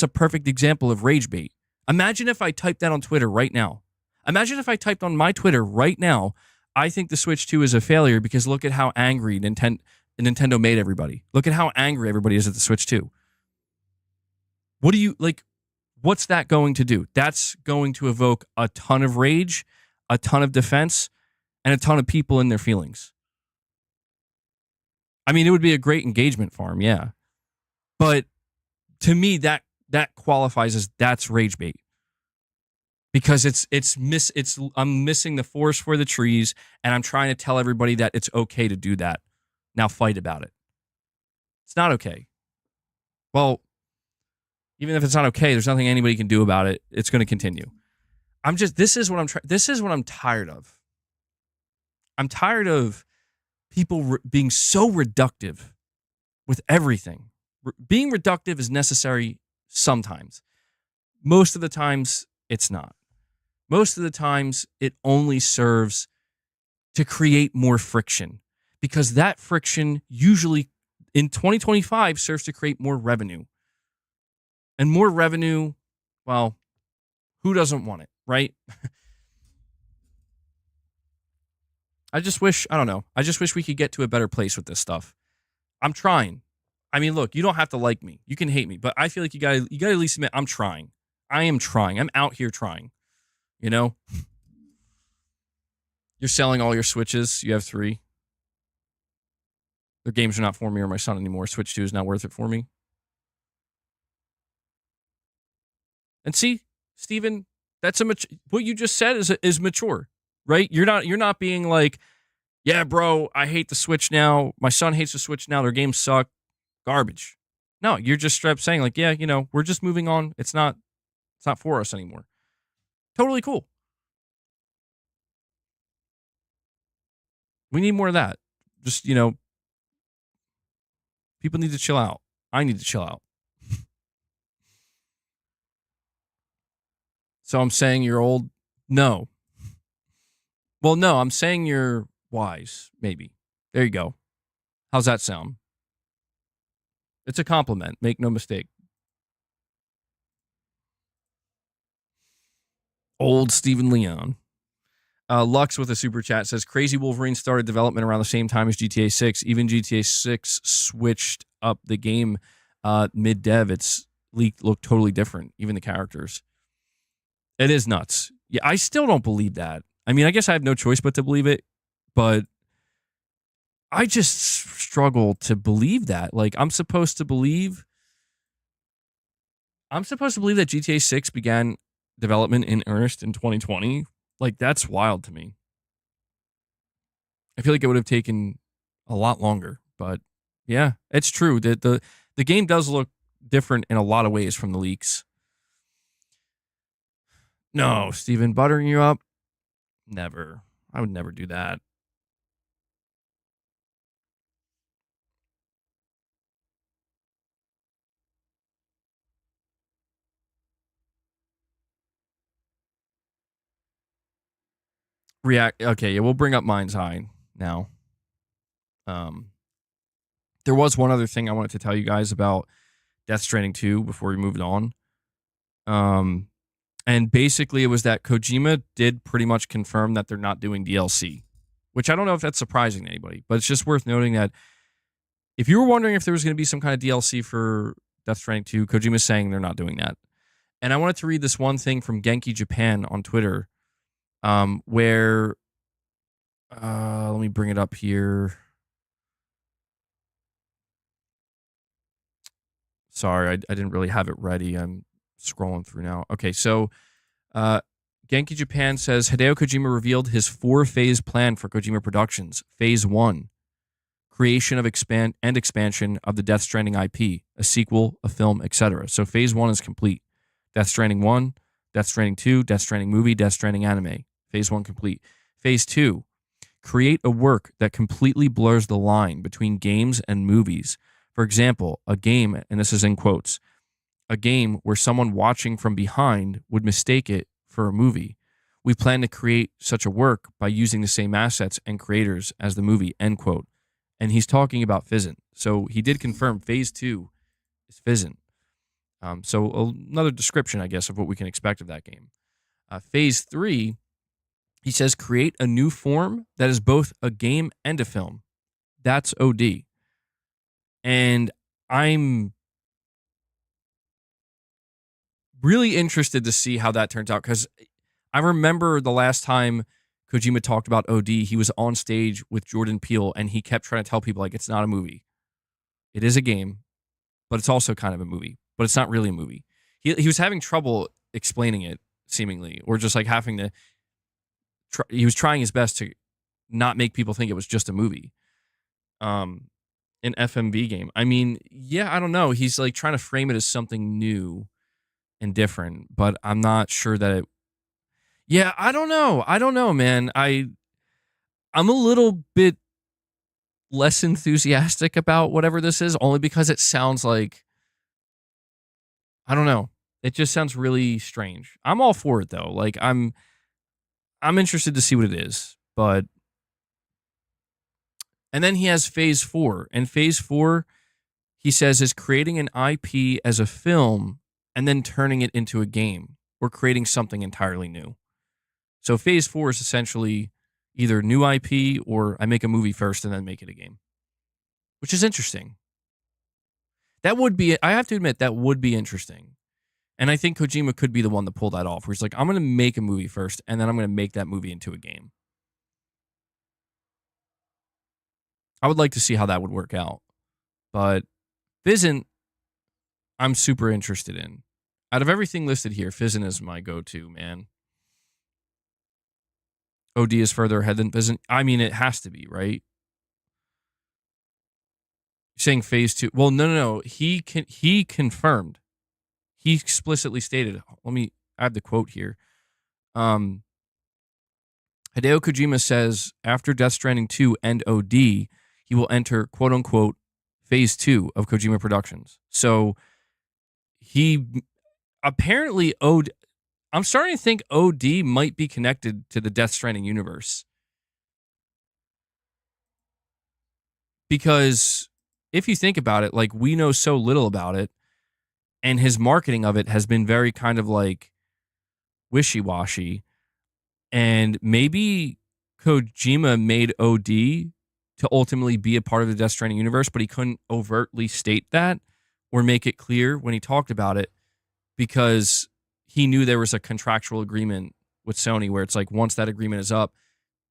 perfect example of rage bait. Imagine if I typed that on Twitter right now. Imagine if I typed on my Twitter right now, I think the Switch 2 is a failure because look at how angry Nintendo made everybody. Look at how angry everybody is at the Switch 2. What do you, like, what's that going to do? That's going to evoke a ton of rage, a ton of defense, and a ton of people in their feelings. I mean, it would be a great engagement farm, yeah. But to me, that qualifies as that's rage bait. Because I'm missing the forest for the trees, and I'm trying to tell everybody that it's okay to do that. Now fight about it. It's not okay. Well, even if it's not okay, there's nothing anybody can do about it. It's going to continue. This is what I'm tired of. I'm tired of people being so reductive with everything. Being reductive is necessary sometimes. Most of the times, it's not. Most of the times, it only serves to create more friction because that friction usually in 2025 serves to create more revenue. And more revenue, well, who doesn't want it, right? I just wish we could get to a better place with this stuff. I'm trying. I mean, look, you don't have to like me. You can hate me, but I feel like you gotta at least admit I'm trying. I am trying. I'm out here trying. You know? You're selling all your Switches. You have 3. Their games are not for me or my son anymore. Switch 2 is not worth it for me. And see, Steven, that's what you just said is mature, right? You're not being like, yeah, bro, I hate the Switch now. My son hates the Switch now. Their games suck. Garbage. No, you're just straight up saying like, yeah, we're just moving on. It's not for us anymore. Totally cool. We need more of that. Just, people need to chill out. I need to chill out. So I'm saying you're old? No. Well, no, I'm saying you're wise, maybe. There you go. How's that sound? It's a compliment. Make no mistake. Old Steven Leon. Lux with a super chat says, Crazy Wolverine started development around the same time as GTA 6. Even GTA 6 switched up the game mid-dev. Its leak looked totally different, even the characters. It is nuts. Yeah, I still don't believe that. I mean, I guess I have no choice but to believe it, but I just struggle to believe that. Like, I'm supposed to believe that GTA 6 began development in earnest in 2020. Like, that's wild to me. I feel like it would have taken a lot longer, but yeah, it's true that the game does look different in a lot of ways from the leaks. No, Steven, buttering you up? Never. I would never do that. Okay, yeah, we'll bring up MindsEye now. There was one other thing I wanted to tell you guys about Death Stranding 2 before we moved on. And basically it was that Kojima did pretty much confirm that they're not doing DLC, which I don't know if that's surprising to anybody, but it's just worth noting that if you were wondering if there was going to be some kind of DLC for Death Stranding 2, Kojima's saying they're not doing that. And I wanted to read this one thing from Genki Japan on Twitter, where, let me bring it up here. Sorry, I didn't really have it ready. I'm scrolling through now. Okay, so Genki Japan says Hideo Kojima revealed his 4-phase plan for Kojima Productions. Phase 1, creation of expansion of the Death Stranding IP, a sequel, a film, etc. So phase 1 is complete. Death Stranding 1, Death Stranding 2, Death Stranding movie, Death Stranding anime. Phase 1 complete. Phase 2, create a work that completely blurs the line between games and movies. For example, a game, and this is in quotes, a game where someone watching from behind would mistake it for a movie. We plan to create such a work by using the same assets and creators as the movie, end quote. And he's talking about PHYSINT. So he did confirm phase 2 is PHYSINT. So another description, I guess, of what we can expect of that game. Phase 3, he says, create a new form that is both a game and a film. That's OD. And I'm really interested to see how that turns out, because I remember the last time Kojima talked about OD, he was on stage with Jordan Peele, and he kept trying to tell people, like, it's not a movie. It is a game, but it's also kind of a movie, but it's not really a movie. He was having trouble explaining it, seemingly, or just like having to, he was trying his best to not make people think it was just a movie. An FMV game. I mean, yeah, I don't know. He's like trying to frame it as something new and different, but I'm not sure that it. Yeah, I don't know, man. I'm a little bit less enthusiastic about whatever this is, only because it sounds like, I don't know. It just sounds really strange. I'm all for it though. Like I'm interested to see what it is, but. And then he has phase 4, and phase 4, he says, is creating an IP as a film and then turning it into a game or creating something entirely new. So phase 4 is essentially either new IP or I make a movie first and then make it a game, which is interesting. That would be, I have to admit, that would be interesting. And I think Kojima could be the one to pull that off, where he's like, I'm going to make a movie first and then I'm going to make that movie into a game. I would like to see how that would work out. But PHYSINT, I'm super interested in. Out of everything listed here, PHYSINT is my go-to, man. OD is further ahead than PHYSINT. I mean, it has to be, right? You're saying phase 2. Well, no. He confirmed. He explicitly stated. Let me add the quote here. Hideo Kojima says after Death Stranding 2 and OD, he will enter quote unquote phase 2 of Kojima Productions. So he apparently OD. I'm starting to think OD might be connected to the Death Stranding universe. Because if you think about it, like, we know so little about it, and his marketing of it has been very kind of like wishy-washy. And maybe Kojima made OD to ultimately be a part of the Death Stranding universe, but he couldn't overtly state that or make it clear when he talked about it, because he knew there was a contractual agreement with Sony where it's like, once that agreement is up,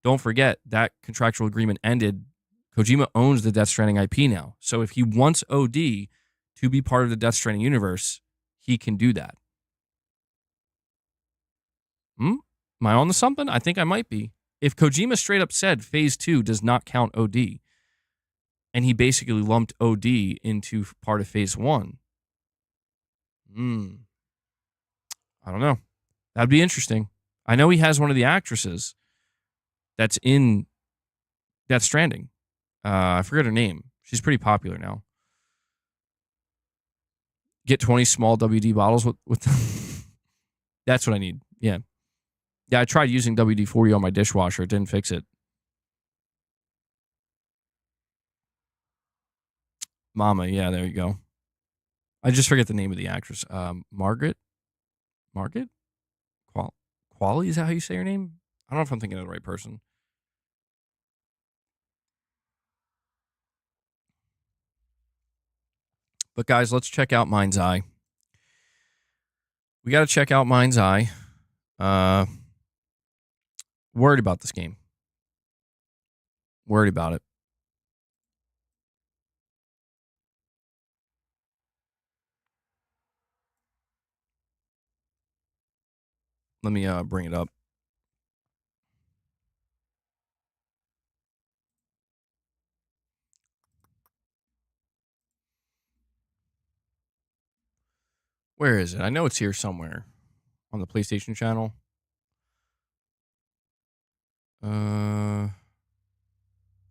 don't forget that contractual agreement ended. Kojima owns the Death Stranding IP now. So if he wants OD to be part of the Death Stranding universe, he can do that. Am I on to something? I think I might be. If Kojima straight up said phase 2 does not count OD, and he basically lumped OD into part of phase 1, I don't know. That'd be interesting. I know he has one of the actresses that's in Death Stranding. I forget her name. She's pretty popular now. Get 20 small WD bottles with That's what I need. Yeah. Yeah, I tried using WD-40 on my dishwasher. It didn't fix it. Mama, yeah, there you go. I just forget the name of the actress. Margaret? Qualley, is that how you say her name? I don't know if I'm thinking of the right person. But guys, let's check out MindsEye. We got to check out MindsEye. Worried about this game. Worried about it. Let me bring it up. Where is it? I know it's here somewhere on the PlayStation channel.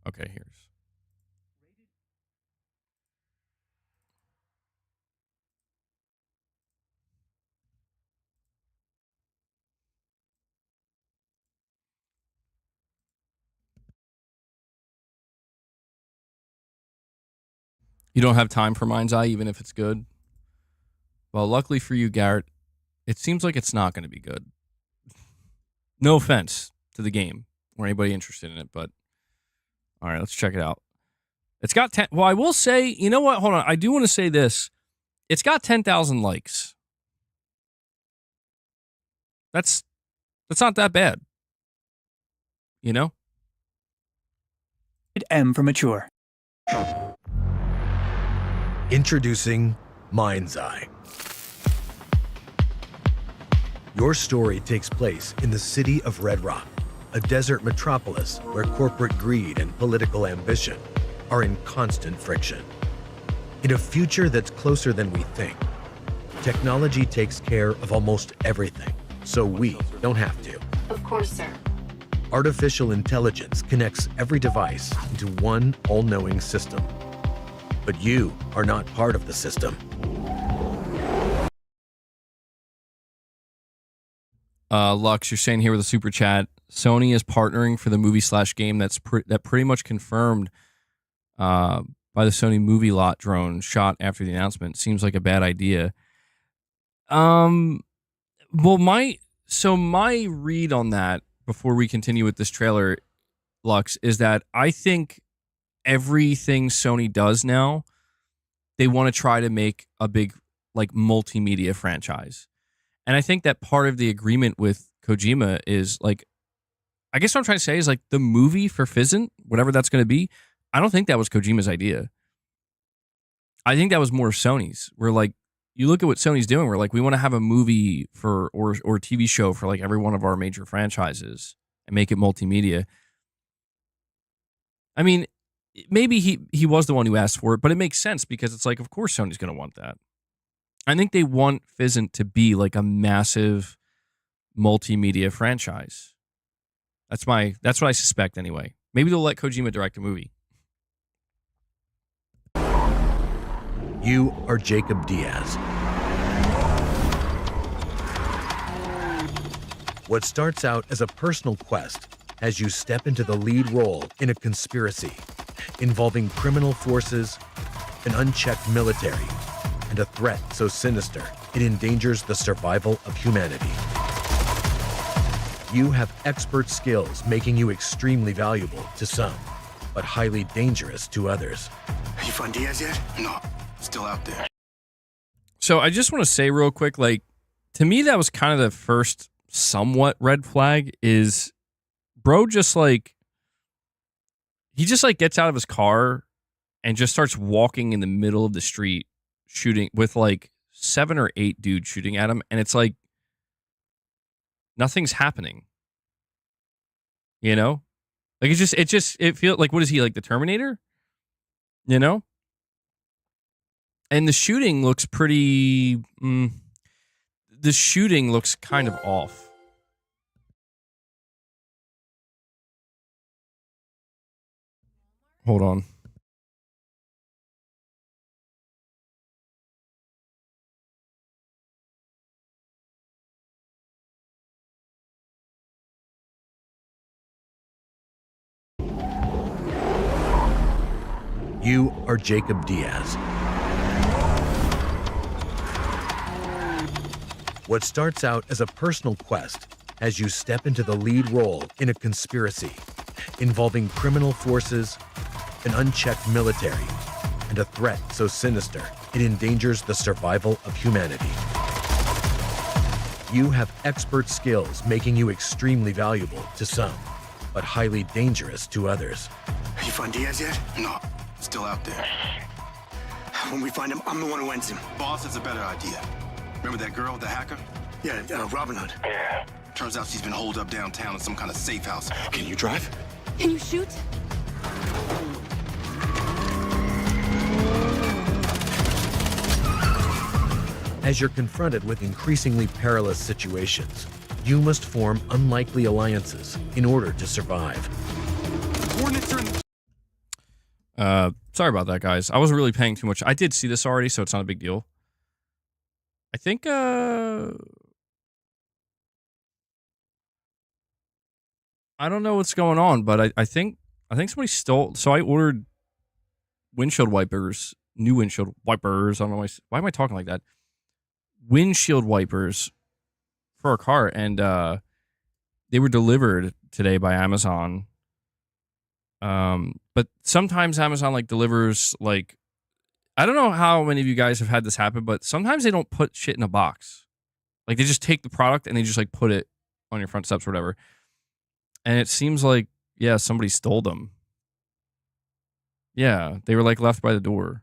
Okay, here's. You don't have time for MindsEye, even if it's good? Well, luckily for you, Garrett, it seems like it's not going to be good. No offense to the game or anybody interested in it, but all right, let's check it out. It's got 10. Well, I will say, you know what? Hold on. I do want to say this. It's got 10,000 likes. That's not that bad. You know? M for mature. Introducing MindsEye. Your story takes place in the city of Red Rock, a desert metropolis where corporate greed and political ambition are in constant friction. In a future that's closer than we think, technology takes care of almost everything, so we don't have to. Of course, sir. Artificial intelligence connects every device into one all-knowing system. But you are not part of the system. Lux, you're saying here with a super chat, Sony is partnering for the movie/game that pretty much confirmed by the Sony movie lot drone shot after the announcement. Seems like a bad idea. Well, my read on that before we continue with this trailer, Lux, is that I think everything Sony does now, they want to try to make a big like multimedia franchise. And I think that part of the agreement with Kojima is like, I guess what I'm trying to say is like the movie for PHYSINT, whatever that's going to be, I don't think that was Kojima's idea. I think that was more Sony's. We're like, you look at what Sony's doing, we're like, we want to have a movie for or TV show for like every one of our major franchises and make it multimedia. I mean, maybe he was the one who asked for it, but it makes sense because it's like, of course Sony's going to want that. I think they want PHYSINT to be like a massive multimedia franchise. That's what I suspect anyway. Maybe they'll let Kojima direct a movie. You are Jacob Diaz. What starts out as a personal quest as you step into the lead role in a conspiracy involving criminal forces, an unchecked military, and a threat so sinister it endangers the survival of humanity. You have expert skills making you extremely valuable to some, but highly dangerous to others. You found Diaz yet? No, still out there. So I just want to say real quick, like, to me, that was kind of the first somewhat red flag is bro just like, he just like gets out of his car and just starts walking in the middle of the street shooting with like 7 or 8 dudes shooting at him. And it's like, nothing's happening. You know? Like it feels like, what is he, like the Terminator? You know? And the shooting looks pretty, the shooting looks kind of off. Hold on. You are Jacob Diaz. What starts out as a personal quest as you step into the lead role in a conspiracy involving criminal forces, an unchecked military, and a threat so sinister it endangers the survival of humanity. You have expert skills making you extremely valuable to some, but highly dangerous to others. You found Diaz yet? No, still out there. When we find him, I'm the one who ends him. Boss has a better idea. Remember that girl, the hacker? Yeah, Robin Hood. Yeah. Turns out she's been holed up downtown in some kind of safe house. Can you drive? Can you shoot? As you're confronted with increasingly perilous situations, you must form unlikely alliances in order to survive. Coordinates are in Sorry about that, guys. I wasn't really paying too much. I did see this already, so it's not a big deal. I think, I don't know what's going on, but I think somebody stole. So I ordered windshield wipers, new windshield wipers. I don't know why am I talking like that? Windshield wipers for our car, and they were delivered today by Amazon. But sometimes Amazon like delivers like, I don't know how many of you guys have had this happen, but sometimes they don't put shit in a box. Like they just take the product and they just like put it on your front steps or whatever. And it seems like, yeah, somebody stole them. Yeah, they were like left by the door.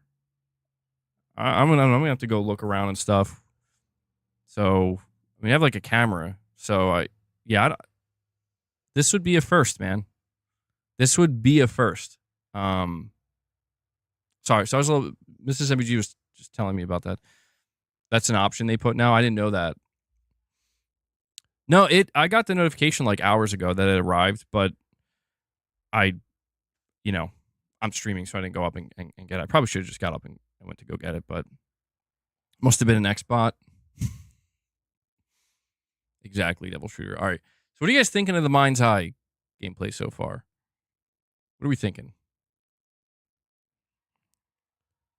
I'm gonna have to go look around and stuff. So we have like a camera. So this would be a first, man. This would be a first. Sorry, so I was a little. Mrs. MBG was just telling me about that. That's an option they put now. I didn't know that. No, I got the notification like hours ago that it arrived, but I'm streaming, so I didn't go up and get it. I probably should have just got up and went to go get it, but must have been an Xbot. Exactly, Devil Shooter. All right. So what are you guys thinking of the MindsEye gameplay so far? What are we thinking?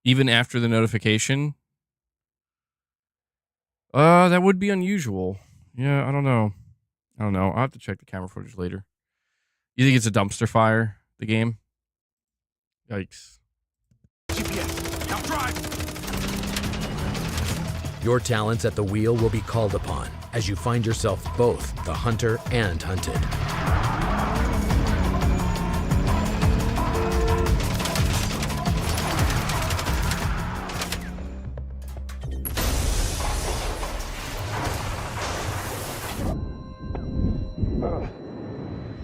Even after the notification? That would be unusual. Yeah, I don't know. I'll have to check the camera footage later. You think it's a dumpster fire, the game? Yikes. GPS. Now drive! Your talents at the wheel will be called upon as you find yourself both the hunter and hunted.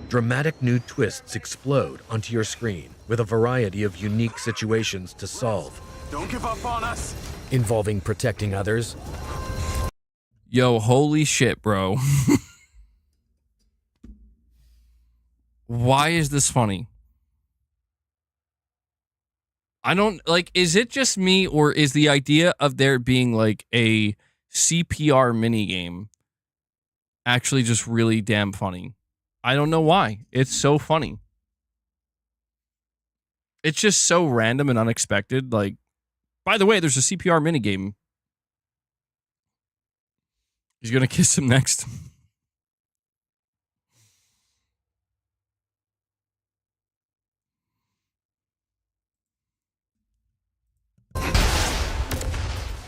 Dramatic new twists explode onto your screen with a variety of unique situations to solve, Don't give up on us! involving protecting others, Yo, holy shit, bro. Why is this funny? I don't, like, is it just me, or is the idea of there being, like, a CPR minigame actually just really damn funny? I don't know why. It's so funny. It's just so random and unexpected. Like, by the way, there's a CPR minigame. He's going to kiss him next.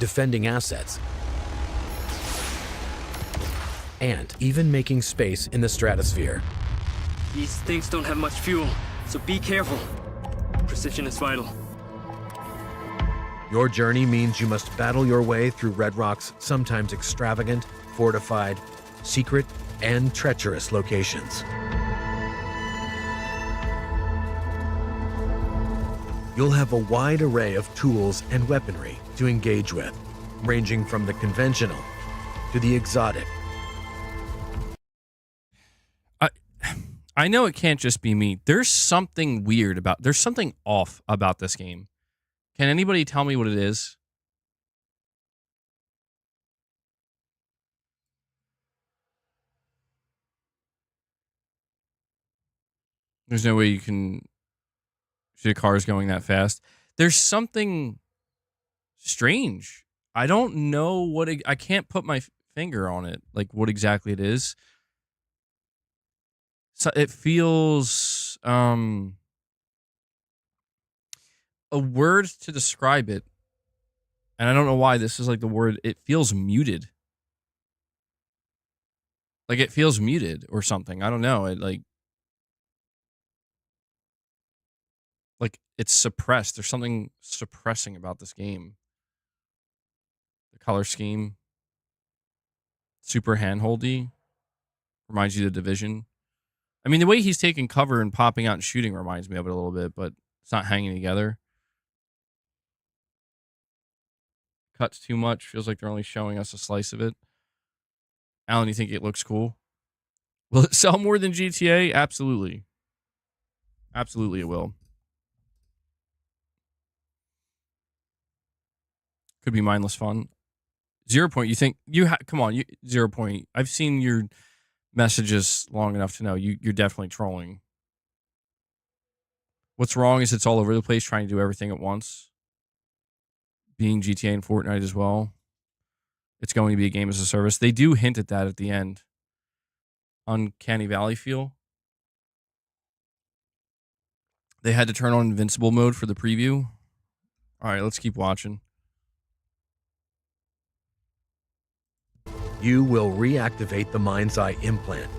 defending assets, and even making space in the stratosphere. These things don't have much fuel, so be careful. Precision is vital. Your journey means you must battle your way through Red Rock's sometimes extravagant, fortified, secret, and treacherous locations. You'll have a wide array of tools and weaponry to engage with, ranging from the conventional to the exotic. I know it can't just be me. There's something weird about, there's something off about this game. Can anybody tell me what it is? There's no way you can see a car is going that fast. There's something strange. I don't know what I can't put my finger on it, like what exactly it is. So it feels a word to describe it, and I don't know why this is like the word. It feels muted. Like it feels muted or something. I don't know. It like it's suppressed. There's something suppressing about this game. The color scheme, super handholdy. Reminds you of The Division. I mean, the way he's taking cover and popping out and shooting reminds me of it a little bit, but it's not hanging together. Cuts too much. Feels like they're only showing us a slice of it. Alan, you think it looks cool? Will it sell more than GTA? Absolutely. Absolutely it will. Could be mindless fun. 0 Point, you think come on, 0 Point. I've seen your messages long enough to know you're definitely trolling. What's wrong is it's all over the place trying to do everything at once. Being GTA and Fortnite as well. It's going to be a game as a service. They do hint at that at the end. Uncanny Valley feel. They had to turn on invincible mode for the preview. All right, let's keep watching. You will reactivate the MindsEye implant,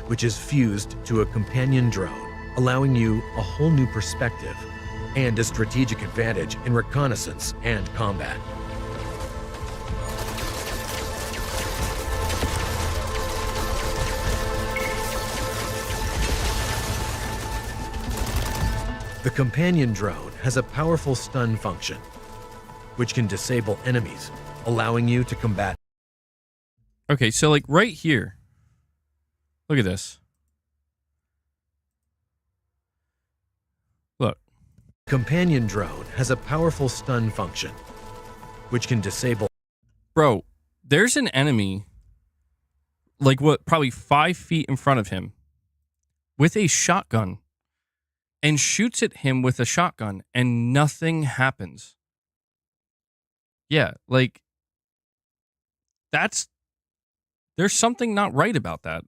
which is fused to a companion drone, allowing you a whole new perspective and a strategic advantage in reconnaissance and combat. The companion drone has a powerful stun function, which can disable enemies, allowing you to combat. Okay, so like right here. Look at this. Look. Companion drone has a powerful stun function, which can disable. Bro, there's an enemy, like what, probably 5 feet in front of him, with a shotgun, and shoots at him with a shotgun, and nothing happens. Yeah, like, there's something not right about that.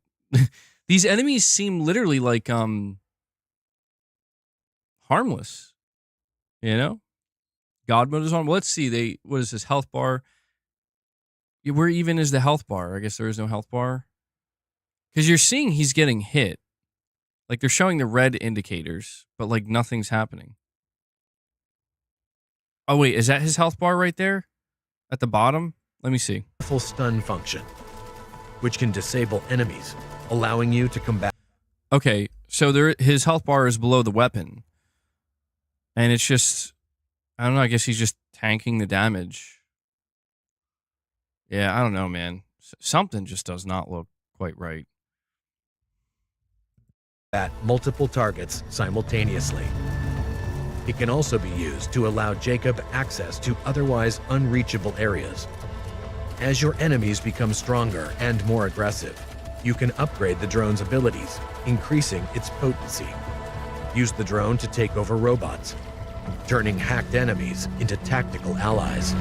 These enemies seem literally like, harmless. You know? God mode is on. Well, let's see. What is this, health bar? Where even is the health bar? I guess there is no health bar. Because you're seeing he's getting hit. Like, they're showing the red indicators, but, like, nothing's happening. Oh, wait, is that his health bar right there? At the bottom? Let me see. Full stun function, which can disable enemies, allowing you to combat. Okay, so his health bar is below the weapon. And it's just, I don't know, I guess he's just tanking the damage. Yeah, I don't know, man. Something just does not look quite right. At multiple targets simultaneously. It can also be used to allow Jacob access to otherwise unreachable areas. As your enemies become stronger and more aggressive, you can upgrade the drone's abilities, increasing its potency. Use the drone to take over robots, turning hacked enemies into tactical allies.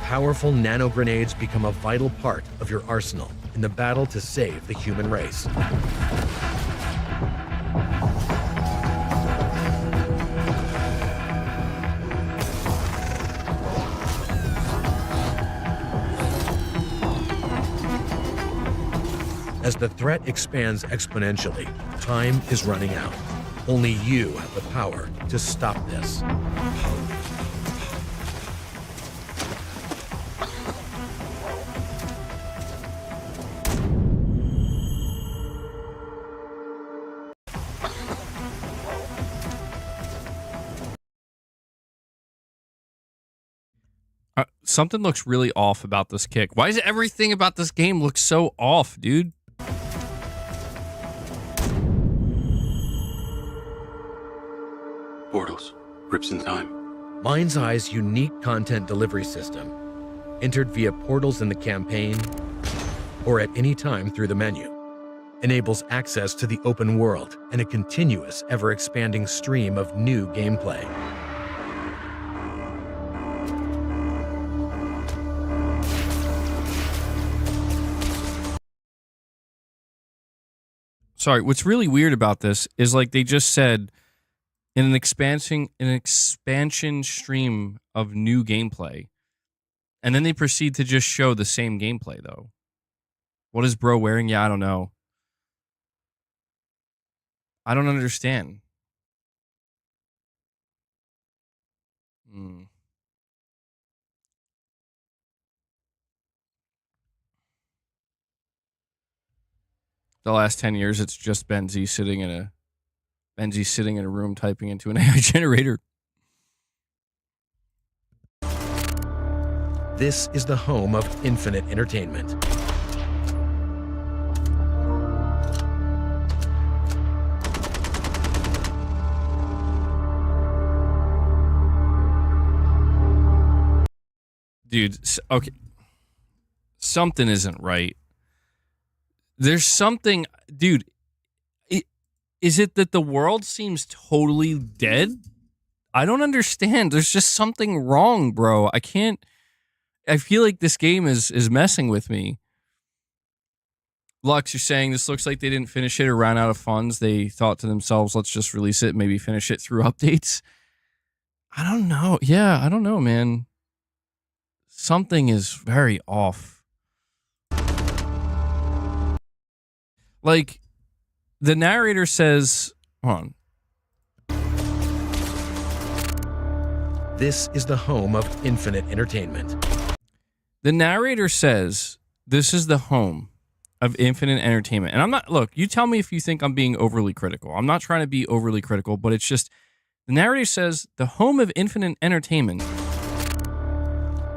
Powerful nano grenades become a vital part of your arsenal in the battle to save the human race. As the threat expands exponentially, time is running out. Only you have the power to stop this. Something looks really off about this kick. Why does everything about this game look so off, dude? Portals. Rips in time. MindsEye's unique content delivery system, entered via portals in the campaign or at any time through the menu, enables access to the open world and a continuous, ever-expanding stream of new gameplay. Sorry, what's really weird about this is like they just said in an expansion stream of new gameplay. And then they proceed to just show the same gameplay though. What is bro wearing? Yeah, I don't know. I don't understand. the last 10 years, it's just Benzie sitting in a room typing into an AI generator. This is the home of infinite entertainment. Dude, okay. Something isn't right. There's something, dude. Is it that the world seems totally dead? I don't understand. There's just something wrong, bro. I feel like this game is messing with me. Lux, you're saying this looks like they didn't finish it or ran out of funds. They thought to themselves, let's just release it, maybe finish it through updates. I don't know. Yeah, I don't know, man. Something is very off. Like, the narrator says, hold on. This is the home of infinite entertainment. The narrator says, this is the home of infinite entertainment. And I'm not, look, you tell me if you think I'm being overly critical. I'm not trying to be overly critical, but it's just, the narrator says, the home of infinite entertainment.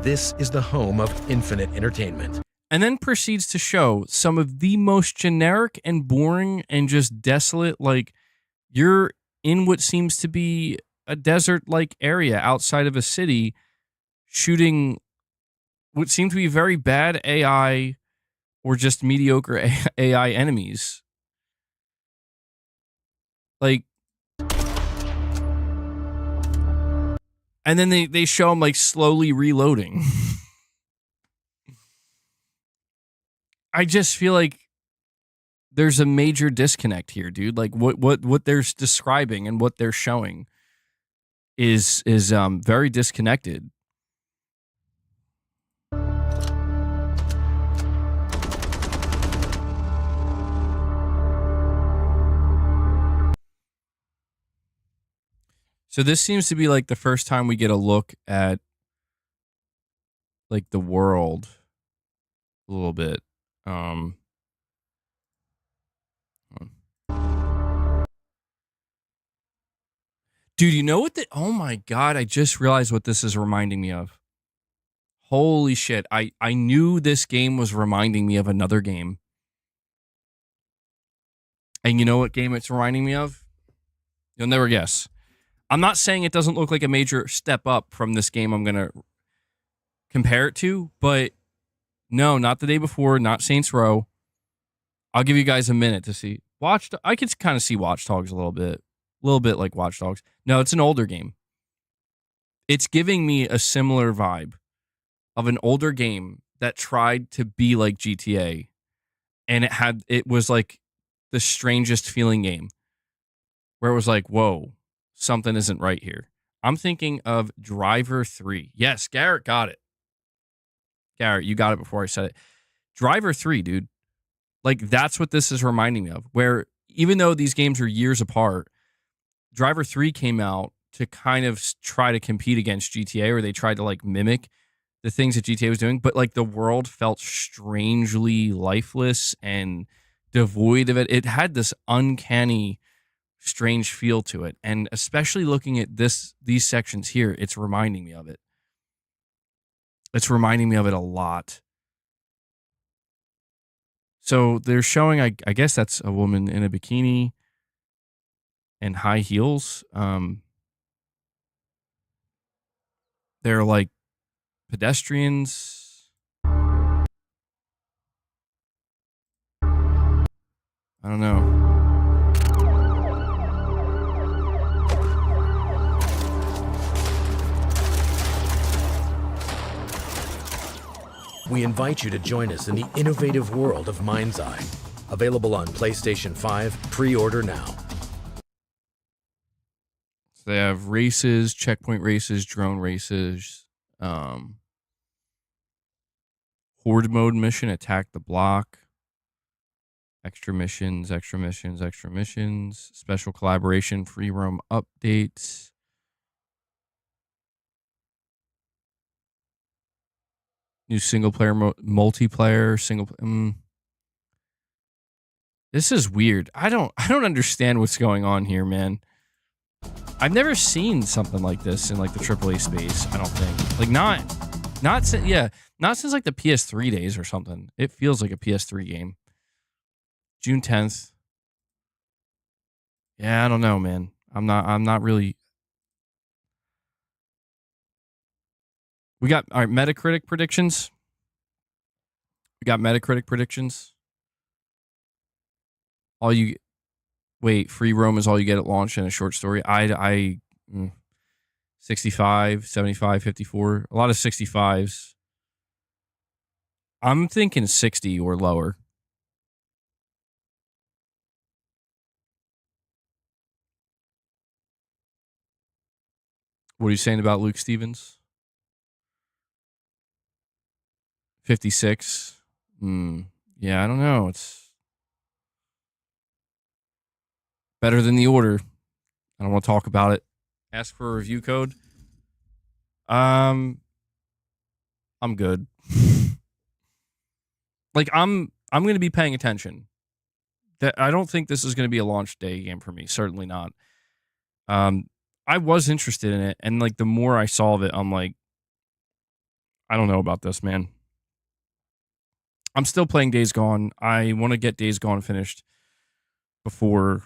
This is the home of infinite entertainment. And then proceeds to show some of the most generic and boring and just desolate, like, you're in what seems to be a desert-like area outside of a city, shooting what seem to be very bad AI or just mediocre AI enemies. Like, and then they show them, like, slowly reloading. I just feel like there's a major disconnect here, dude. Like what they're describing and what they're showing is very disconnected. So this seems to be like the first time we get a look at like the world a little bit. Dude, you know what oh my God, I just realized what this is reminding me of. Holy shit. I knew this game was reminding me of another game. And you know what game it's reminding me of? You'll never guess. I'm not saying it doesn't look like a major step up from this game I'm going to compare it to, but no, not the day before, not Saints Row. I'll give you guys a minute to see. I could kind of see Watch Dogs a little bit like Watch Dogs. No, it's an older game. It's giving me a similar vibe of an older game that tried to be like GTA, and it was like the strangest feeling game where it was like, whoa, something isn't right here. I'm thinking of Driver 3. Yes, Garrett got it. Garrett, you got it before I said it. Driver 3, dude. Like, that's what this is reminding me of, where even though these games are years apart, Driver 3 came out to kind of try to compete against GTA, or they tried to like mimic the things that GTA was doing, but like the world felt strangely lifeless and devoid of it. It had this uncanny, strange feel to it. And especially looking at these sections here, it's reminding me of it. It's reminding me of it a lot. So they're showing, I guess that's a woman in a bikini and high heels. They're like pedestrians. I don't know. We invite you to join us in the innovative world of MindsEye. Available on PlayStation 5, pre-order now. So they have races, checkpoint races, drone races, horde mode mission, attack the block, extra missions, special collaboration, free roam updates. New single player multiplayer, This is weird. I don't understand what's going on here, man. I've never seen something like this in like the AAA space, I don't think. Like not since like the PS3 days or something. It feels like a PS3 game. June 10th. Yeah, I don't know, man. I'm not really. We got our Metacritic predictions. Free roam is all you get at launch and a short story. 65, 75, 54. A lot of 65s. I'm thinking 60 or lower. What are you saying about Luke Stevens? 56. Yeah, I don't know. It's better than the order. I don't want to talk about it. Ask for a review code. I'm good. Like I'm going to be paying attention. That I don't think this is going to be a launch day game for me. Certainly not. I was interested in it, and like the more I saw of it, I'm like, I don't know about this, man. I'm still playing Days Gone. I want to get Days Gone finished before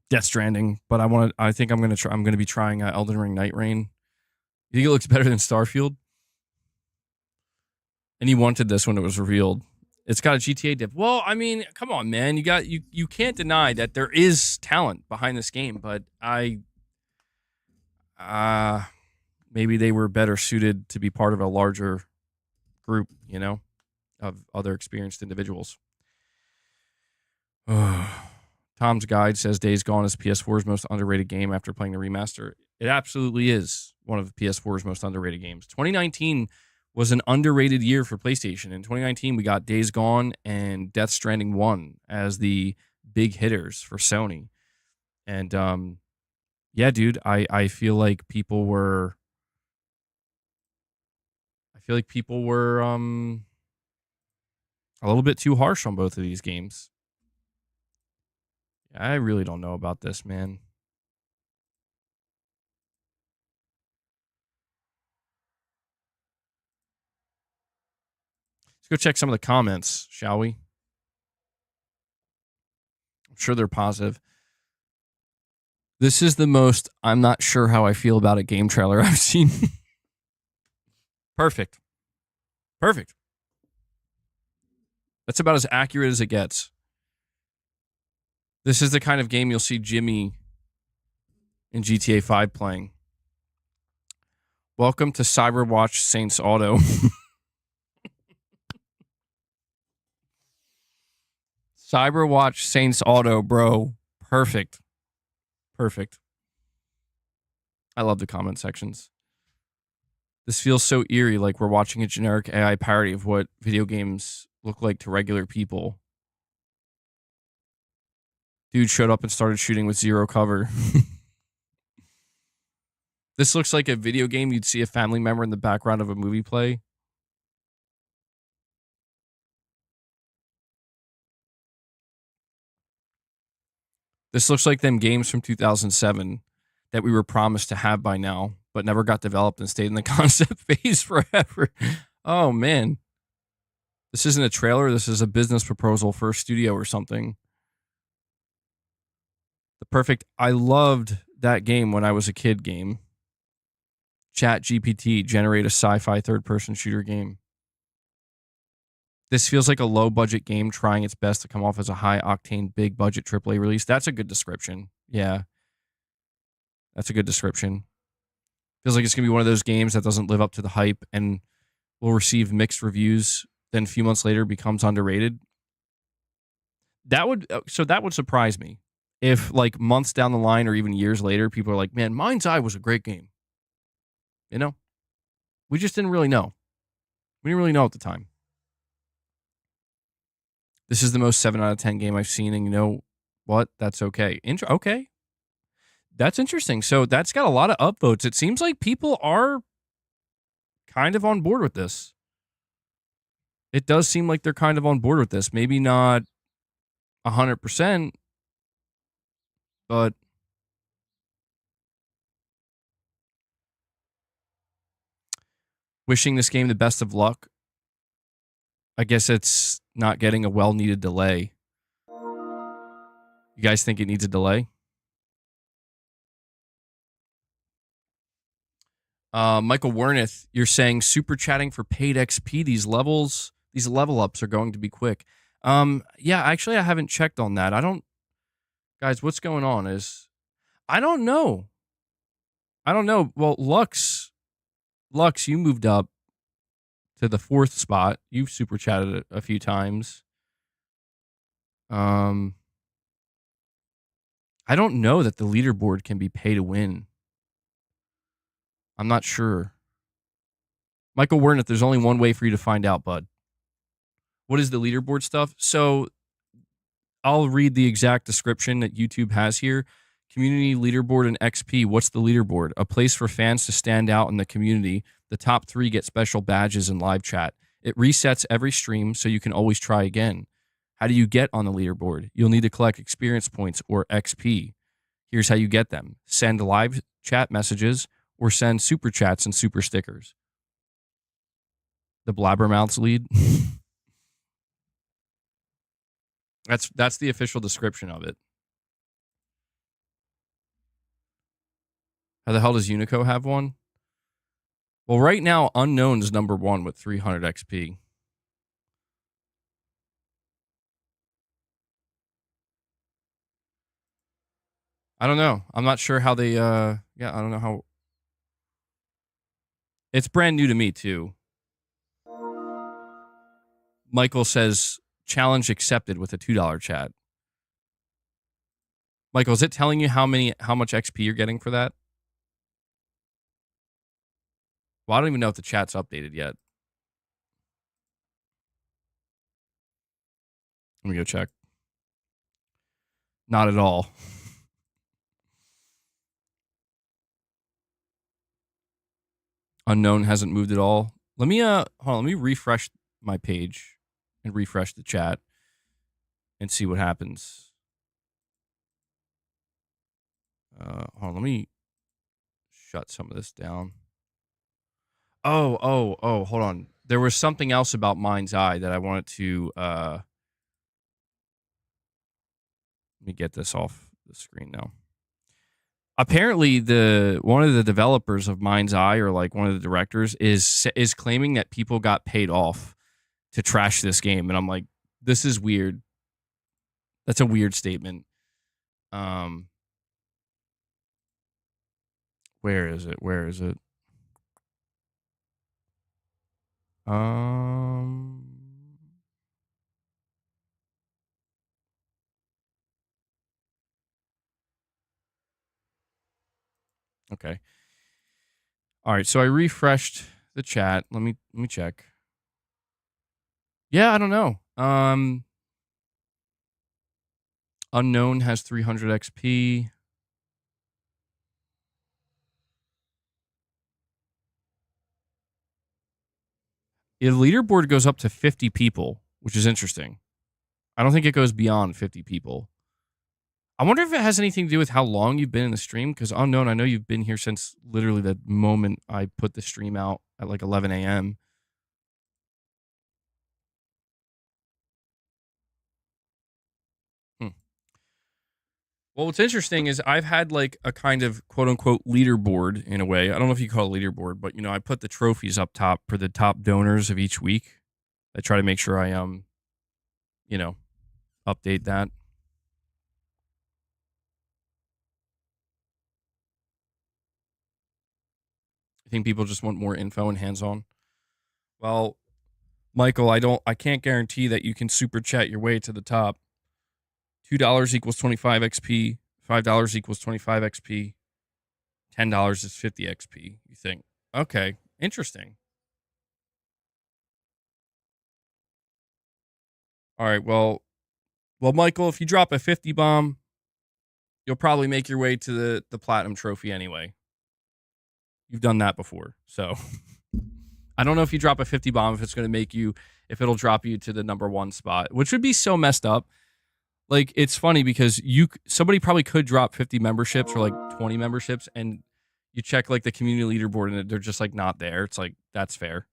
Death Stranding, but I think I'm going to be trying Elden Ring Night Rain. You think it looks better than Starfield? And you wanted this when it was revealed. It's got a GTA div. Well, I mean, come on, man. You can't deny that there is talent behind this game, but maybe they were better suited to be part of a larger group, you know, of other experienced individuals. Tom's Guide says Days Gone is PS4's most underrated game after playing the remaster. It absolutely is one of PS4's most underrated games. 2019 was an underrated year for PlayStation. In 2019, we got Days Gone and Death Stranding 1 as the big hitters for Sony. And yeah, dude, I feel like people were a little bit too harsh on both of these games. I really don't know about this, man. Let's go check some of the comments, shall we? I'm sure they're positive. This is the most I'm not sure how I feel about a game trailer I've seen. Perfect. That's about as accurate as it gets. This is the kind of game you'll see Jimmy in GTA 5 playing. Welcome to Cyberwatch Saints Auto. Cyberwatch Saints Auto, bro. Perfect. I love the comment sections. This feels so eerie, like we're watching a generic AI parody of what video games look like to regular people. Dude showed up and started shooting with zero cover. This looks like a video game you'd see a family member in the background of a movie play. This looks like them games from 2007 that we were promised to have by now, but never got developed and stayed in the concept phase forever. Oh, man. This isn't a trailer. This is a business proposal for a studio or something. I loved that game when I was a kid game. Chat GPT, generate a sci-fi third-person shooter game. This feels like a low-budget game trying its best to come off as a high-octane, big-budget AAA release. That's a good description. Yeah. That's a good description. Feels like it's going to be one of those games that doesn't live up to the hype and will receive mixed reviews, then a few months later becomes underrated. That would surprise me. If like months down the line or even years later, people are like, man, MindsEye was a great game. You know? We just didn't really know. We didn't really know at the time. This is the most 7 out of 10 game I've seen, and you know what? That's okay. Okay. That's interesting. So that's got a lot of upvotes. It seems like people are kind of on board with this. it does seem like they're kind of on board with this. Maybe not 100%, but wishing this game the best of luck. I guess it's not getting a well-needed delay. You guys think it needs a delay? Michael Werneth, you're saying super chatting for paid XP. These level ups are going to be quick. Yeah, actually, I haven't checked on that. Guys, what's going on? I don't know. Well, Lux, you moved up to the 4th spot. You've super chatted a few times. I don't know that the leaderboard can be pay to win. I'm not sure. Michael Werneth, there's only one way for you to find out, bud. What is the leaderboard stuff? So I'll read the exact description that YouTube has here. Community leaderboard and XP. What's the leaderboard? A place for fans to stand out in the community. The top 3 get special badges and live chat. It resets every stream, so you can always try again. How do you get on the leaderboard? You'll need to collect experience points or XP. Here's how you get them. Send live chat messages or send super chats and super stickers. The Blabbermouths lead. That's the official description of it. How the hell does Unico have one? Well, right now, Unknown's number 1 with 300 XP. I don't know. I'm not sure how they, I don't know how. It's brand new to me, too. Michael says, challenge accepted with a $2 chat. Michael, is it telling you how much XP you're getting for that? Well, I don't even know if the chat's updated yet. Let me go check. Not at all. Unknown hasn't moved at all. Let me hold on, let me refresh my page and refresh the chat and see what happens. Hold on, let me shut some of this down. Oh, hold on. There was something else about MindsEye that I wanted to let me get this off the screen now. Apparently, one of the developers of MindsEye, or like one of the directors, is claiming that people got paid off to trash this game, and I'm like, this is weird. That's a weird statement. Where is it? Okay. All right, so I refreshed the chat. Let me check. Yeah, I don't know. Unknown has 300 XP. The leaderboard goes up to 50 people, which is interesting. I don't think it goes beyond 50 people. I wonder if it has anything to do with how long you've been in the stream, because Unknown, I know you've been here since literally the moment I put the stream out at like 11 a.m. Well, what's interesting is I've had like a kind of quote unquote leaderboard in a way. I don't know if you call it leaderboard, but I put the trophies up top for the top donors of each week. I try to make sure I update that. I think people just want more info and hands-on. Well, Michael, I can't guarantee that you can super chat your way to the top. $2 equals 25 XP. $5 equals 25 XP. $10 is 50 XP. You think, okay, interesting. All right, well, Michael, if you drop a 50 bomb, you'll probably make your way to the platinum trophy anyway. You've done that before, so I don't know if you drop a 50 bomb if it's going to make you, if it'll drop you to the number 1 spot, which would be so messed up. Like, it's funny because somebody probably could drop 50 memberships or like 20 memberships, and you check like the community leaderboard and they're just like not there. It's like, that's fair.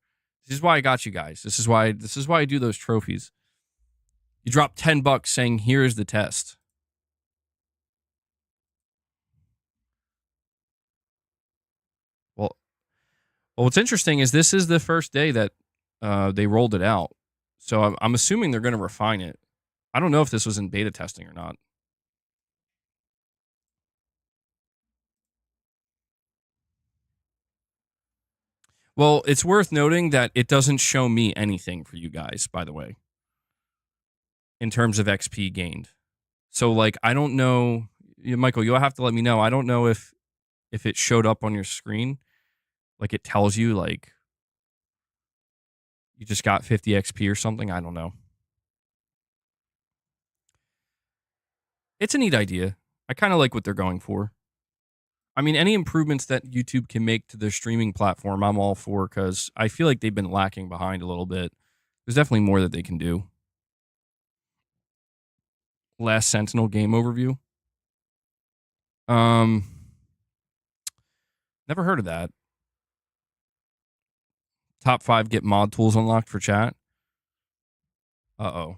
This is why I got you guys. This is why I do those trophies. You drop $10 saying, here's the test. Well, what's interesting is this is the first day that they rolled it out. So I'm assuming they're going to refine it. I don't know if this was in beta testing or not. Well, it's worth noting that it doesn't show me anything for you guys, by the way, in terms of XP gained. So, like, I don't know, Michael, you'll have to let me know. I don't know if it showed up on your screen, like it tells you, like, you just got 50 XP or something. I don't know. It's a neat idea. I kind of like what they're going for. I mean, any improvements that YouTube can make to their streaming platform, I'm all for, because I feel like they've been lacking behind a little bit. There's definitely more that they can do. Last Sentinel game overview. Never heard of that. Top 5 get mod tools unlocked for chat. Uh-oh.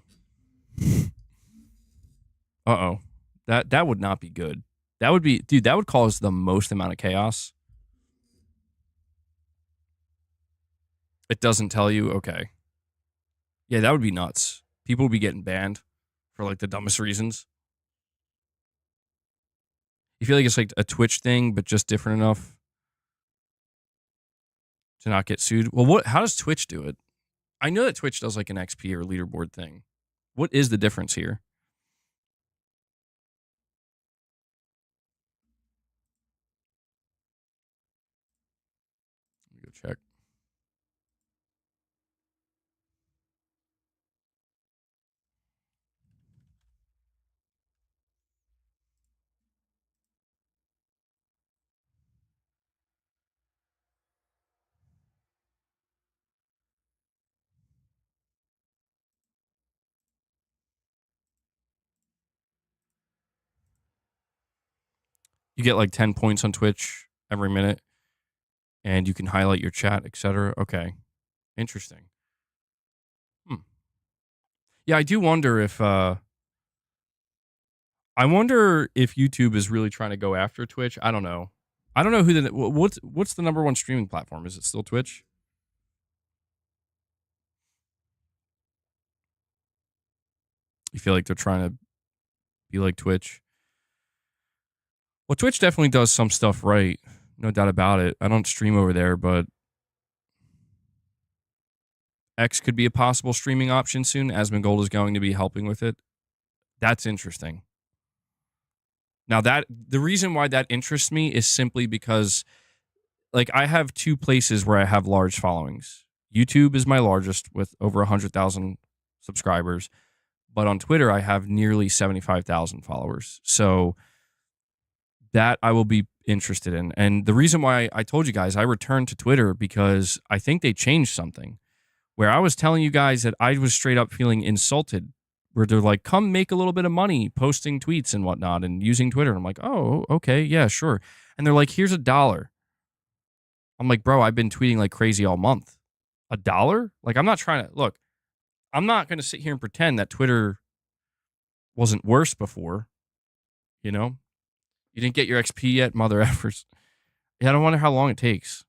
Uh-oh. That would not be good. That would be, dude, that would cause the most amount of chaos. It doesn't tell you? Okay. Yeah, that would be nuts. People would be getting banned for like the dumbest reasons. You feel like it's like a Twitch thing, but just different enough to not get sued? Well, how does Twitch do it? I know that Twitch does like an XP or leaderboard thing. What is the difference here? Let me go check. You get like 10 points on Twitch every minute, and you can highlight your chat, etc. Okay. Interesting. Yeah, I do wonder if YouTube is really trying to go after Twitch. I don't know. I don't know what's the number 1 streaming platform? Is it still Twitch? You feel like they're trying to be like Twitch? Well, Twitch definitely does some stuff right. No doubt about it. I don't stream over there, but X could be a possible streaming option soon. Asmongold is going to be helping with it. That's interesting. Now, the reason why that interests me is simply because, like, I have 2 places where I have large followings. YouTube is my largest with over 100,000 subscribers. But on Twitter, I have nearly 75,000 followers. So that I will be interested in. And the reason why I told you guys I returned to Twitter because I think they changed something where I was telling you guys that I was straight up feeling insulted, where they're like, come make a little bit of money posting tweets and whatnot and using Twitter. And I'm like, oh, okay, yeah, sure. And they're like, here's $1. I'm like, bro, I've been tweeting like crazy all month. $1? Like, I'm not trying to, look, I'm not going to sit here and pretend that Twitter wasn't worse before, you know? You didn't get your XP yet, mother effers. Yeah, I don't wonder how long it takes.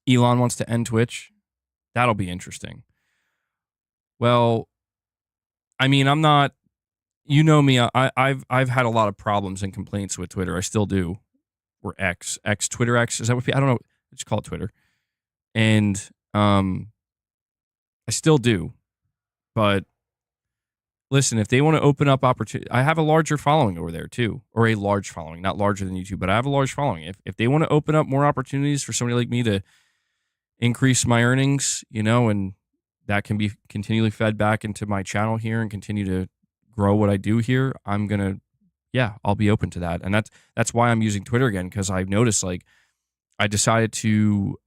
Elon wants to end Twitch. That'll be interesting. Well, I mean, I'm not, you know me, I've had a lot of problems and complaints with Twitter. I still do. Or Twitter X. Is that what I don't know. Just call it Twitter. And I still do. But listen, if they want to open up opportunity, I have a larger following over there too, or a large following, not larger than YouTube, but I have a large following. If they want to open up more opportunities for somebody like me to increase my earnings, you know, and that can be continually fed back into my channel here and continue to grow what I do here, I'm going to, yeah, I'll be open to that. And that's why I'm using Twitter again, because I've noticed, like, I decided to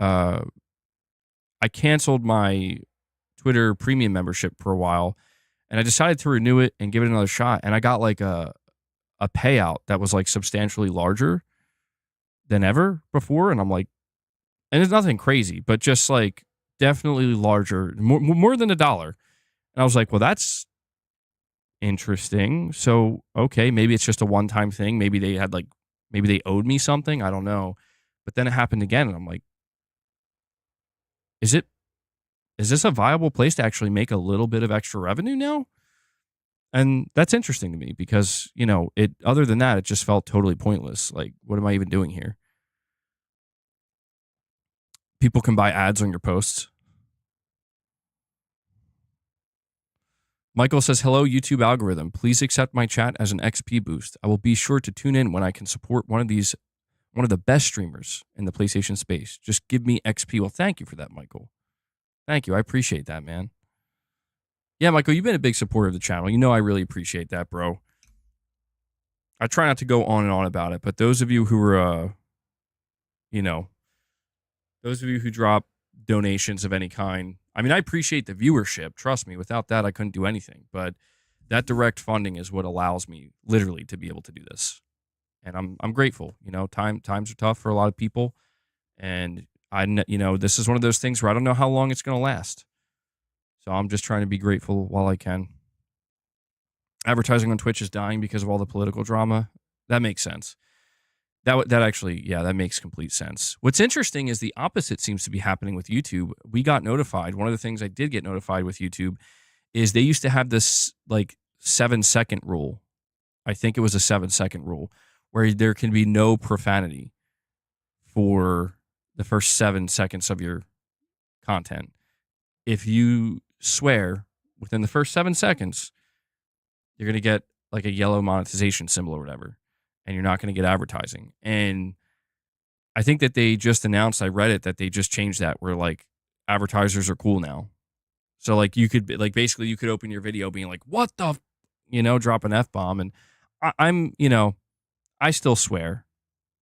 I canceled my Twitter premium membership for a while, and I decided to renew it and give it another shot. And I got like a payout that was like substantially larger than ever before. And I'm like, and it's nothing crazy, but just like definitely larger, more than $1. And I was like, well, that's interesting. So, okay, maybe it's just a one-time thing. Maybe they owed me something. I don't know. But then it happened again. And I'm like, is this a viable place to actually make a little bit of extra revenue now? And that's interesting to me because, other than that, it just felt totally pointless. Like, what am I even doing here? People can buy ads on your posts. Michael says, hello, YouTube algorithm. Please accept my chat as an XP boost. I will be sure to tune in when I can support one of the best streamers in the PlayStation space. Just give me XP. Well, thank you for that, Michael. Thank you. I appreciate that, man. Yeah, Michael, you've been a big supporter of the channel. I really appreciate that, bro. I try not to go on and on about it, but those of you who are, those of you who drop donations of any kind, I mean, I appreciate the viewership. Trust me, without that, I couldn't do anything. But that direct funding is what allows me literally to be able to do this. And I'm grateful. Times are tough for a lot of people. And this is one of those things where I don't know how long it's going to last. So I'm just trying to be grateful while I can. Advertising on Twitch is dying because of all the political drama. That makes sense. That actually, yeah, that makes complete sense. What's interesting is the opposite seems to be happening with YouTube. We got notified. One of the things I did get notified with YouTube is they used to have this like 7-second rule. I think it was a 7-second rule where there can be no profanity for the first 7 seconds of your content. If you swear within the first 7 seconds, you're going to get like a yellow monetization symbol or whatever, and you're not going to get advertising. And I think that they just announced, I read it, that they just changed that where like advertisers are cool now. So like you could like basically you could open your video being like, what the, drop an F-bomb. And I'm I still swear.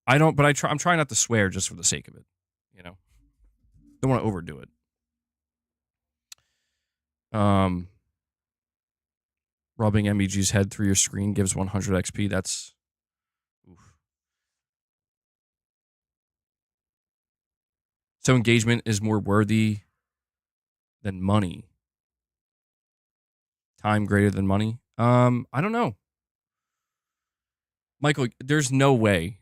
I don't, but I'm trying not to swear just for the sake of it. Don't want to overdo it. Rubbing MEG's head through your screen gives 100 XP. That's oof. So engagement is more worthy than money. Time greater than money. I don't know. Michael, there's no way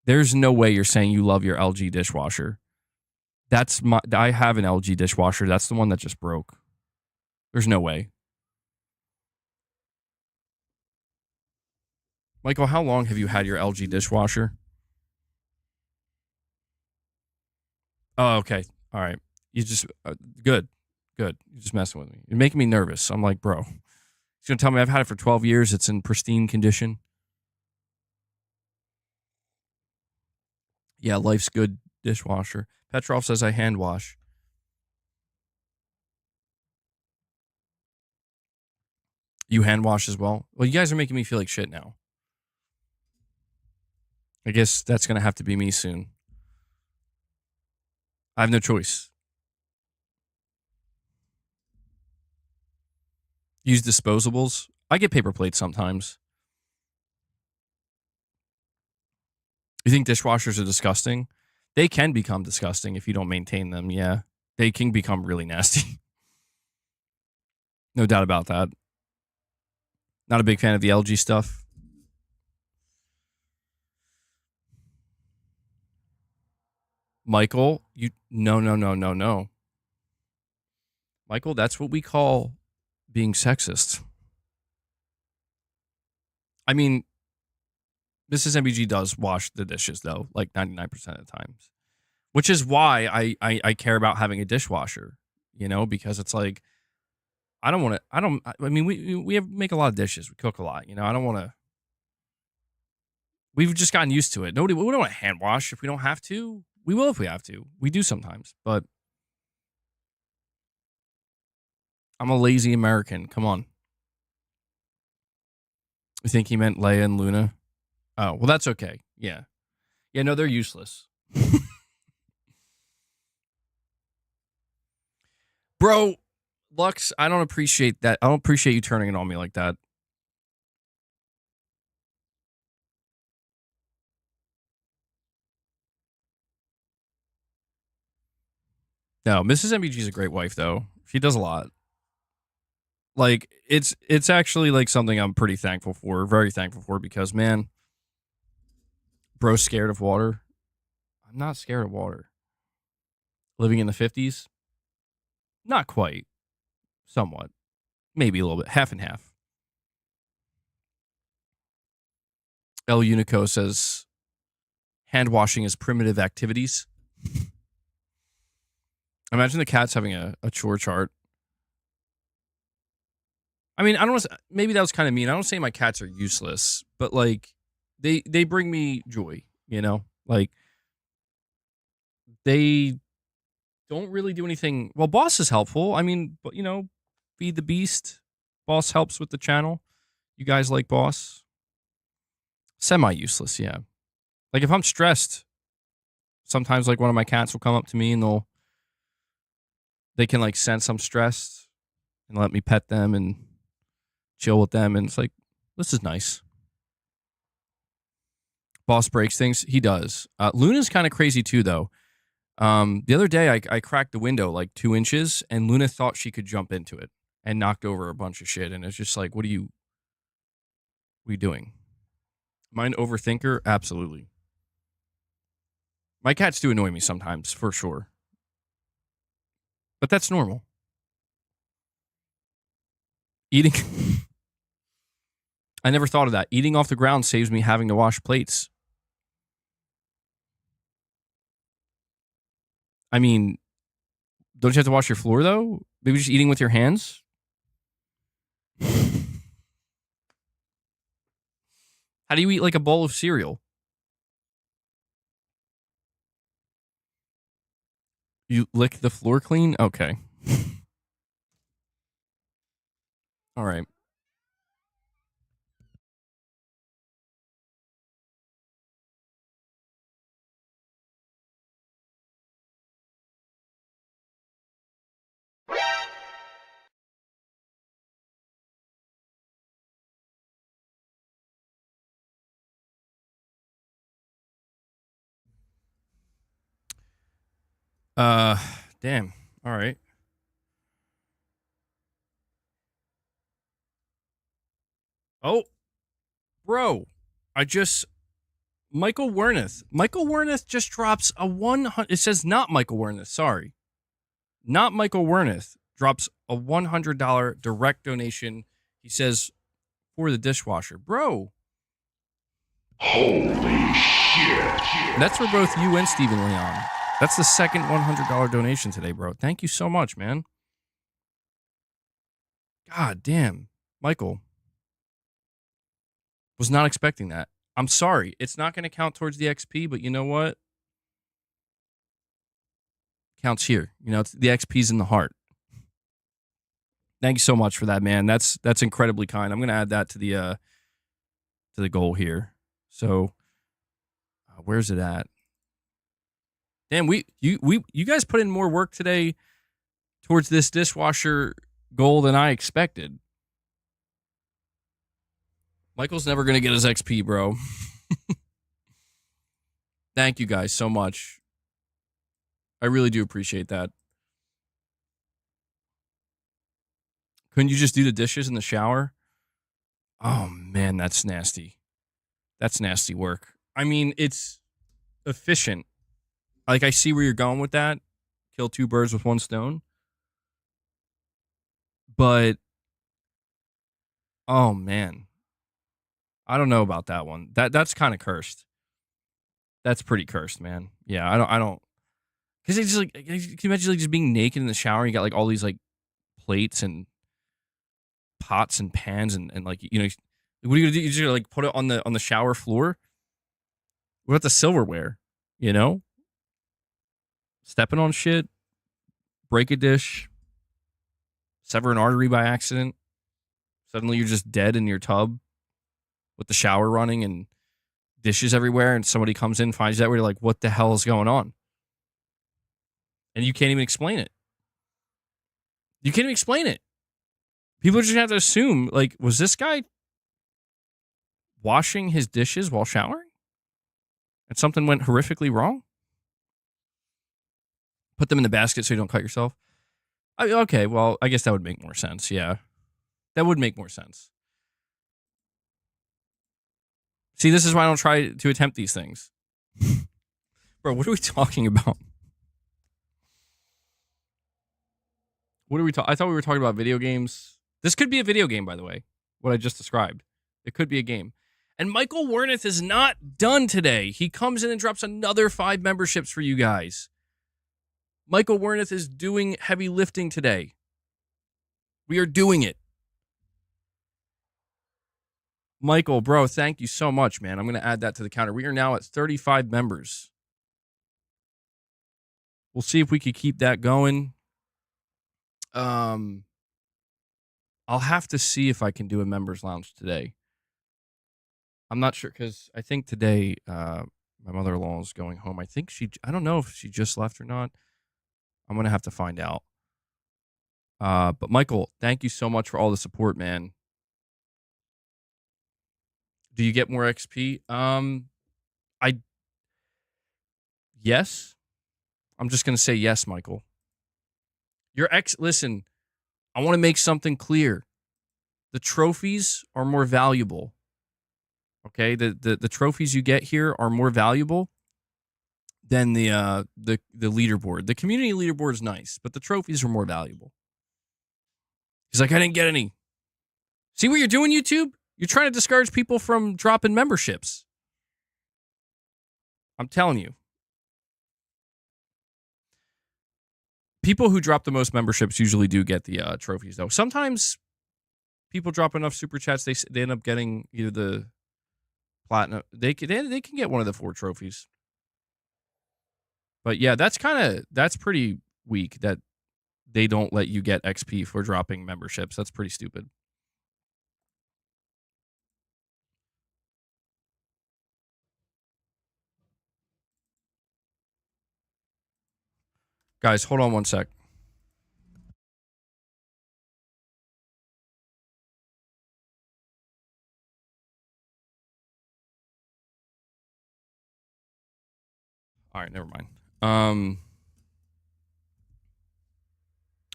you're saying you love your LG dishwasher. I have an LG dishwasher. That's the one that just broke. There's no way. Michael, how long have you had your LG dishwasher? Oh, okay. All right. You just, good. You're just messing with me. You're making me nervous. I'm like, bro, he's going to tell me I've had it for 12 years. It's in pristine condition. Yeah, life's good dishwasher. Petrov says I hand wash. You hand wash as well? Well, you guys are making me feel like shit now. I guess that's going to have to be me soon. I have no choice. Use disposables. I get paper plates sometimes. You think dishwashers are disgusting? They can become disgusting if you don't maintain them, yeah. They can become really nasty. No doubt about that. Not a big fan of the LG stuff. Michael, no. Michael, that's what we call being sexist. I mean, Mrs. MBG does wash the dishes, though, like 99% of the times. Which is why I care about having a dishwasher, because it's like, I mean, we make a lot of dishes. We cook a lot, I don't want to. We've just gotten used to it. We don't want to hand wash if we don't have to. We will if we have to. We do sometimes, but I'm a lazy American. Come on. You think he meant Leia and Luna? Oh, well, that's okay. Yeah. Yeah, no, they're useless. Bro, Lux, I don't appreciate that. I don't appreciate you turning it on me like that. No, Mrs. MBG is a great wife, though. She does a lot. Like, it's actually like something I'm pretty thankful for, very thankful for, because man, bro's scared of water. I'm not scared of water. Living in the 50s? Not quite. Somewhat. Maybe a little bit. Half and half. El Unico says, hand washing is primitive activities. Imagine the cats having a chore chart. I mean, I don't want to, maybe that was kind of mean. I don't say my cats are useless, but like they bring me joy, you know? Like they don't really do anything. Well, Boss is helpful. I mean, but you know, Feed the Beast. Boss helps with the channel. You guys like Boss? Semi-useless, yeah. Like if I'm stressed, sometimes like one of my cats will come up to me and they can like sense I'm stressed and let me pet them and chill with them, and it's like, this is nice. Boss breaks things. He does. Luna's kind of crazy too, though. The other day, I cracked the window like 2 inches, and Luna thought she could jump into it and knocked over a bunch of shit. And it's just like, what are you doing? Mind overthinker? Absolutely. My cats do annoy me sometimes, for sure. But that's normal. Eating... I never thought of that. Eating off the ground saves me having to wash plates. I mean, don't you have to wash your floor, though? Maybe just eating with your hands? How do you eat like a bowl of cereal? You lick the floor clean? Okay. All right. Damn. All right. Oh, bro. Michael Wernath. Michael Wernath just drops a 100. It says not Michael Wernath. Sorry. Not Michael Wernath drops a $100 direct donation. He says for the dishwasher. Bro. Holy shit. That's for both you and Stephen Leon. That's the second $100 donation today, bro. Thank you so much, man. God damn. Michael. Was not expecting that. I'm sorry. It's not going to count towards the XP, but you know what? Counts here. You know, it's, the XP's in the heart. Thank you so much for that, man. That's incredibly kind. I'm going to add that to the goal here. So, where's it at? Damn, you guys put in more work today towards this dishwasher goal than I expected. Michael's never going to get his XP, bro. Thank you guys so much. I really do appreciate that. Couldn't you just do the dishes in the shower? Oh, man, that's nasty. That's nasty work. I mean, it's efficient. Like, I see where you're going with that. Kill 2 birds with 1 stone. But, oh, man. I don't know about that one. That's kind of cursed. That's pretty cursed, man. Yeah, I don't. Because it's just like, can you imagine like just being naked in the shower? And you got like all these like plates and pots and pans and like, you know, what are you gonna do? You just like put it on the shower floor? What about the silverware? You know, stepping on shit, break a dish, sever an artery by accident. Suddenly you're just dead in your tub with the shower running and dishes everywhere, and somebody comes in, finds you that way, you're like, what the hell is going on? And you can't even explain it. You can't even explain it. People just have to assume, like, was this guy washing his dishes while showering? And something went horrifically wrong? Put them in the basket so you don't cut yourself? Okay, well, I guess that would make more sense. Yeah. That would make more sense. See, this is why I don't try to attempt these things. Bro, what are we talking about? What are we talking? I thought we were talking about video games. This could be a video game, by the way. What I just described. It could be a game. And Michael Wernick is not done today. He comes in and drops another 5 memberships for you guys. Michael Wernick is doing heavy lifting today. We are doing it. Michael, bro, thank you so much, man. I'm going to add that to the counter. We are now at 35 members. We'll see if we could keep that going. I'll have to see if I can do a members lounge today. I'm not sure because I think today my mother-in-law is going home. I don't know if she just left or not. I'm going to have to find out. But Michael, thank you so much for all the support, man. Do you get more XP? Yes. I'm just going to say yes, Michael. Listen, I want to make something clear. The trophies are more valuable. Okay? The trophies you get here are more valuable than the leaderboard. The community leaderboard is nice, but the trophies are more valuable. He's like, I didn't get any. See what you're doing, YouTube? You're trying to discourage people from dropping memberships. I'm telling you. People who drop the most memberships usually do get the trophies, though. Sometimes people drop enough super chats, they end up getting either the platinum. They can get one of the 4 trophies. But yeah, that's pretty weak that they don't let you get XP for dropping memberships. That's pretty stupid. Guys, hold on one sec. All right, never mind.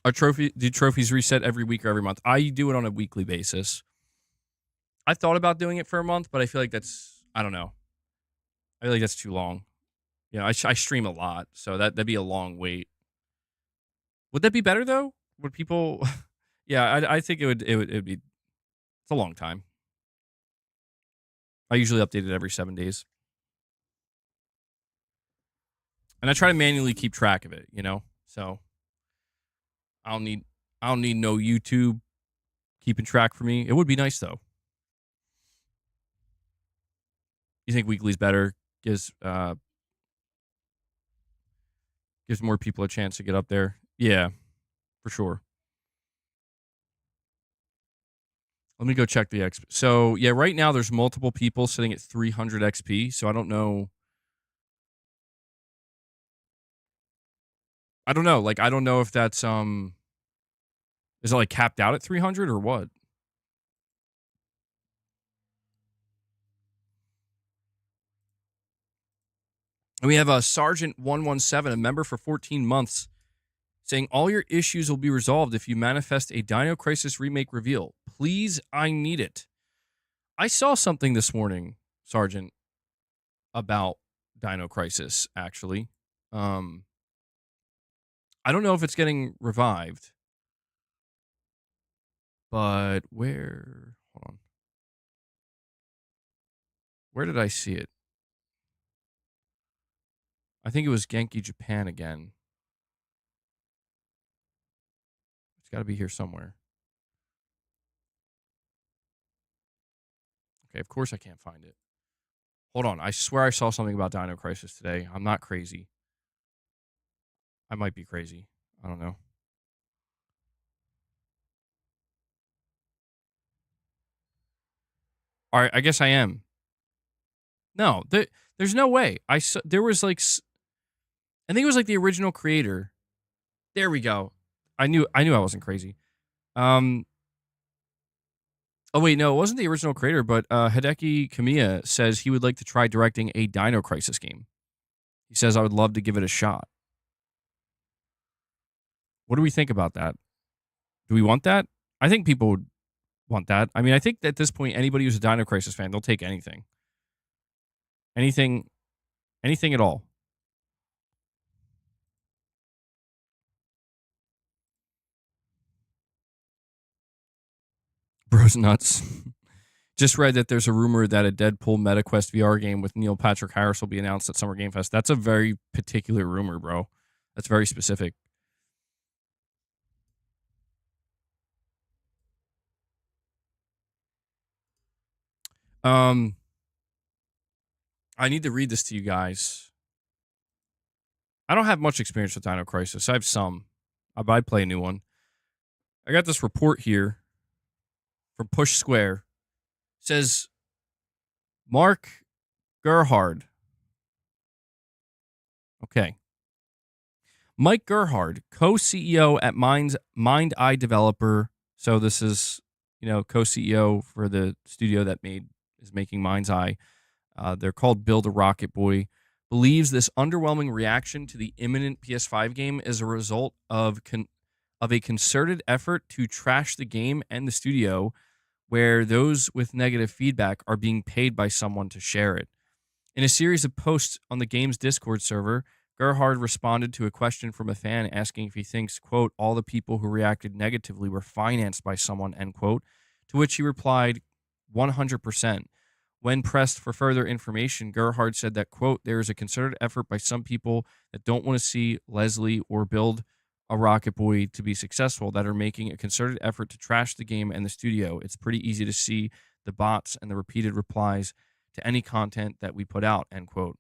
Do trophies reset every week or every month? I do it on a weekly basis. I thought about doing it for a month, but I feel like I don't know. I feel like that's too long. You know, I stream a lot, so that'd be a long wait. Would that be better though? Would people? Yeah, I think it would be. It's a long time. I usually update it every 7 days, and I try to manually keep track of it. You know, so I don't need no YouTube keeping track for me. It would be nice though. You think weekly's better? Gives more people a chance to get up there. Yeah, for sure. Let me go check the XP. So, yeah, right now there's multiple people sitting at 300 XP. So I don't know. Like, I don't know if that's, is it like capped out at 300 or what? And we have a Sergeant 117, a member for 14 months, saying all your issues will be resolved if you manifest a Dino Crisis remake reveal. Please, I need it. I saw something this morning, Sergeant, about Dino Crisis, actually. I don't know if it's getting revived. But where? Hold on. Where did I see it? I think it was Genki Japan again. It's got to be here somewhere. Okay, of course I can't find it. Hold on. I swear I saw something about Dino Crisis today. I'm not crazy. I might be crazy. I don't know. All right, I guess I am. No, there's no way. There was like, I think it was like the original creator. There we go. I knew I wasn't crazy. Oh wait, no, it wasn't the original creator, but Hideki Kamiya says he would like to try directing a Dino Crisis game. He says I would love to give it a shot. What do we think about that? Do we want that? I think people would want that. I mean, I think at this point, anybody who's a Dino Crisis fan, they'll take anything. Anything at all. Bro's nuts. Just read that there's a rumor that a Deadpool MetaQuest VR game with Neil Patrick Harris will be announced at Summer Game Fest. That's a very particular rumor, bro. That's very specific. I need to read this to you guys. I don't have much experience with Dino Crisis. I have some. I'd play a new one. I got this report here from Push Square. It says Mark Gerhard. Okay. Mike Gerhard, co-CEO at MindsEye developer. So this is, co-CEO for the studio that is making MindsEye. They're called Build a Rocket Boy. Believes this underwhelming reaction to the imminent PS5 game is a result of a concerted effort to trash the game and the studio, where those with negative feedback are being paid by someone to share it. In a series of posts on the game's Discord server, Gerhard responded to a question from a fan asking if he thinks, quote, all the people who reacted negatively were financed by someone, end quote, to which he replied, 100%. When pressed for further information, Gerhard said that, quote, there is a concerted effort by some people that don't want to see Leslie or Build a Rocket Boy to be successful, that are making a concerted effort to trash the game and the studio. It's pretty easy to see the bots and the repeated replies to any content that we put out, end quote.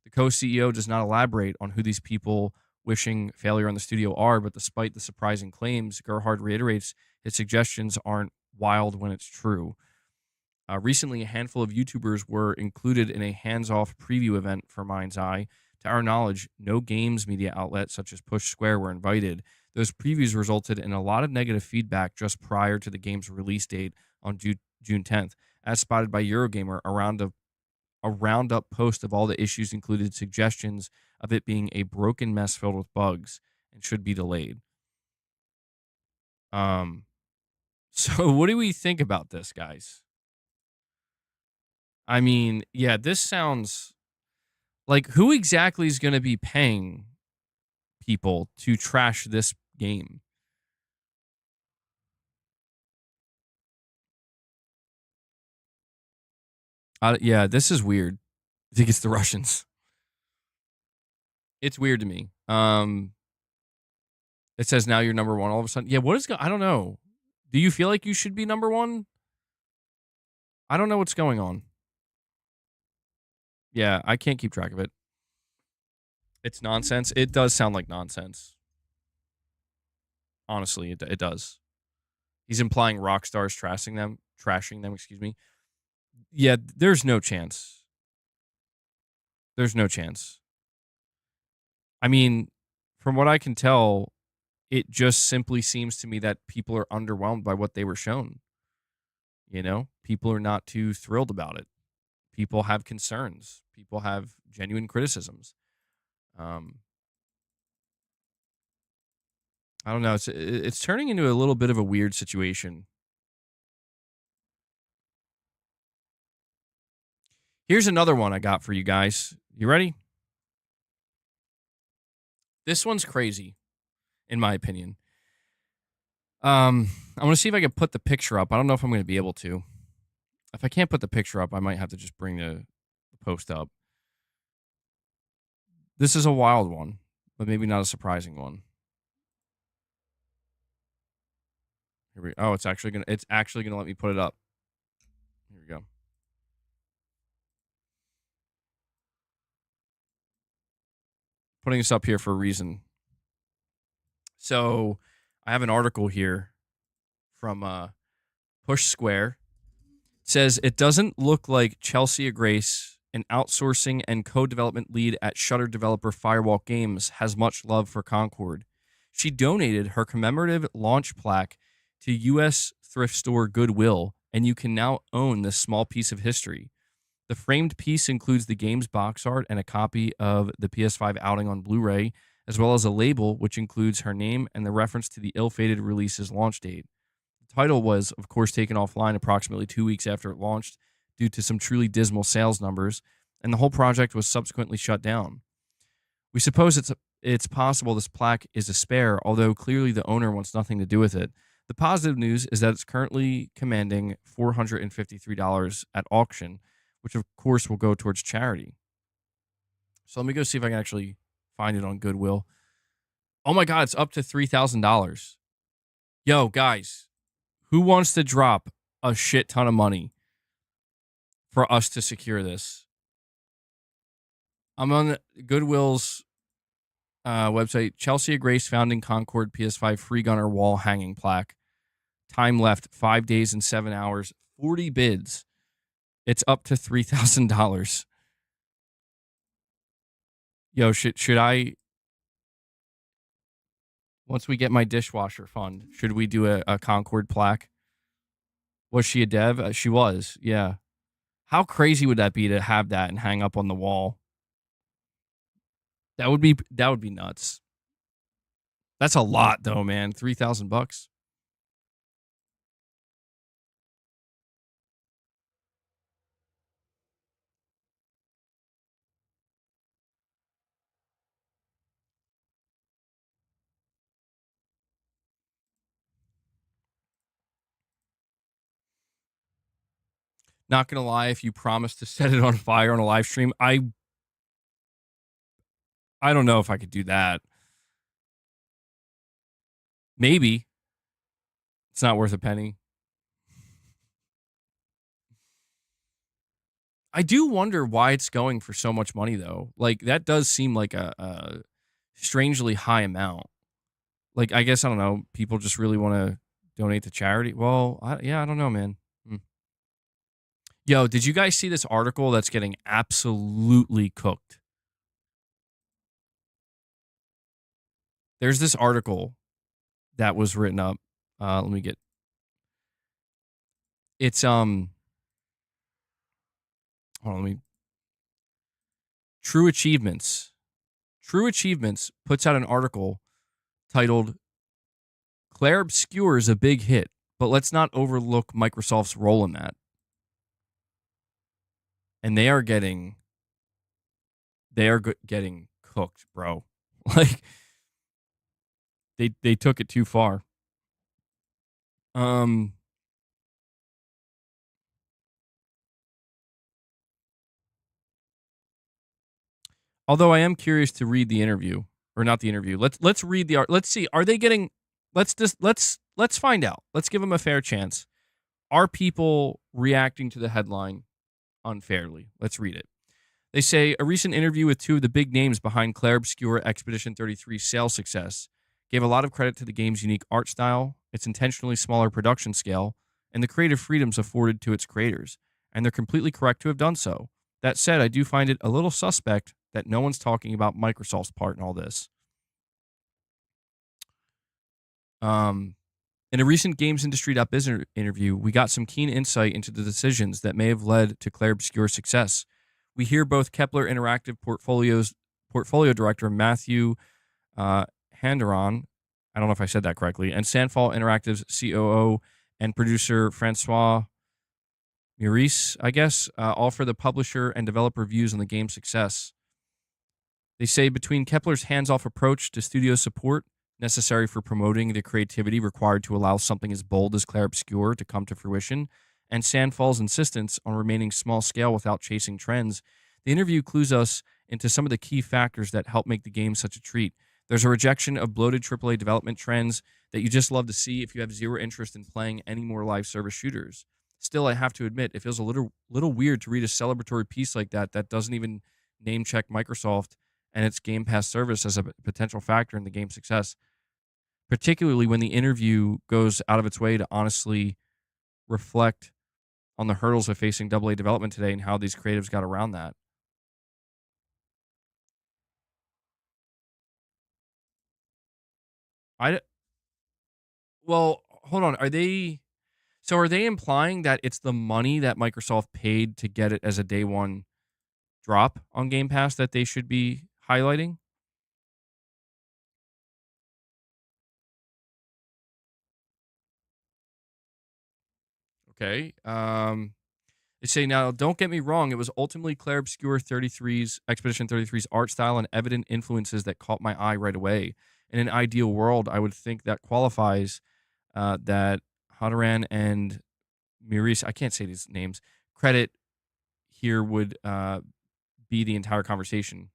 The co-CEO does not elaborate on who these people wishing failure on the studio are, but despite the surprising claims, Gerhard reiterates his suggestions aren't wild when it's true. Recently, a handful of YouTubers were included in a hands-off preview event for MindsEye. To our knowledge, no games media outlets such as Push Square were invited. Those previews resulted in a lot of negative feedback just prior to the game's release date on June 10th. As spotted by Eurogamer, a roundup post of all the issues included suggestions of it being a broken mess filled with bugs and should be delayed. So what do we think about this, guys? I mean, yeah, this sounds like who exactly is going to be paying people to trash this game? Yeah, this is weird. I think it's the Russians. It's weird to me. It says now you're number one all of a sudden. Yeah, I don't know. Do you feel like you should be number one? I don't know what's going on. Yeah, I can't keep track of it. It's nonsense. It does sound like nonsense. Honestly, it does. He's implying Rockstar's trashing them, excuse me. Yeah, there's no chance. There's no chance. I mean, from what I can tell, it just simply seems to me that people are underwhelmed by what they were shown. People are not too thrilled about it. People have concerns. People have genuine criticisms. I don't know. It's turning into a little bit of a weird situation. Here's another one I got for you guys. You ready? This one's crazy, in my opinion. I want to see if I can put the picture up. I don't know if I'm going to be able to. If I can't put the picture up, I might have to just bring the post up. This is a wild one, but maybe not a surprising one. It's actually gonna let me put it up. Here we go. Putting this up here for a reason. So I have an article here from Push Square. It says it doesn't look like Chelsea Grace, an outsourcing and co-development lead at Shutter developer Firewalk Games, has much love for Concord. She donated her commemorative launch plaque to U.S. thrift store Goodwill, and you can now own this small piece of history. The framed piece includes the game's box art and a copy of the PS5 outing on Blu-ray, as well as a label which includes her name and the reference to the ill-fated release's launch date. The title was, of course, taken offline approximately 2 weeks after it launched due to some truly dismal sales numbers, and the whole project was subsequently shut down. We suppose it's possible this plaque is a spare, although clearly the owner wants nothing to do with it. The positive news is that it's currently commanding $453 at auction, which of course will go towards charity. So let me go see if I can actually find it on Goodwill. Oh my God, it's up to $3,000. Yo, guys, who wants to drop a shit ton of money for us to secure this? I'm on Goodwill's website. Chelsea Grace founding Concord PS5 free gunner wall hanging plaque. Time left 5 days and 7 hours. 40 bids. It's up to $3,000. Yo, should I? Once we get my dishwasher fund, should we do a Concord plaque? Was she a dev? She was. Yeah. How crazy would that be to have that and hang up on the wall? That would be nuts. That's a lot though, man. $3,000. Not gonna lie, if you promise to set it on fire on a live stream, I don't know if I could do that. Maybe. It's not worth a penny. I do wonder why it's going for so much money, though. Like, that does seem like a strangely high amount. Like, I guess, I don't know, people just really want to donate to charity. Well, I don't know, man. Yo, did you guys see this article that's getting absolutely cooked? There's this article that was written up. Let me get. It's Hold on, let me. True Achievements. True Achievements puts out an article titled "Claire Obscure is a big hit, but let's not overlook Microsoft's role in that." And they are getting cooked, bro. Like they took it too far. Although I am curious to read the interview, or not the interview. Let's read the art. Let's see. Are they getting? Let's find out. Let's give them a fair chance. Are people reacting to the headline unfairly? Let's read it. They say a recent interview with two of the big names behind Claire Obscure Expedition 33's sales success gave a lot of credit to the game's unique art style, its intentionally smaller production scale, and the creative freedoms afforded to its creators, and they're completely correct to have done so. That said, I do find it a little suspect that no one's talking about Microsoft's part in all this. In a recent GamesIndustry.biz interview, we got some keen insight into the decisions that may have led to Claire Obscure's success. We hear both Kepler Interactive portfolio director Matthew Handaron, I don't know if I said that correctly, and Sandfall Interactive's COO and producer Francois Maurice, I guess, offer the publisher and developer views on the game's success. They say between Kepler's hands-off approach to studio support, necessary for promoting the creativity required to allow something as bold as Claire Obscure to come to fruition, and Sandfall's insistence on remaining small-scale without chasing trends, the interview clues us into some of the key factors that help make the game such a treat. There's a rejection of bloated AAA development trends that you just love to see if you have zero interest in playing any more live service shooters. Still, I have to admit, it feels a little weird to read a celebratory piece like that doesn't even name-check Microsoft and its Game Pass service as a potential factor in the game's success, particularly when the interview goes out of its way to honestly reflect on the hurdles of facing AA development today and how these creatives got around that. Well, hold on. Are they implying that it's the money that Microsoft paid to get it as a day one drop on Game Pass that they should be highlighting? Okay. They say, now, don't get me wrong. It was ultimately Claire Obscure 33's Expedition 33's art style and evident influences that caught my eye right away. In an ideal world, I would think that qualifies that Hadaran and Maurice, I can't say these names, credit here would be the entire conversation.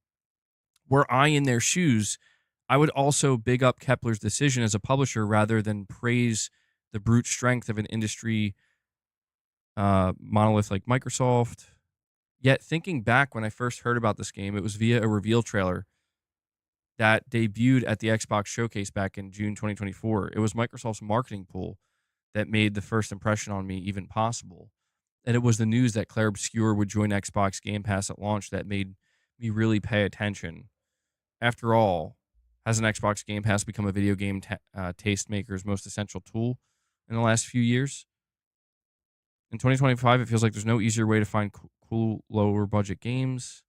Were I in their shoes, I would also big up Kepler's decision as a publisher rather than praise the brute strength of an industry monolith like Microsoft. Yet, thinking back when I first heard about this game, it was via a reveal trailer that debuted at the Xbox Showcase back in June 2024. It was Microsoft's marketing pool that made the first impression on me even possible. And it was the news that Claire Obscure would join Xbox Game Pass at launch that made me really pay attention. After all, has an Xbox Game Pass become a video game tastemaker's most essential tool in the last few years? In 2025, it feels like there's no easier way to find cool, lower budget games.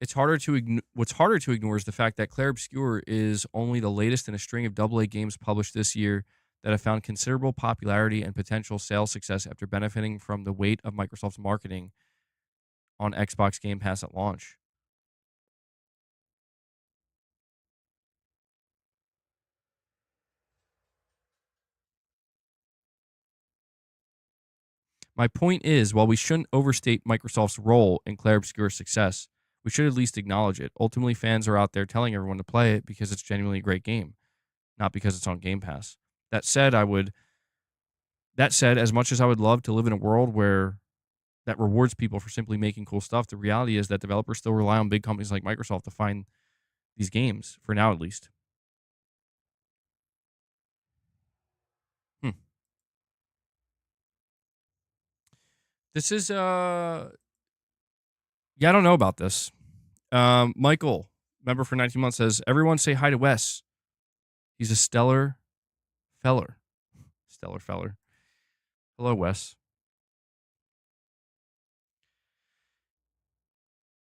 What's harder to ignore is the fact that Claire Obscure is only the latest in a string of AA games published this year that have found considerable popularity and potential sales success after benefiting from the weight of Microsoft's marketing on Xbox Game Pass at launch. My point is, while we shouldn't overstate Microsoft's role in Claire Obscure's success, we should at least acknowledge it. Ultimately, fans are out there telling everyone to play it because it's genuinely a great game, not because it's on Game Pass. That said, as much as I would love to live in a world where that rewards people for simply making cool stuff, the reality is that developers still rely on big companies like Microsoft to find these games, for now at least. This is yeah, I don't know about this. Michael, member for 19 months, says, everyone say hi to Wes. He's a stellar feller. Stellar feller. Hello, Wes.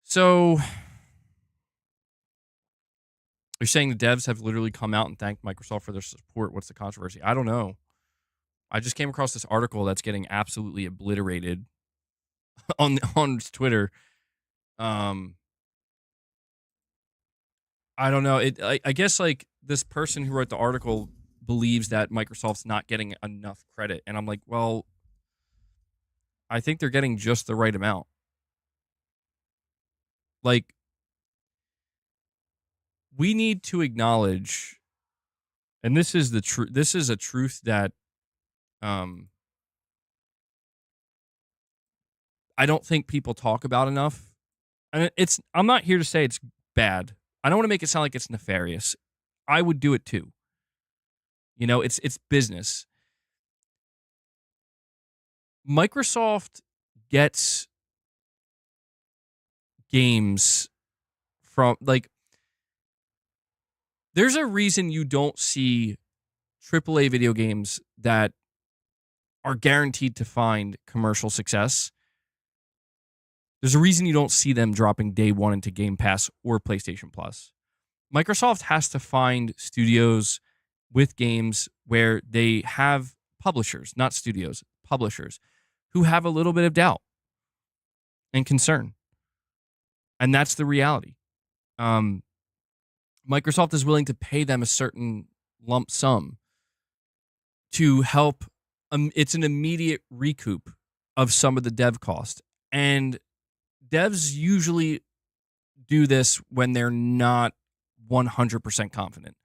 So, you're saying the devs have literally come out and thanked Microsoft for their support. What's the controversy? I don't know. I just came across this article that's getting absolutely obliterated on Twitter. I don't know. I guess like this person who wrote the article believes that Microsoft's not getting enough credit, and I'm like, well, I think they're getting just the right amount. Like, we need to acknowledge, and this is the truth. This is a truth that I don't think people talk about enough. And I'm not here to say it's bad. I don't want to make it sound like it's nefarious. I would do it too. You know, it's business. Microsoft gets games from, like, there's a reason you don't see AAA video games that are guaranteed to find commercial success. There's a reason you don't see them dropping day one into Game Pass or PlayStation Plus. Microsoft has to find studios with games where they have publishers, not studios, publishers, who have a little bit of doubt and concern. And that's the reality. Microsoft is willing to pay them a certain lump sum to help. It's an immediate recoup of some of the dev cost. And devs usually do this when they're not 100% confident.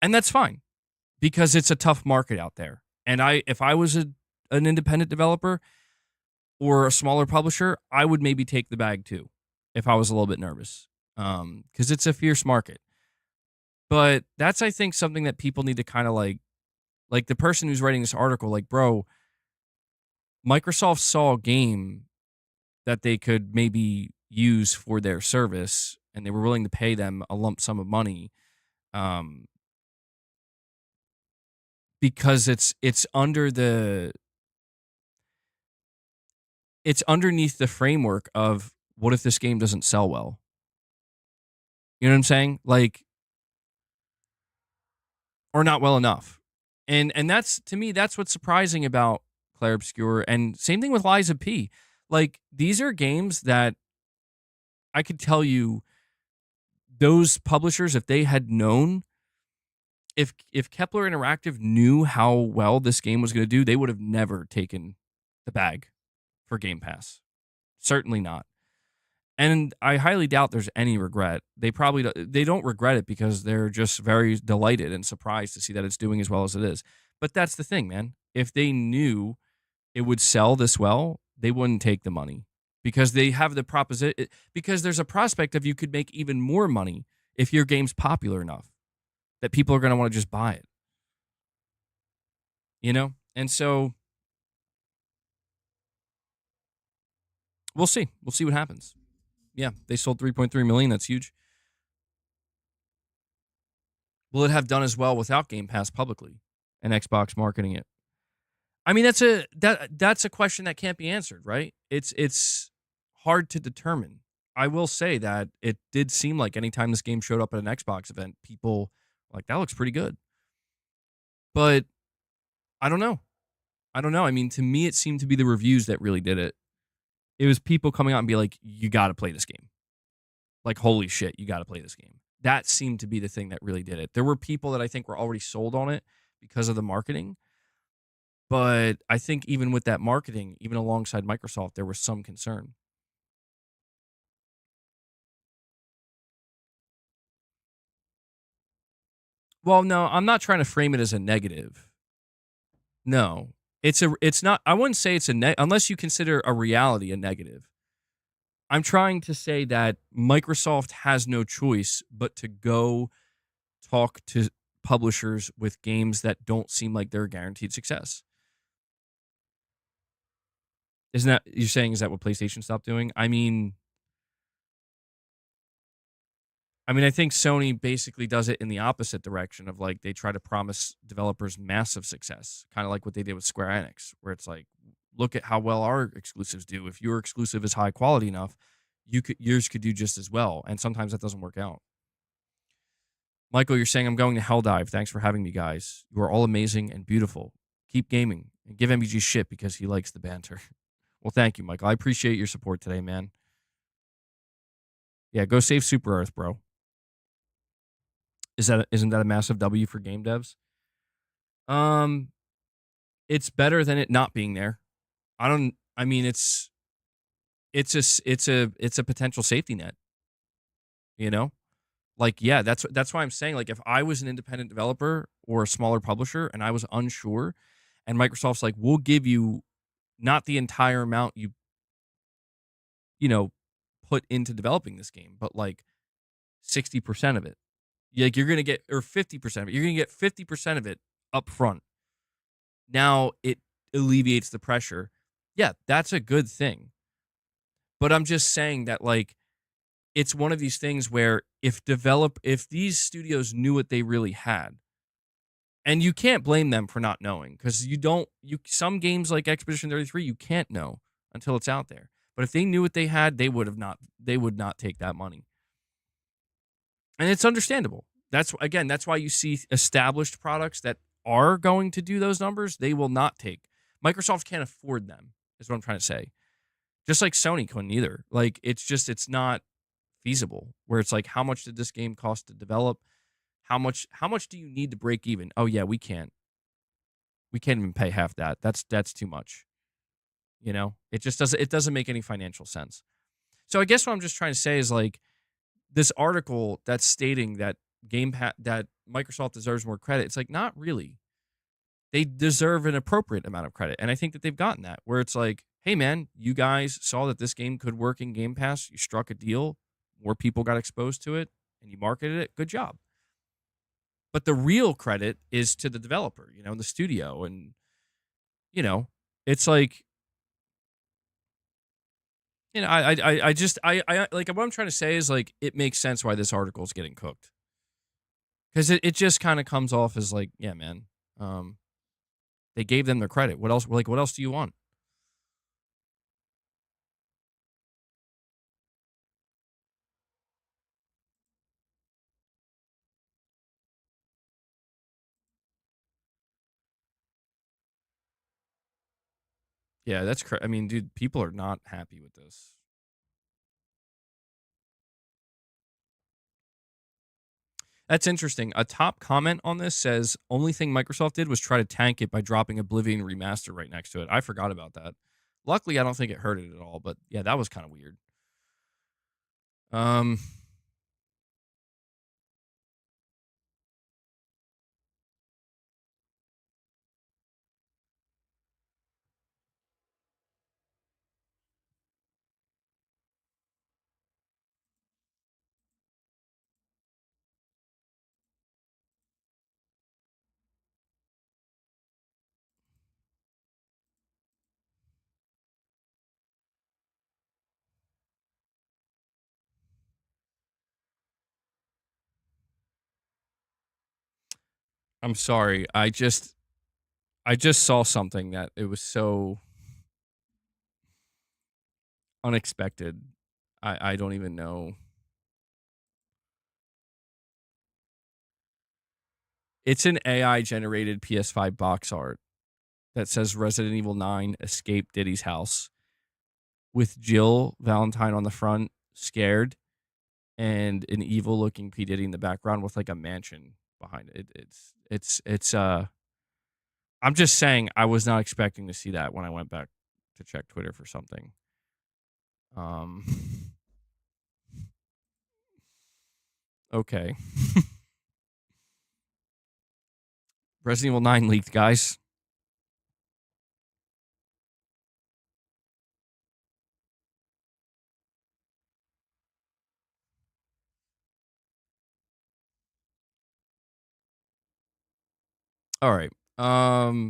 And that's fine because it's a tough market out there. And if I was an independent developer or a smaller publisher, I would maybe take the bag too if I was a little bit nervous because it's a fierce market. But that's, I think, something that people need to kind of like the person who's writing this article, like, bro, Microsoft saw a game that they could maybe use for their service and they were willing to pay them a lump sum of money, because it's underneath the framework of, what if this game doesn't sell well? You know what I'm saying? Like, or not well enough. And that's, to me, that's what's surprising about Clair Obscur, and same thing with Lies of P. Like, these are games that I could tell you, those publishers, if they had known, if Kepler Interactive knew how well this game was going to do, they would have never taken the bag for Game Pass. Certainly not. And I highly doubt there's any regret. They don't regret it, because they're just very delighted and surprised to see that it's doing as well as it is. But that's the thing, man. If they knew it would sell this well, they wouldn't take the money, because they have the proposition, because there's a prospect of you could make even more money if your game's popular enough that people are going to want to just buy it. You know? And so we'll see. We'll see what happens. Yeah, they sold 3.3 million. That's huge. Will it have done as well without Game Pass publicly and Xbox marketing it? I mean, that's a question that can't be answered, right? It's hard to determine. I will say that it did seem like anytime this game showed up at an Xbox event, people were like, that looks pretty good. But I don't know. I mean, to me, it seemed to be the reviews that really did it. It was people coming out and be like, you got to play this game. Like, holy shit, you got to play this game. That seemed to be the thing that really did it. There were people that I think were already sold on it because of the marketing. But I think even with that marketing, even alongside Microsoft, there was some concern. Well, no, I'm not trying to frame it as a negative. No. It's not, I wouldn't say it's unless you consider a reality a negative. I'm trying to say that Microsoft has no choice but to go talk to publishers with games that don't seem like they're guaranteed success. Isn't that, you're saying, is that what PlayStation stopped doing? I mean, I think Sony basically does it in the opposite direction of, like, they try to promise developers massive success, kind of like what they did with Square Enix, where it's like, look at how well our exclusives do. If your exclusive is high quality enough, yours could do just as well. And sometimes that doesn't work out. Michael, you're saying, I'm going to Helldive. Thanks for having me, guys. You are all amazing and beautiful. Keep gaming and give MBG shit because he likes the banter. Well, thank you, Michael. I appreciate your support today, man. Yeah, go save Super Earth, bro. Isn't that a massive W for game devs? It's better than it not being there. It's a potential safety net. You know? Like, yeah, that's why I'm saying, like, if I was an independent developer or a smaller publisher and I was unsure, and Microsoft's like, we'll give you not the entire amount you put into developing this game, but like 60% of it. Like, you're going to get, or 50% of it. You're going to get 50% of it up front. Now it alleviates the pressure. Yeah, that's a good thing. But I'm just saying that, like, it's one of these things where if these studios knew what they really had, and you can't blame them for not knowing, because some games like Expedition 33, you can't know until it's out there. But if they knew what they had, they would not take that money. And it's understandable. That's why you see established products that are going to do those numbers, they will not take. Microsoft can't afford them, is what I'm trying to say. Just like Sony couldn't either. Like, it's not feasible. Where it's like, how much did this game cost to develop? How much do you need to break even? Oh yeah, we can't even pay half that. That's too much. It doesn't make any financial sense. So I guess what I'm just trying to say is, like, this article that's stating that that Microsoft deserves more credit, it's like, not really. They deserve an appropriate amount of credit, and I think that they've gotten that. Where it's like, hey man, you guys saw that this game could work in Game Pass, you struck a deal, more people got exposed to it, and you marketed it. Good job. But the real credit is to the developer, the studio, and it's like, You know, I just like what I'm trying to say is like it makes sense why this article is getting cooked, because it just kind of comes off as like, yeah, man, they gave them their credit. What else? Like, what else do you want? Yeah, that's I mean, dude, people are not happy with this. That's interesting. A top comment on this says only thing Microsoft did was try to tank it by dropping Oblivion Remaster right next to it. I forgot about that. Luckily, I don't think it hurt it at all. But yeah, that was kind of weird. Um, I'm sorry. I just saw something that it was so unexpected. I don't even know. It's an AI generated PS5 box art that says Resident Evil 9 Escape Diddy's house with Jill Valentine on the front, scared, and an evil looking P. Diddy in the background with like a mansion behind it. It's I'm just saying I was not expecting to see that when I went back to check Twitter for something. Um okay. Resident Evil 9 leaked, guys. All right. All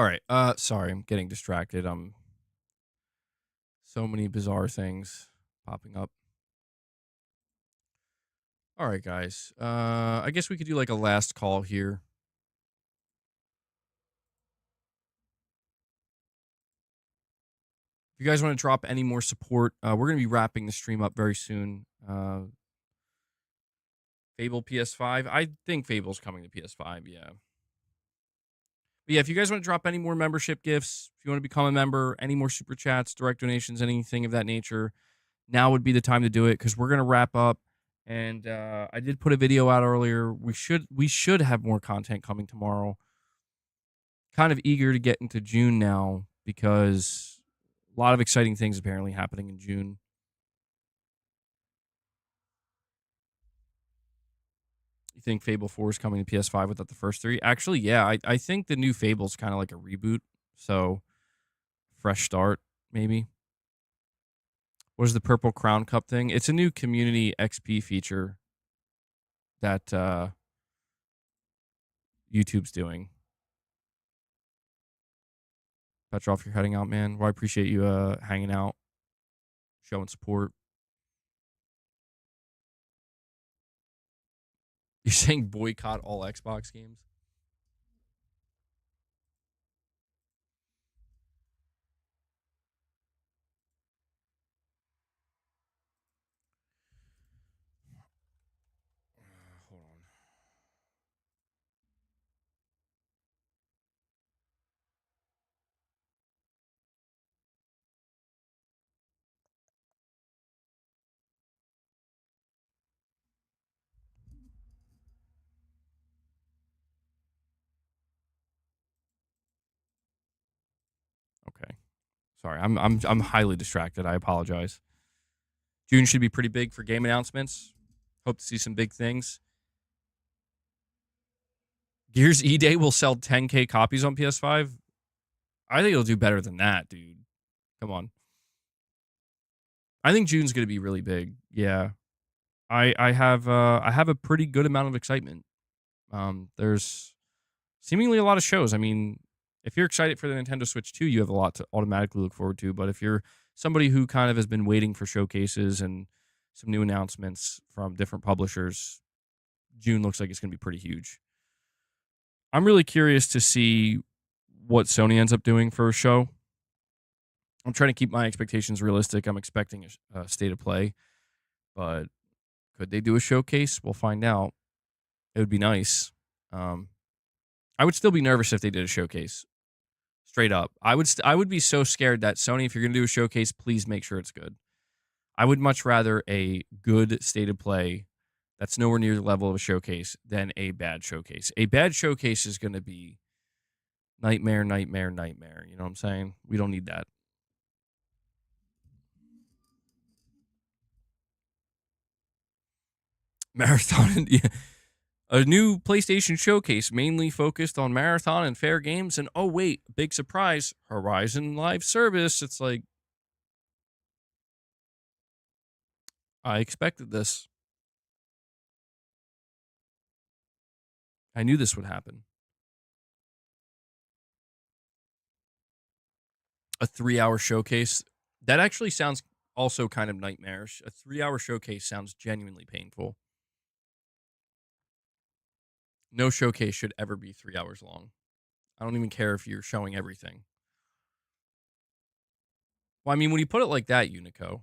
right. Sorry, I'm getting distracted. So many bizarre things popping up. All right, guys. I guess we could do like a last call here. If you guys want to drop any more support, we're going to be wrapping the stream up very soon. Fable PS5. I think Fable's coming to PS5, yeah. But yeah, if you guys want to drop any more membership gifts, if you want to become a member, any more super chats, direct donations, anything of that nature, now would be the time to do it because we're going to wrap up. And I did put a video out earlier. We should have more content coming tomorrow. Kind of eager to get into June now because a lot of exciting things apparently happening in June. You think Fable 4 is coming to PS5 without the first three? Actually, yeah. I think the new Fable's kind of like a reboot. So, fresh start, maybe. What is the Purple Crown Cup thing? It's a new community XP feature that YouTube's doing. Petrov, you're heading out, man. Well, I appreciate you hanging out, showing support. You're saying boycott all Xbox games? Hold on. Okay. Sorry, I'm highly distracted. I apologize. June should be pretty big for game announcements. Hope to see some big things. Gears E-Day will sell 10K copies on PS5. I think it'll do better than that, dude. Come on. I think June's going to be really big. Yeah. I have a pretty good amount of excitement. There's seemingly a lot of shows. I mean, if you're excited for the Nintendo Switch 2, you have a lot to automatically look forward to. But if you're somebody who kind of has been waiting for showcases and some new announcements from different publishers, June looks like it's going to be pretty huge. I'm really curious to see what Sony ends up doing for a show. I'm trying to keep my expectations realistic. I'm expecting a state of play, but could they do a showcase? We'll find out. It would be nice. I would still be nervous if they did a showcase. Straight up, I would be so scared that Sony, if you're going to do a showcase, please make sure it's good. I would much rather a good state of play that's nowhere near the level of a showcase than a bad showcase. A bad showcase is going to be nightmare, nightmare, nightmare. You know what I'm saying? We don't need that. Marathon, yeah. A new PlayStation showcase mainly focused on marathon and fair games. And oh, wait, big surprise, Horizon Live Service. It's like, I expected this. I knew this would happen. A 3-hour showcase. That actually sounds also kind of nightmarish. A 3-hour showcase sounds genuinely painful. No showcase should ever be 3 hours long. I don't even care if you're showing everything. Well, I mean, when you put it like that, Unico,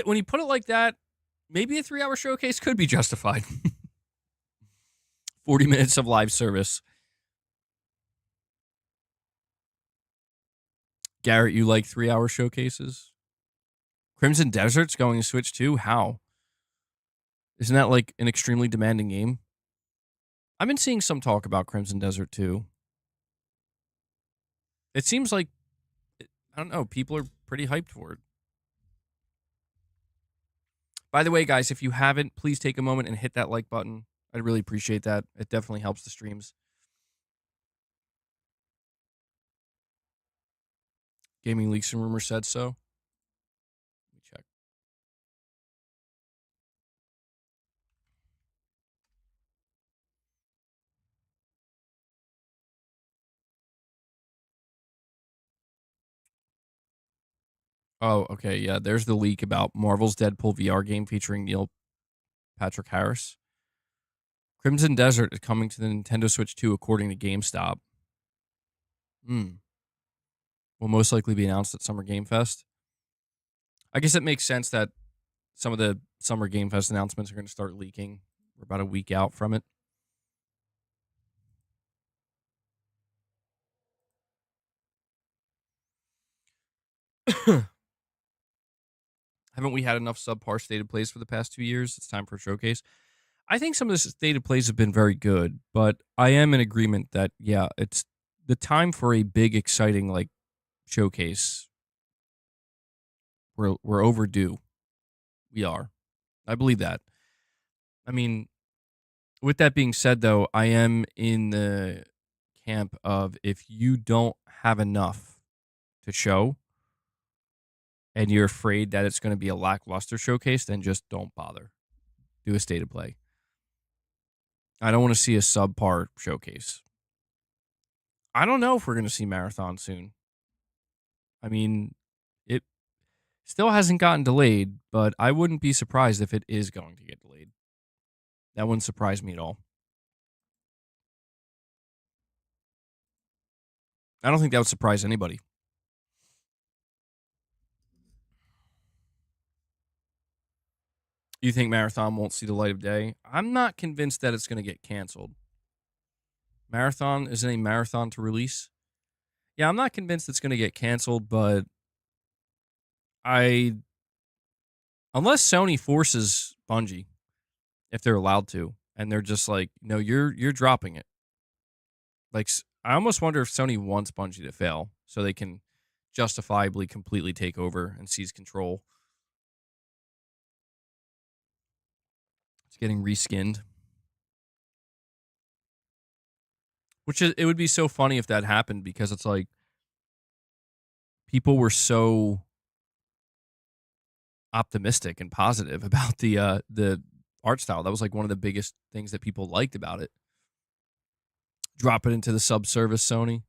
when you put it like that, maybe a 3-hour showcase could be justified. 40 minutes of live service. Garrett, you like 3-hour showcases? Crimson Desert's going to Switch 2? How? Isn't that like an extremely demanding game? I've been seeing some talk about Crimson Desert 2. It seems like, I don't know, people are pretty hyped for it. By the way, guys, if you haven't, please take a moment and hit that like button. I'd really appreciate that. It definitely helps the streams. Gaming Leaks and Rumors said so. Let me check. Oh, okay. Yeah, there's the leak about Marvel's Deadpool VR game featuring Neil Patrick Harris. Crimson Desert is coming to the Nintendo Switch 2, according to GameStop. Will most likely be announced at Summer Game Fest. I guess it makes sense that some of the Summer Game Fest announcements are going to start leaking. We're about a week out from it. Haven't we had enough subpar state of plays for the past 2 years? It's time for a showcase. I think some of the state of plays have been very good, but I am in agreement that, yeah, it's the time for a big, exciting, like, showcase. We're overdue. We are. I believe that. I mean, with that being said, though, I am in the camp of if you don't have enough to show and you're afraid that it's going to be a lackluster showcase, then just don't bother. Do a state of play. I don't want to see a subpar showcase. I don't know if we're going to see Marathon soon. I mean, it still hasn't gotten delayed, but I wouldn't be surprised if it is going to get delayed. That wouldn't surprise me at all. I don't think that would surprise anybody. You think Marathon won't see the light of day? I'm not convinced that it's going to get canceled. Marathon isn't a marathon to release. Yeah, I'm not convinced it's going to get canceled, but unless Sony forces Bungie, if they're allowed to, and they're just like, no, you're dropping it. Like, I almost wonder if Sony wants Bungie to fail so they can justifiably completely take over and seize control. It's getting reskinned. Which is, it would be so funny if that happened, because it's like people were so optimistic and positive about the art style. That was like one of the biggest things that people liked about it. Drop it into the subservice, Sony.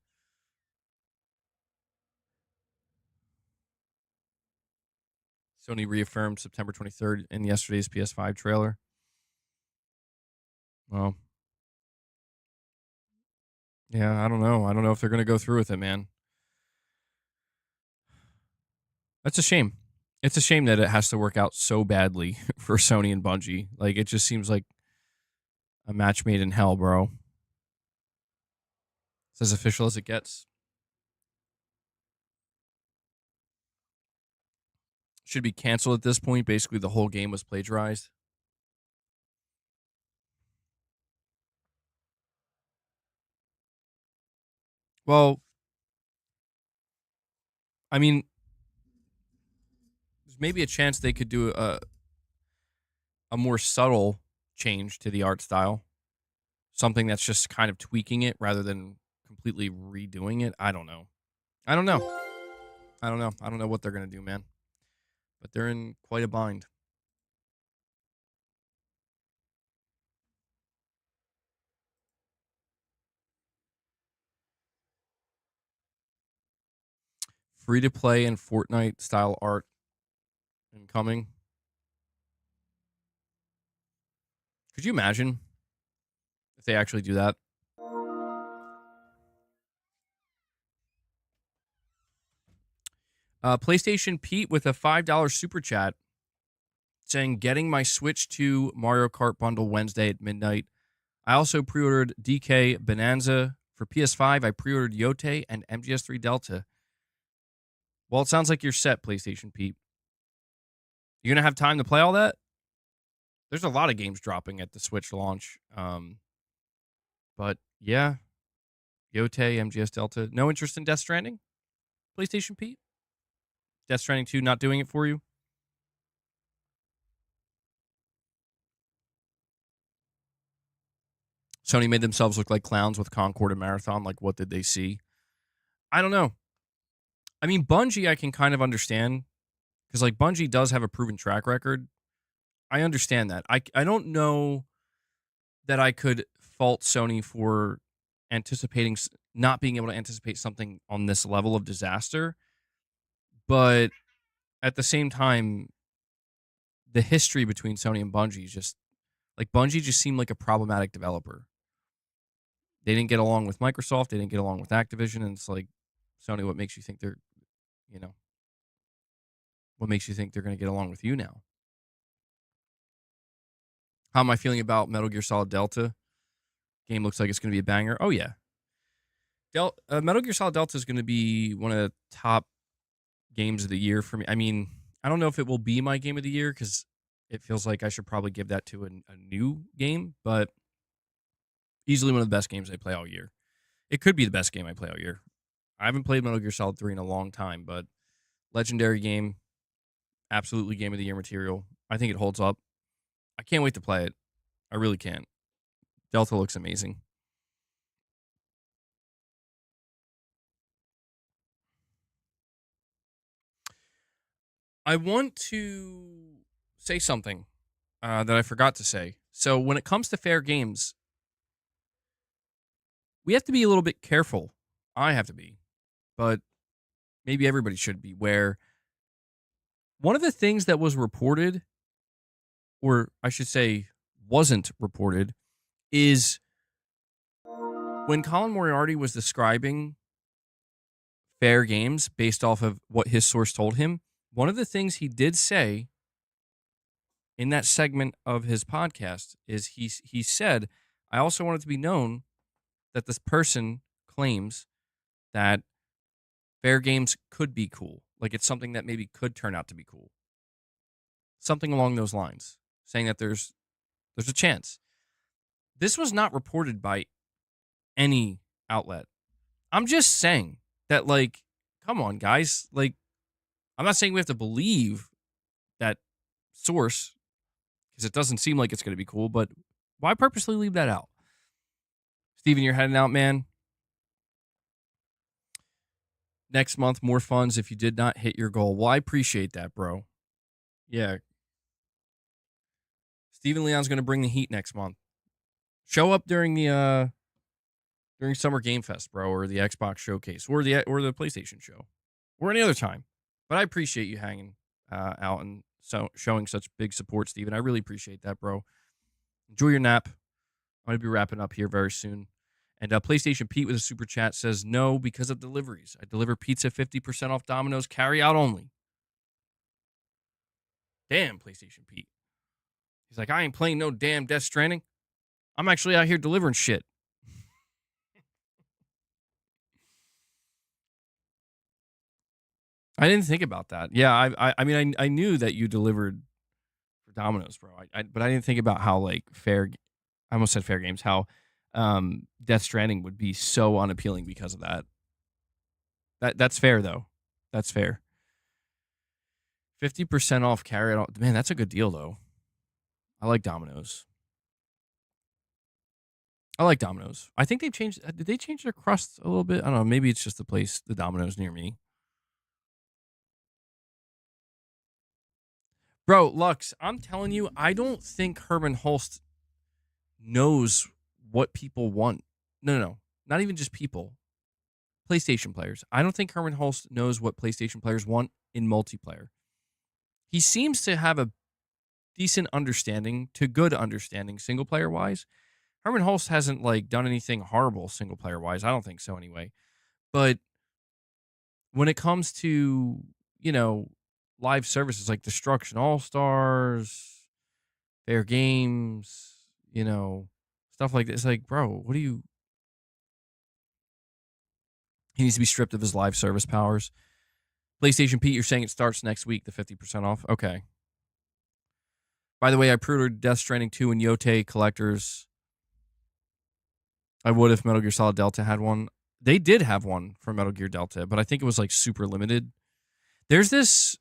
Sony reaffirmed September 23rd in yesterday's PS5 trailer. Well, yeah, I don't know. I don't know if they're going to go through with it, man. That's a shame. It's a shame that it has to work out so badly for Sony and Bungie. Like, it just seems like a match made in hell, bro. It's as official as it gets. Should be canceled at this point. Basically, the whole game was plagiarized. Well, I mean, there's maybe a chance they could do a more subtle change to the art style. Something that's just kind of tweaking it rather than completely redoing it. I don't know. I don't know what they're going to do, man. But they're in quite a bind. Free-to-play and Fortnite-style art incoming. Could you imagine if they actually do that? PlayStation Pete with a $5 super chat saying, getting my Switch 2 Mario Kart bundle Wednesday at midnight. I also pre-ordered DK Bonanza. For PS5, I pre-ordered Yote and MGS3 Delta. Well, it sounds like you're set, PlayStation Pete. You're going to have time to play all that? There's a lot of games dropping at the Switch launch. But yeah, Yote, MGS Delta. No interest in Death Stranding? PlayStation Pete? Death Stranding 2 not doing it for you? Sony made themselves look like clowns with Concord and Marathon. Like, what did they see? I don't know. I mean, Bungie I can kind of understand, because like Bungie does have a proven track record. I understand that. I don't know that I could fault Sony for anticipating, not being able to anticipate something on this level of disaster. But at the same time, the history between Sony and Bungie is just, like, Bungie just seemed like a problematic developer. They didn't get along with Microsoft. They didn't get along with Activision. And it's like, Sony, what makes you think they're, what makes you think they're going to get along with you now? How am I feeling about Metal Gear Solid Delta? Game looks like it's going to be a banger. Oh, yeah. Metal Gear Solid Delta is going to be one of the top games of the year for me. I mean, I don't know if it will be my game of the year, because it feels like I should probably give that to a new game, but easily one of the best games I play all year. It could be the best game I play all year. I haven't played Metal Gear Solid 3 in a long time, but legendary game, absolutely game of the year material. I think it holds up. I can't wait to play it. I really can't. Delta looks amazing. I want to say something that I forgot to say. So when it comes to fair games, we have to be a little bit careful. I have to be, but maybe everybody should be, where one of the things that was reported, or I should say wasn't reported, is when Colin Moriarty was describing fair games based off of what his source told him, one of the things he did say in that segment of his podcast is he said, I also want it to be known that this person claims that fair games could be cool. Like, it's something that maybe could turn out to be cool. Something along those lines, saying that there's a chance. This was not reported by any outlet. I'm just saying that, like, come on, guys. Like, I'm not saying we have to believe that source, because it doesn't seem like it's going to be cool, but why purposely leave that out? Steven, you're heading out, man. Next month, more funds if you did not hit your goal. Well, I appreciate that, bro. Yeah. Steven Leon's going to bring the heat next month. Show up during the during Summer Game Fest, bro, or the Xbox Showcase, or the PlayStation Show, or any other time. But I appreciate you hanging out and showing such big support, Steven. I really appreciate that, bro. Enjoy your nap. I'm going to be wrapping up here very soon. And PlayStation Pete with a super chat says, no, because of deliveries. I deliver pizza 50% off Domino's, carry out only. Damn, PlayStation Pete. He's like, I ain't playing no damn Death Stranding. I'm actually out here delivering shit. I didn't think about that. Yeah, I mean, I knew that you delivered for Domino's, bro. But I didn't think about how, like, I almost said fair games, how Death Stranding would be so unappealing because of that. That's fair, though. That's fair. 50% off carry out. Man, that's a good deal, though. I like Domino's. I think they've changed. Did they change their crust a little bit? I don't know. Maybe it's just the Domino's near me. Bro, Lux, I'm telling you, I don't think Herman Hulst knows what people want. No. Not even just people. PlayStation players. I don't think Herman Hulst knows what PlayStation players want in multiplayer. He seems to have a decent understanding to good understanding single player wise. Herman Hulst hasn't like done anything horrible single player wise. I don't think so anyway. But when it comes to, live services like Destruction All-Stars, Fair Games, stuff like this, like, bro, what do you... He needs to be stripped of his live service powers. PlayStation Pete, you're saying it starts next week, the 50% off? Okay. By the way, I pre-ordered Death Stranding 2 and Yote Collectors. I would if Metal Gear Solid Delta had one. They did have one for Metal Gear Delta, but I think it was like super limited. There's this...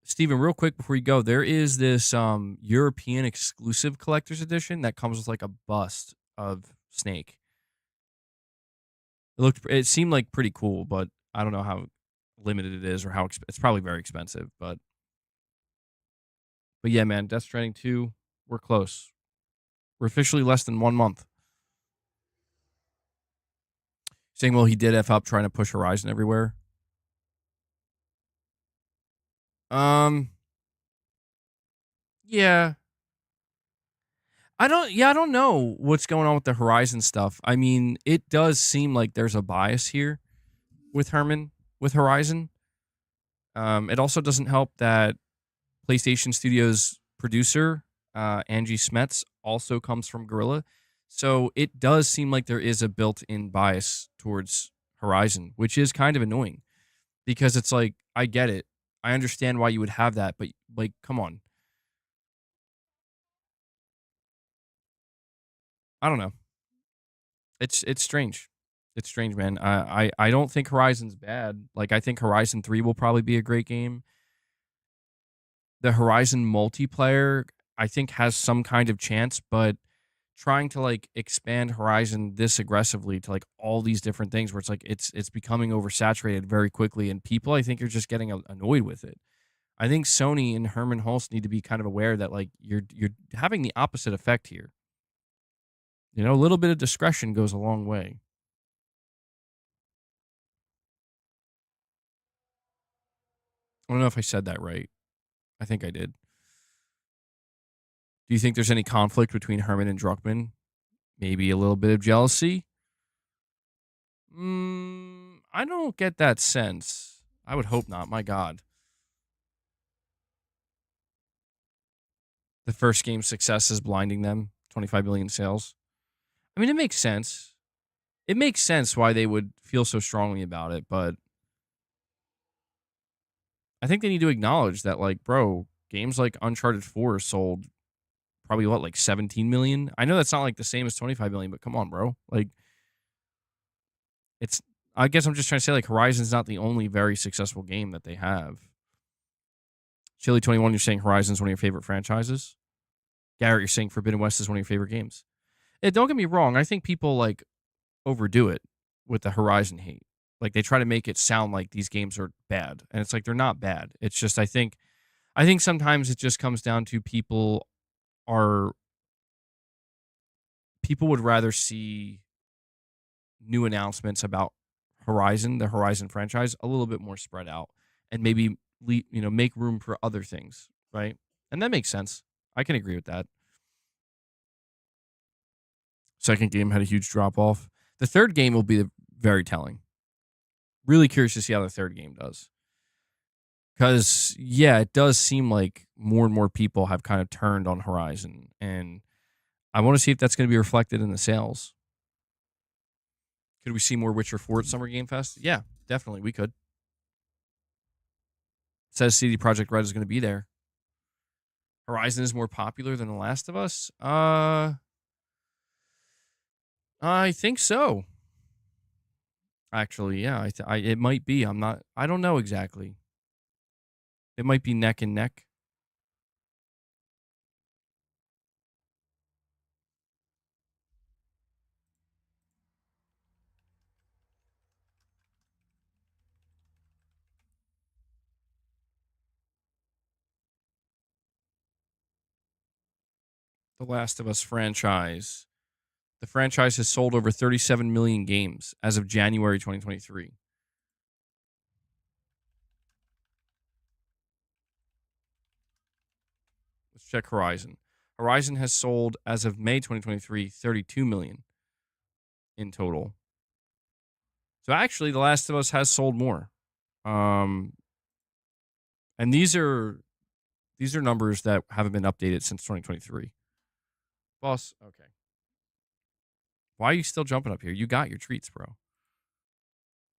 Steven, real quick before you go, there is this European exclusive collector's edition that comes with like a bust of Snake. It seemed like pretty cool, but I don't know how limited it is or how it's probably very expensive. But yeah, man, Death Stranding 2, we're close. We're officially less than 1 month. Saying, well, he did F up trying to push Horizon everywhere. Yeah. I don't know what's going on with the Horizon stuff. I mean, it does seem like there's a bias here with Herman, with Horizon. It also doesn't help that PlayStation Studios producer, Angie Smets, also comes from Guerrilla. So it does seem like there is a built-in bias towards Horizon, which is kind of annoying because it's like, I get it. I understand why you would have that, but like, come on. I don't know. It's strange. It's strange, man. I don't think Horizon's bad. Like, I think Horizon 3 will probably be a great game. The Horizon multiplayer, I think, has some kind of chance, but trying to like expand Horizon this aggressively to like all these different things where it's like it's becoming oversaturated very quickly, and people I think are just getting annoyed with it. I think Sony and Herman Hulst need to be kind of aware that like you're having the opposite effect here. A little bit of discretion goes a long way. I don't know if I said that right. I think I did. Do you think there's any conflict between Herman and Druckmann? Maybe a little bit of jealousy? I don't get that sense. I would hope not. My God. The first game's success is blinding them. 25 million sales. I mean, it makes sense. It makes sense why they would feel so strongly about it, but I think they need to acknowledge that, like, bro, games like Uncharted 4 sold probably, like 17 million? I know that's not, like, the same as 25 million, but come on, bro. Like, I guess I'm just trying to say, like, Horizon's not the only very successful game that they have. Chili21, you're saying Horizon's one of your favorite franchises? Garrett, you're saying Forbidden West is one of your favorite games. Don't get me wrong. I think people like overdo it with the Horizon hate. Like they try to make it sound like these games are bad, and it's like they're not bad. It's just I think sometimes it just comes down to people would rather see new announcements about the Horizon franchise, a little bit more spread out, and maybe make room for other things, right? And that makes sense. I can agree with that. Second game had a huge drop off. The third game will be very telling. Really curious to see how the third game does. Because, yeah, it does seem like more and more people have kind of turned on Horizon. And I want to see if that's going to be reflected in the sales. Could we see more Witcher 4 at Summer Game Fest? Yeah, definitely. We could. It says CD Projekt Red is going to be there. Horizon is more popular than The Last of Us? I think so. Actually, yeah. It might be. I don't know exactly. It might be neck and neck. The Last of Us franchise. The franchise has sold over 37 million games as of January 2023. Let's check Horizon. Horizon has sold, as of May 2023, 32 million in total. So actually, The Last of Us has sold more. And these are numbers that haven't been updated since 2023. Boss, okay. Why are you still jumping up here? You got your treats, bro.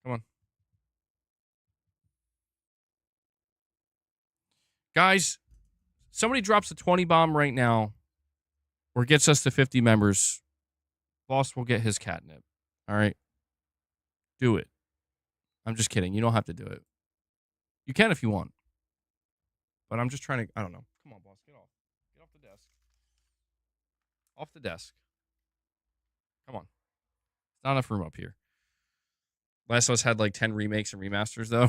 Come on. Guys, somebody drops a 20 bomb right now or gets us to 50 members. Boss will get his catnip. All right? Do it. I'm just kidding. You don't have to do it. You can if you want. But I'm just trying to, I don't know. Come on, boss. Get off. Get off the desk. Off the desk. Come on. Not enough room up here. Last of Us had like 10 remakes and remasters, though.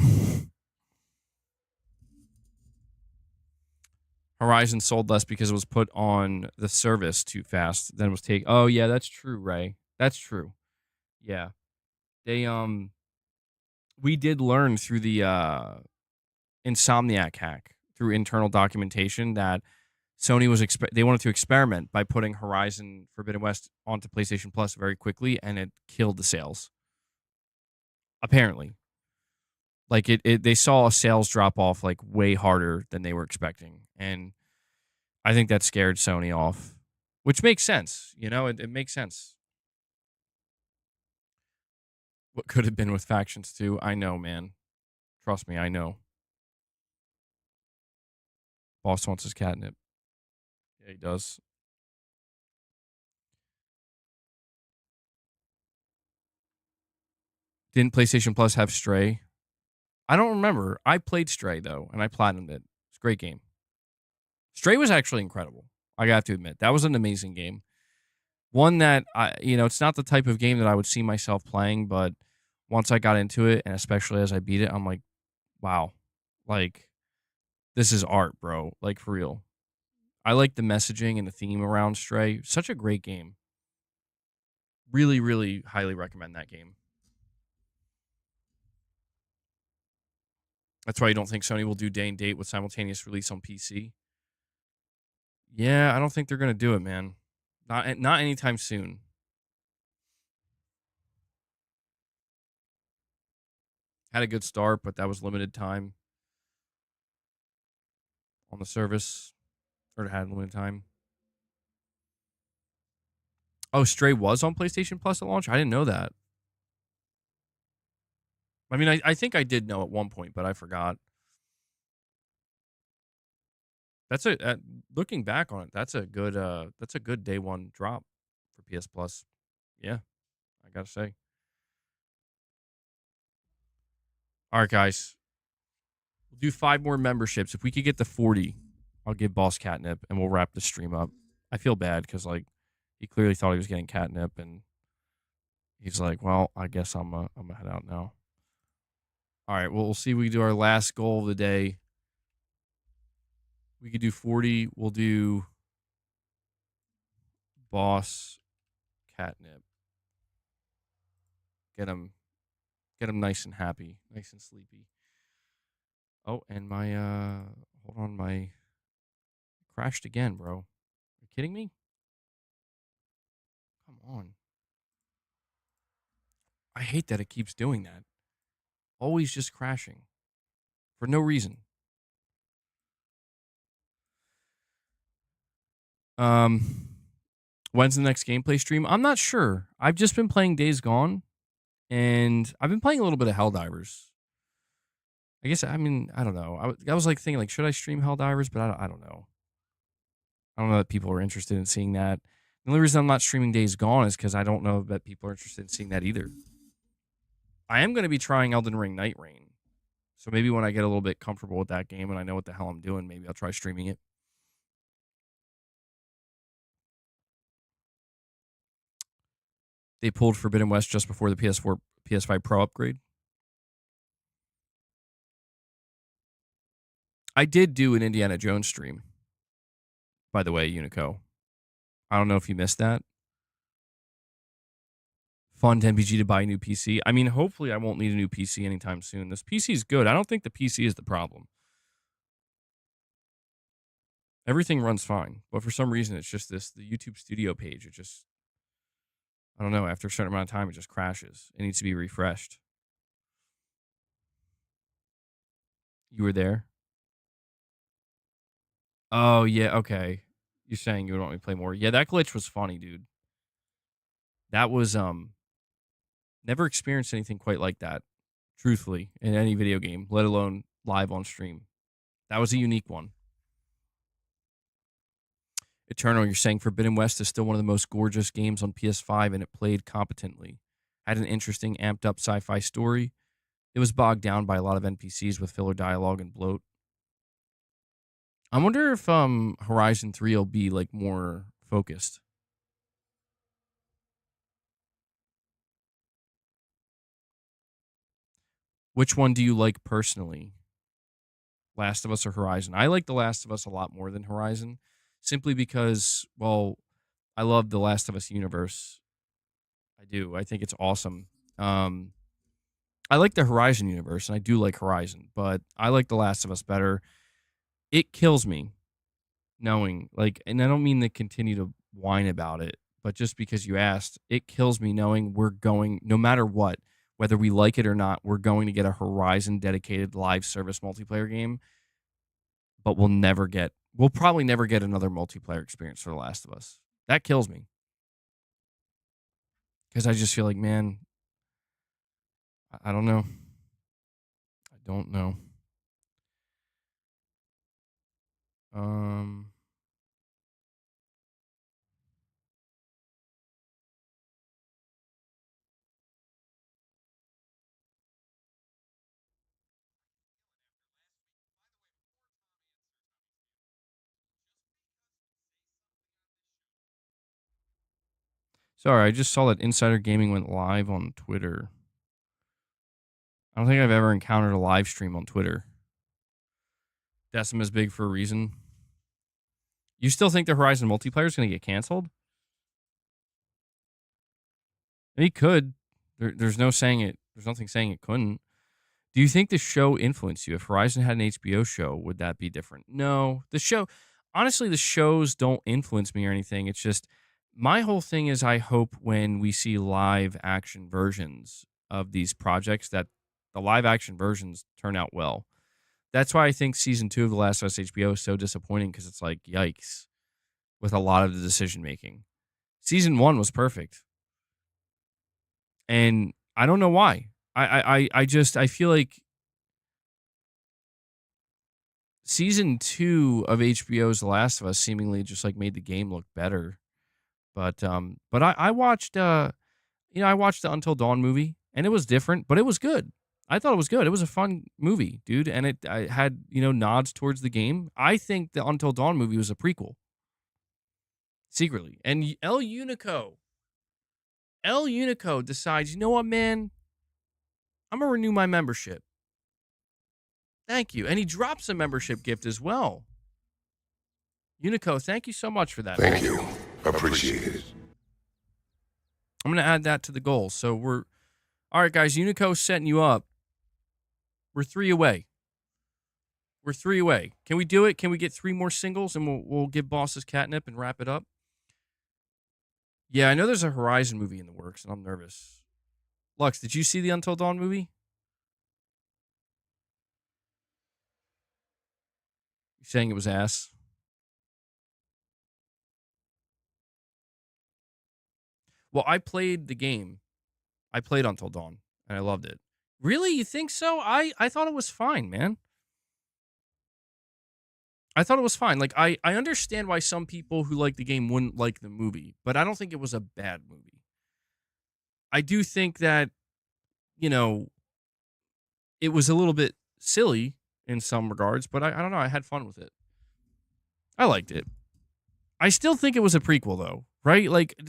Horizon sold less because it was put on the service too fast. Then it was taken. Oh, yeah, that's true, Ray. That's true. Yeah. We did learn through the Insomniac hack, through internal documentation, that Sony was they wanted to experiment by putting Horizon Forbidden West onto PlayStation Plus very quickly, and it killed the sales. Apparently. Like they saw a sales drop off like way harder than they were expecting. And I think that scared Sony off, which makes sense. You know, it makes sense. What could have been with Factions 2? I know, man. Trust me, I know. Boss wants his catnip. Yeah, he does. Didn't PlayStation Plus have Stray? I don't remember. I played Stray, though, and I platinumed it. It's a great game. Stray was actually incredible. I have to admit. That was an amazing game. One that, it's not the type of game that I would see myself playing, but once I got into it, and especially as I beat it, I'm like, wow. Like, this is art, bro. Like, for real. I like the messaging and the theme around Stray. Such a great game. Really, really highly recommend that game. That's why you don't think Sony will do day and date with simultaneous release on PC. Yeah, I don't think they're going to do it, man. Not anytime soon. Had a good start, but that was limited time on the service. Or it had limited time. Oh, Stray was on PlayStation Plus at launch? I didn't know that. I mean, I think I did know at one point, but I forgot. That's looking back on it, that's a good day one drop for PS Plus. Yeah, I gotta say. All right, guys. We'll do 5 more memberships. If we could get to 40, I'll give Boss catnip and we'll wrap the stream up. I feel bad because He clearly thought he was getting catnip, and he's like, well, I guess I'm gonna head out now. All right, well, we'll see if we do our last goal of the day. We could do 40. We'll do boss catnip. Get him nice and happy, nice and sleepy. Oh, and my hold on, my crashed again, bro. Are you kidding me? Come on. I hate that it keeps doing that. Always just crashing for no reason. When's the next gameplay stream? I'm not sure. I've just been playing Days Gone, and I've been playing a little bit of Helldivers. I guess, I mean, I don't know. I was like thinking, like, should I stream Helldivers? But I don't know. I don't know that people are interested in seeing that. The only reason I'm not streaming Days Gone is because I don't know that people are interested in seeing that either. I am going to be trying Elden Ring Night Rain. So maybe when I get a little bit comfortable with that game and I know what the hell I'm doing, maybe I'll try streaming it. They pulled Forbidden West just before the PS4, PS5 Pro upgrade. I did do an Indiana Jones stream, by the way, Unico. I don't know if you missed that. Fund MBG to buy a new PC. I mean, hopefully I won't need a new PC anytime soon. This PC is good. I don't think the PC is the problem. Everything runs fine, but for some reason it's just the YouTube Studio page. It just, I don't know, after a certain amount of time it just crashes. It needs to be refreshed. You were there? Oh, yeah, okay. You're saying you would want me to play more. Yeah, that glitch was funny, dude. That was, never experienced anything quite like that, truthfully, in any video game, let alone live on stream. That was a unique one. Eternal, you're saying Forbidden West is still one of the most gorgeous games on PS5, and it played competently. Had an interesting, amped-up sci-fi story. It was bogged down by a lot of NPCs with filler dialogue and bloat. I wonder if Horizon 3 will be like more focused. Which one do you like personally? Last of Us or Horizon? I like The Last of Us a lot more than Horizon, simply because, well, I love the Last of Us universe. I do. I think it's awesome. I like the Horizon universe, and I do like Horizon, but I like The Last of Us better. It kills me knowing, like, and I don't mean to continue to whine about it, but just because you asked, it kills me knowing we're going, no matter what, whether we like it or not, we're going to get a Horizon dedicated live service multiplayer game, but we'll probably never get another multiplayer experience for The Last of Us. That kills me. Because I just feel like, man, I don't know. I don't know. Sorry, I just saw that Insider Gaming went live on Twitter. I don't think I've ever encountered a live stream on Twitter. Decima's big for a reason. You still think the Horizon multiplayer is going to get canceled? He could. There's no saying it. There's nothing saying it couldn't. Do you think the show influenced you? If Horizon had an HBO show, would that be different? No. Honestly, the shows don't influence me or anything. It's just, my whole thing is I hope when we see live action versions of these projects that the live action versions turn out well. That's why I think season 2 of The Last of Us HBO is so disappointing, because it's like, yikes, with a lot of the decision making. Season 1 was perfect. And I don't know why. I feel like season 2 of HBO's The Last of Us seemingly just like made the game look better. But I watched I watched the Until Dawn movie, and it was different, but it was good. I thought it was good. It was a fun movie, dude, and I had, nods towards the game. I think the Until Dawn movie was a prequel. secretly. And El Unico decides, you know what, man? I'm going to renew my membership. Thank you. And he drops a membership gift as well. Unico, thank you so much for that. Thank you. Appreciate it. I'm going to add that to the goal. So all right, guys, Unico's setting you up. We're 3 away. Can we do it? Can we get 3 more singles and we'll give bosses catnip and wrap it up? Yeah, I know there's a Horizon movie in the works, and I'm nervous. Lux, did you see the Until Dawn movie? You saying it was ass? Well, I played the game. I played Until Dawn, and I loved it. Really? You think so? I thought it was fine, man. I thought it was fine. Like, I understand why some people who like the game wouldn't like the movie, but I don't think it was a bad movie. I do think that, you know, it was a little bit silly in some regards, but I don't know. I had fun with it. I liked it. I still think it was a prequel, though, right? Like, I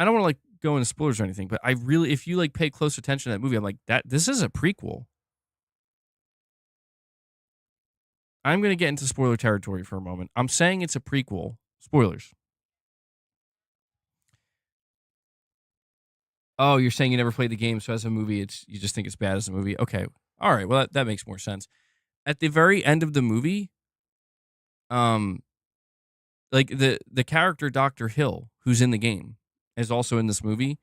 don't want to, like, go into spoilers or anything, but I really, if you, like, pay close attention to that movie, I'm like, this is a prequel. I'm going to get into spoiler territory for a moment. I'm saying it's a prequel. Spoilers. Oh, you're saying you never played the game, so as a movie, you just think it's bad as a movie? Okay. All right. Well, that makes more sense. At the very end of the movie, like the character Dr. Hill, who's in the game, is also in this movie.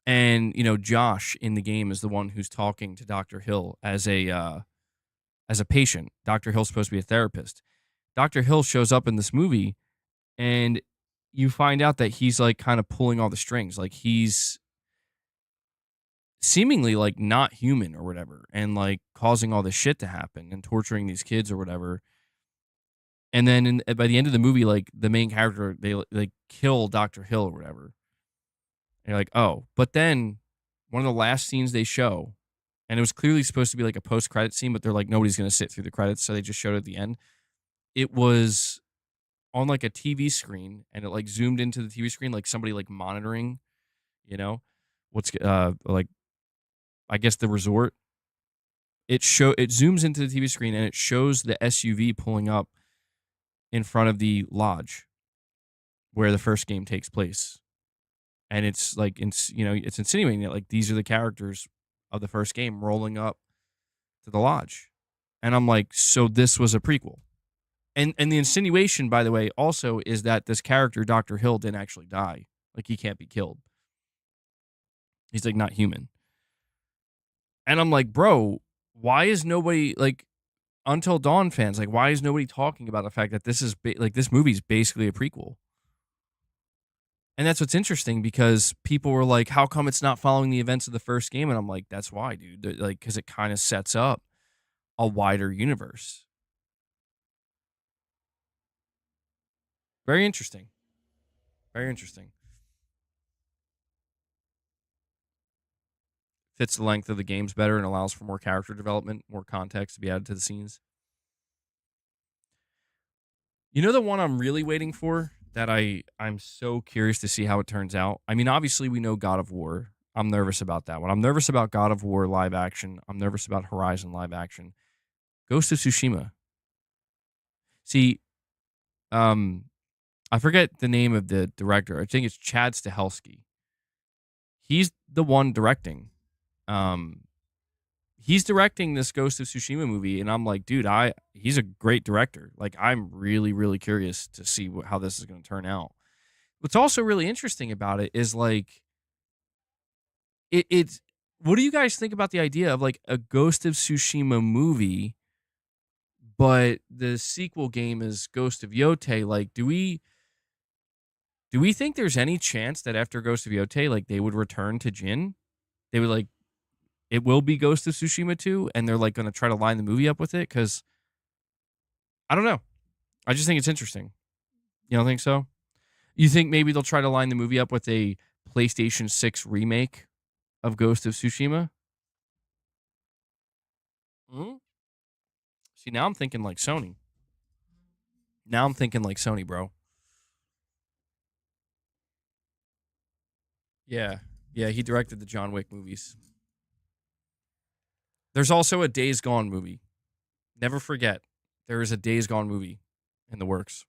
And, you know, Josh in the game is the one who's talking to Dr. Hill as a patient. Dr. Hill's supposed to be a therapist. Dr. Hill shows up in this movie, and you find out that he's, like, kind of pulling all the strings. Like, he's seemingly, like, not human or whatever, and, like, causing all this shit to happen and torturing these kids or whatever. And then by the end of the movie, like, the main character, they kill Dr. Hill or whatever. And you're like, oh. But then one of the last scenes they show, and it was clearly supposed to be like a post-credit scene, but they're like, nobody's going to sit through the credits, so they just showed it at the end. It was on, like, a TV screen, and it, like, zoomed into the TV screen, like somebody, like, monitoring, you know, what's, like, I guess the resort. It zooms into the TV screen, and it shows the SUV pulling up in front of the lodge where the first game takes place. And it's like, it's insinuating that, like, these are the characters of the first game rolling up to the lodge. And I'm like, so this was a prequel. And the insinuation, by the way, also is that this character, Dr. Hill, didn't actually die. Like, he can't be killed. He's, like, not human. And I'm like, bro, why is nobody, like, Until Dawn fans, like, why is nobody talking about the fact that this is, this movie's basically a prequel? And that's what's interesting, because people were like, how come it's not following the events of the first game? And I'm like, that's why, dude. Like, because it kind of sets up a wider universe. Very interesting. Very interesting. Fits the length of the games better and allows for more character development, more context to be added to the scenes. You know the one I'm really waiting for that I'm so curious to see how it turns out? I mean, obviously we know God of War. I'm nervous about that one. I'm nervous about God of War live action. I'm nervous about Horizon live action. Ghost of Tsushima. See, I forget the name of the director. I think it's Chad Stahelski. He's the one directing. He's directing this Ghost of Tsushima movie, and I'm like, dude, he's a great director. Like, I'm really, really curious to see how this is going to turn out. What's also really interesting about it is, like, it's what do you guys think about the idea of, like, a Ghost of Tsushima movie, but the sequel game is Ghost of Yotei? Like, do we think there's any chance that after Ghost of Yotei, like, they would return to Jin? They would, like, it will be Ghost of Tsushima 2, and they're, like, going to try to line the movie up with it? Because, I don't know. I just think it's interesting. You don't think so? You think maybe they'll try to line the movie up with a PlayStation 6 remake of Ghost of Tsushima? See, now I'm thinking like Sony. Now I'm thinking like Sony, bro. Yeah. Yeah, he directed the John Wick movies. There's also a Days Gone movie. Never forget, there is a Days Gone movie in the works.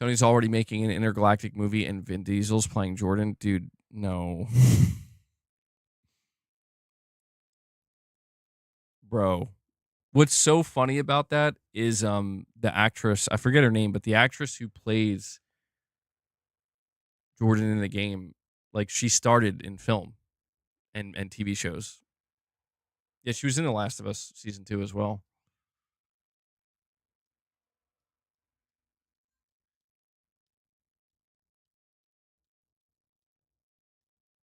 Sony's already making an Intergalactic movie and Vin Diesel's playing Jordan. Dude, no. Bro. What's so funny about that is the actress, I forget her name, but the actress who plays Jordan in the game, like she started in film and TV shows. Yeah, she was in The Last of Us season 2 as well.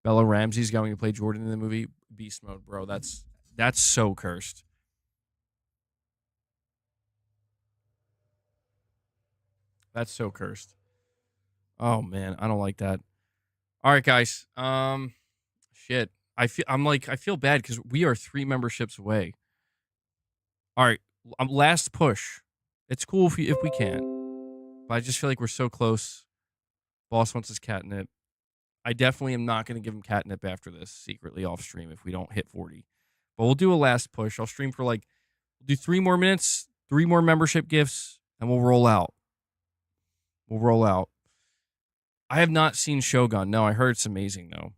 Bella Ramsey's going to play Jordan in the movie. Beast mode, bro. That's so cursed. That's so cursed. Oh man, I don't like that. All right, guys. Shit. I feel bad because we are 3 memberships away. All right, last push. It's cool if we can, but I just feel like we're so close. Boss wants his catnip. I definitely am not going to give him catnip after this secretly off stream if we don't hit 40. But we'll do a last push. I'll stream for we'll do 3 more minutes, 3 more membership gifts, and we'll roll out. We'll roll out. I have not seen Shogun. No, I heard it's amazing though.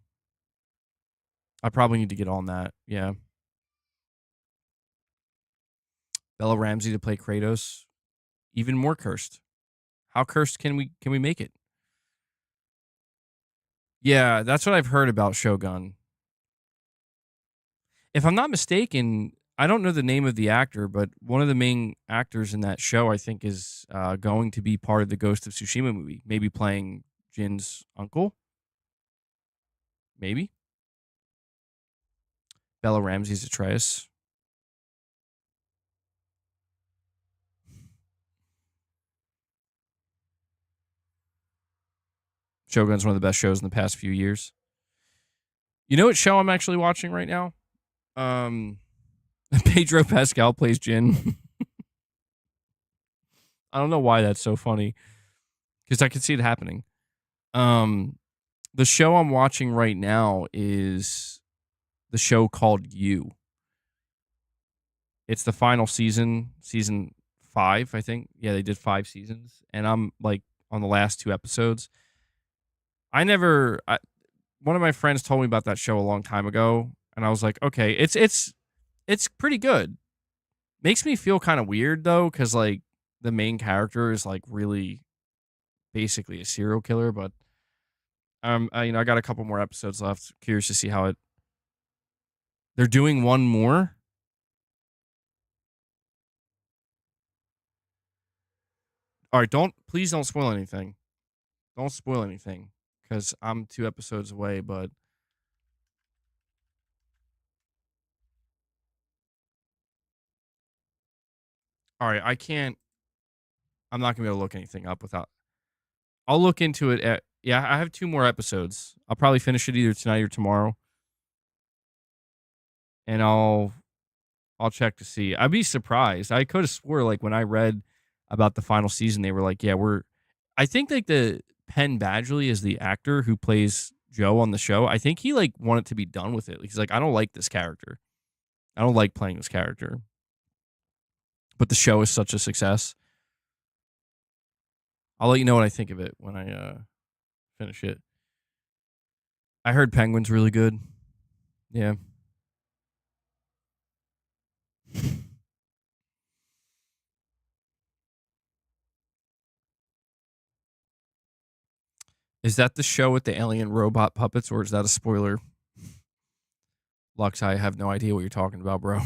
I probably need to get on that. Yeah. Bella Ramsey to play Kratos. Even more cursed. How cursed can we make it? Yeah, that's what I've heard about Shogun. If I'm not mistaken, I don't know the name of the actor, but one of the main actors in that show, I think, is going to be part of the Ghost of Tsushima movie. Maybe playing Jin's uncle. Maybe. Bella Ramsey's Atreus. Shogun's one of the best shows in the past few years. You know what show I'm actually watching right now? Pedro Pascal plays Jin. I don't know why that's so funny. Because I could see it happening. The show I'm watching right now is the show called You. It's the final season 5, I think. Yeah, they did 5 seasons. And I'm on the last 2 episodes. One of my friends told me about that show a long time ago, and I was like, okay, it's pretty good. Makes me feel kind of weird though, because the main character is really basically a serial killer, but I got a couple more episodes left. Curious to see how it. They're doing one more. All right, please don't spoil anything. Don't spoil anything. Because I'm 2 episodes away, but all right, I'm not gonna be able to look anything up without. I'll look into it. I have 2 more episodes. I'll probably finish it either tonight or tomorrow, and I'll check to see. I'd be surprised. I could have swore when I read about the final season, they were like, yeah, I think the Penn Badgley is the actor who plays Joe on the show. I think he wanted to be done with it. He's like, I don't like this character. I don't like playing this character. But the show is such a success. I'll let you know what I think of it when I finish it. I heard Penguin's really good. Yeah. Is that the show with the alien robot puppets, or is that a spoiler? Lux, I have no idea what you're talking about, bro.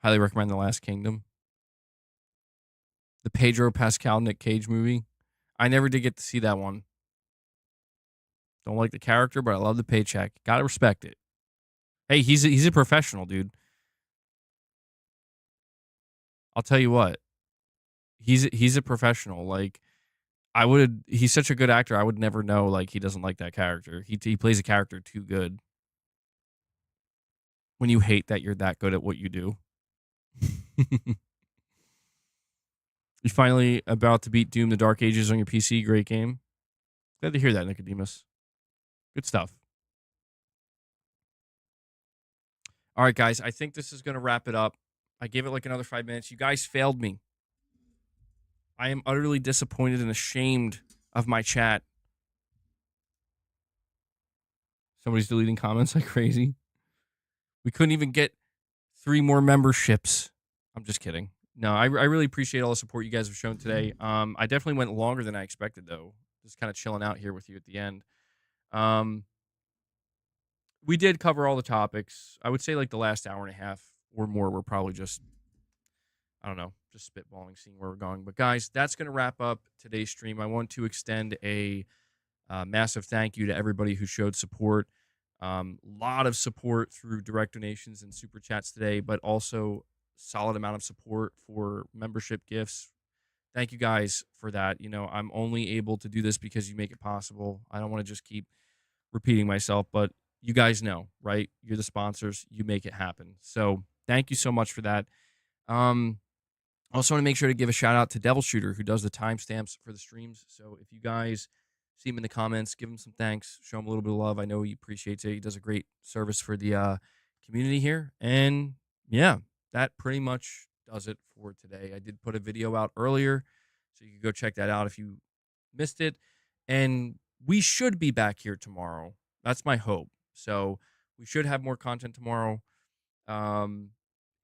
Highly recommend The Last Kingdom. The Pedro Pascal Nick Cage movie. I never did get to see that one. Don't like the character, but I love the paycheck. Gotta respect it. Hey, he's a professional, dude. I'll tell you what. He's a professional. I would. He's such a good actor. I would never know like he doesn't like that character. He plays a character too good. When you hate that you're that good at what you do. You're finally about to beat Doom: The Dark Ages on your PC. Great game. Glad to hear that, Nicodemus. Good stuff. All right, guys. I think this is going to wrap it up. I gave it like another 5 minutes. You guys failed me. I am utterly disappointed and ashamed of my chat. Somebody's deleting comments like crazy. We couldn't even get 3 more memberships. I'm just kidding. No, I really appreciate all the support you guys have shown today. I definitely went longer than I expected, though. Just kind of chilling out here with you at the end. We did cover all the topics. I would say like the last hour and a half or more were probably just, I don't know, just spitballing, seeing where we're going. But guys, that's going to wrap up today's stream. I want to extend a massive thank you to everybody who showed support. Lot of support through direct donations and super chats today, but also solid amount of support for membership gifts. Thank you guys for that. You know, I'm only able to do this because you make it possible. I don't want to just keep repeating myself, but you guys know, right? You're the sponsors. You make it happen. So thank you so much for that. Also want to make sure to give a shout out to Devil Shooter, who does the timestamps for the streams. So if you guys see him in the comments, give him some thanks, show him a little bit of love. I know he appreciates it. He does a great service for the community here. And yeah, that pretty much does it for today. I did put a video out earlier, so you can go check that out if you missed it. And we should be back here tomorrow. That's my hope. So we should have more content tomorrow.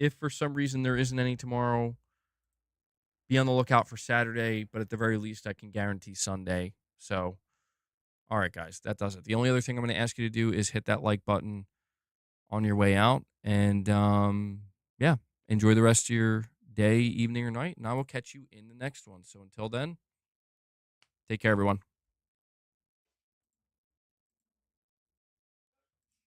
If for some reason there isn't any tomorrow, be on the lookout for Saturday, but at the very least, I can guarantee Sunday. So, all right, guys, that does it. The only other thing I'm going to ask you to do is hit that like button on your way out. And yeah, enjoy the rest of your day, evening, or night. And I will catch you in the next one. So until then, take care, everyone.